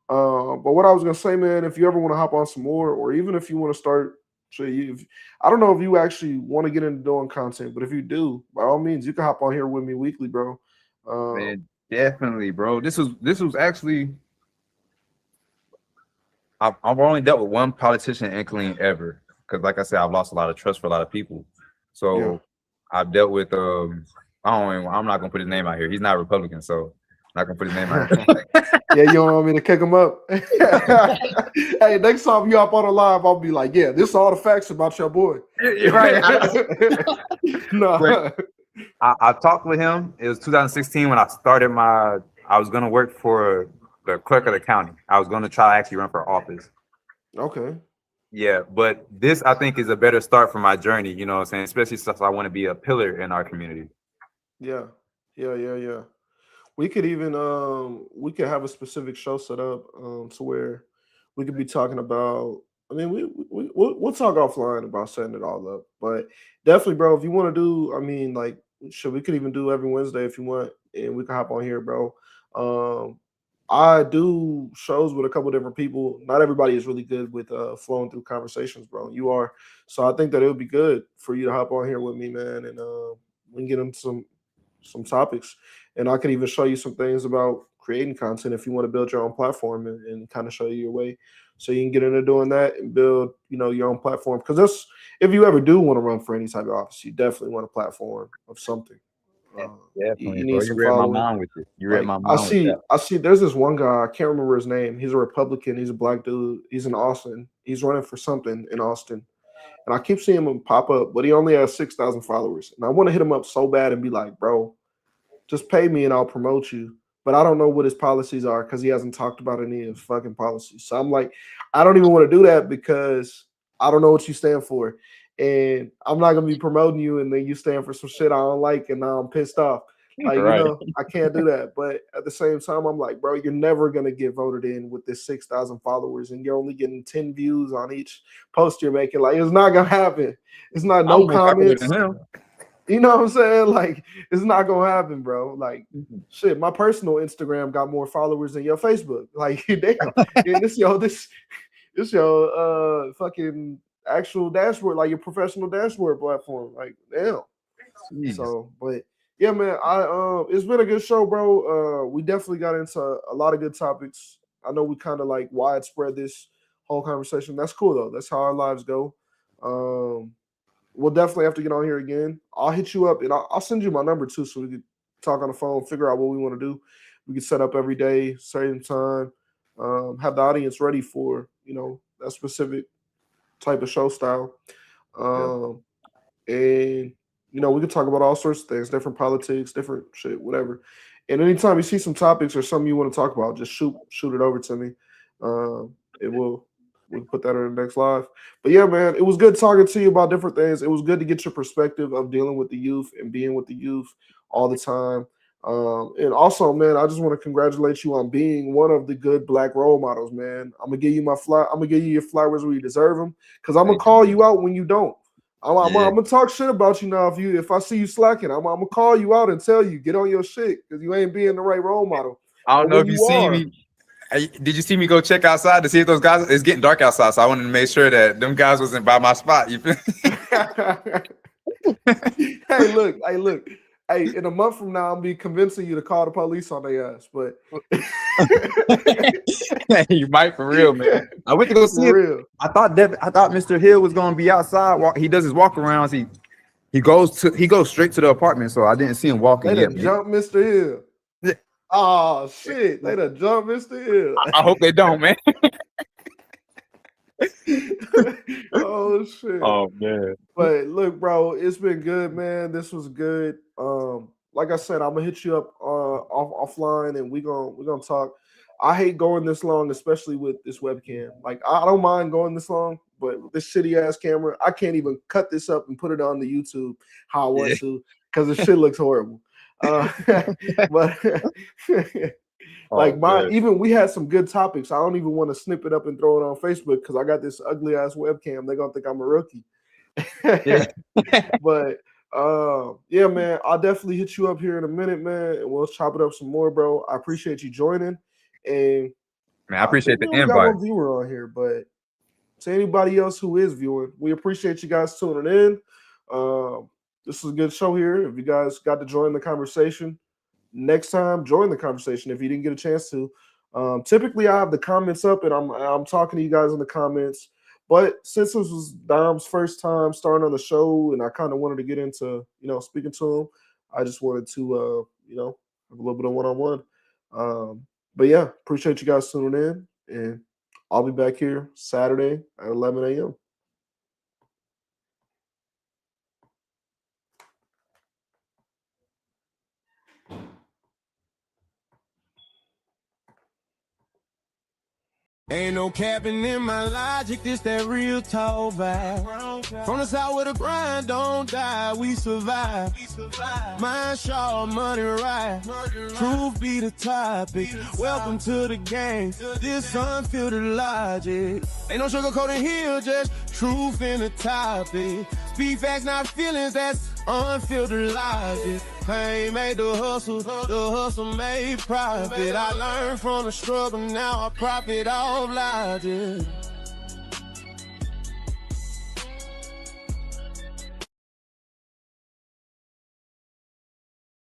But what I was gonna say, man, if you ever want to hop on some more, or even if you want to start, I don't know if you actually want to get into doing content, but if you do, by all means, you can hop on here with me weekly, bro. Man, definitely, bro. This was actually I've only dealt with one politician and clean ever, because like I said, I've lost a lot of trust for a lot of people. So I've dealt with I'm not gonna put his name out here. He's not Republican, so I'm not gonna put his name out here. Yeah, you don't want me to kick him up. Hey, next time you hop on a live, I'll be like, yeah, this is all the facts about your boy. Right. No. I talked with him. It was 2016 when I was gonna work for the clerk of the county. I was gonna try to actually run for office. Okay. Yeah, but this I think is a better start for my journey, you know what I'm saying? Especially since I want to be a pillar in our community. Yeah. We could even we could have a specific show set up to where we could be talking about. I mean, we'll talk offline about setting it all up, but definitely, bro. If you want to do, I mean, like, we could even do every Wednesday if you want, and we can hop on here, bro. I do shows with a couple different people. Not everybody is really good with flowing through conversations, bro. You are, so I think that it would be good for you to hop on here with me, man, and we can get into some topics, and I could even show you some things about creating content if you want to build your own platform and kind of show you your way, so you can get into doing that and build, your own platform. Because that's, if you ever do want to run for any type of office, you definitely want a platform of something. Definitely, you need some read following. my mind with it. You read my mind. I see. There's this one guy. I can't remember his name. He's a Republican. He's a black dude. He's in Austin. He's running for something in Austin. And I keep seeing him pop up, but he only has 6,000 followers. And I want to hit him up so bad and be like, bro, just pay me and I'll promote you. But I don't know what his policies are because he hasn't talked about any of his fucking policies. So I'm like, I don't even want to do that because I don't know what you stand for. And I'm not going to be promoting you and then you stand for some shit I don't like and now I'm pissed off. Like, I can't do that. But at the same time, I'm like, bro, you're never going to get voted in with this 6,000 followers and you're only getting 10 views on each post you're making. Like, it's not going to happen. It's not no comments. You know what I'm saying? Like, it's not going to happen, bro. Like, shit, my personal Instagram got more followers than your Facebook. Like, damn. This your fucking actual dashboard, like your professional dashboard platform. Like, damn. Jeez. So, but yeah, man, it's been a good show, bro. We definitely got into a lot of good topics. I know we kind of like widespread this whole conversation. That's cool though. That's how our lives go. We'll definitely have to get on here again. I'll hit you up and I'll send you my number too, so we can talk on the phone, figure out what we want to do. We can set up every day, same time, have the audience ready for that specific type of show style. And we can talk about all sorts of things, different politics, different shit, whatever. And anytime you see some topics or something you want to talk about, just shoot it over to me. We'll put that in the next live. But yeah, man, it was good talking to you about different things. It was good to get your perspective of dealing with the youth and being with the youth all the time. And also, man, I just want to congratulate you on being one of the good black role models, man. I'm gonna give you your flowers where you deserve them, because I'm gonna call you out when you don't. I'm gonna talk shit about you now. If I see you slacking, I'm gonna call you out and tell you get on your shit because you ain't being the right role model. I don't know if you see me. Did you see me go check outside to see if those guys? It's getting dark outside, so I wanted to make sure that them guys wasn't by my spot. You feel? Hey, look. Hey, in a month from now, I'll be convincing you to call the police on their ass. But you might, for real, man. I went to go see him. I thought Mr. Hill was gonna be outside. He does his walk arounds. He goes straight to the apartment, so I didn't see him walking yet. Jump Mr. Hill. Oh shit! They done jump Mr. Hill. I hope they don't, man. Oh shit! Oh man! But look, bro, it's been good, man. This was good. Like I said, I'm gonna hit you up offline, and we gonna talk. I hate going this long, especially with this webcam. Like, I don't mind going this long, but with this shitty ass camera, I can't even cut this up and put it on the YouTube how I want to, because the shit looks horrible. But even we had some good topics. I don't even want to snip it up and throw it on Facebook because I got this ugly ass webcam. They're gonna think I'm a rookie. Yeah. But yeah, man, I'll definitely hit you up here in a minute, man, and we'll chop it up some more, bro. I appreciate you joining. And Man, I appreciate the we only got invite. one viewer on here, but to anybody else who is viewing, we appreciate you guys tuning in. This is a good show here. If you guys got to join the conversation, next time join the conversation if you didn't get a chance to. Typically, I have the comments up and I'm talking to you guys in the comments. But since this was Dom's first time starting on the show, and I kind of wanted to get into speaking to him, I just wanted to have a little bit of one-on-one. But yeah, appreciate you guys tuning in, and I'll be back here Saturday at 11 a.m. Ain't no capping in my logic, this that real tall vibe. From the south where the grind don't die, we survive. Mind sharp, money right. Truth be the topic. Welcome to the game. This unfiltered logic. Ain't no sugarcoating here, just truth in the topic. Speak facts, not feelings, that's unfiltered logic. Pain made the hustle made profit. I learned from the struggle, now I profit off logic.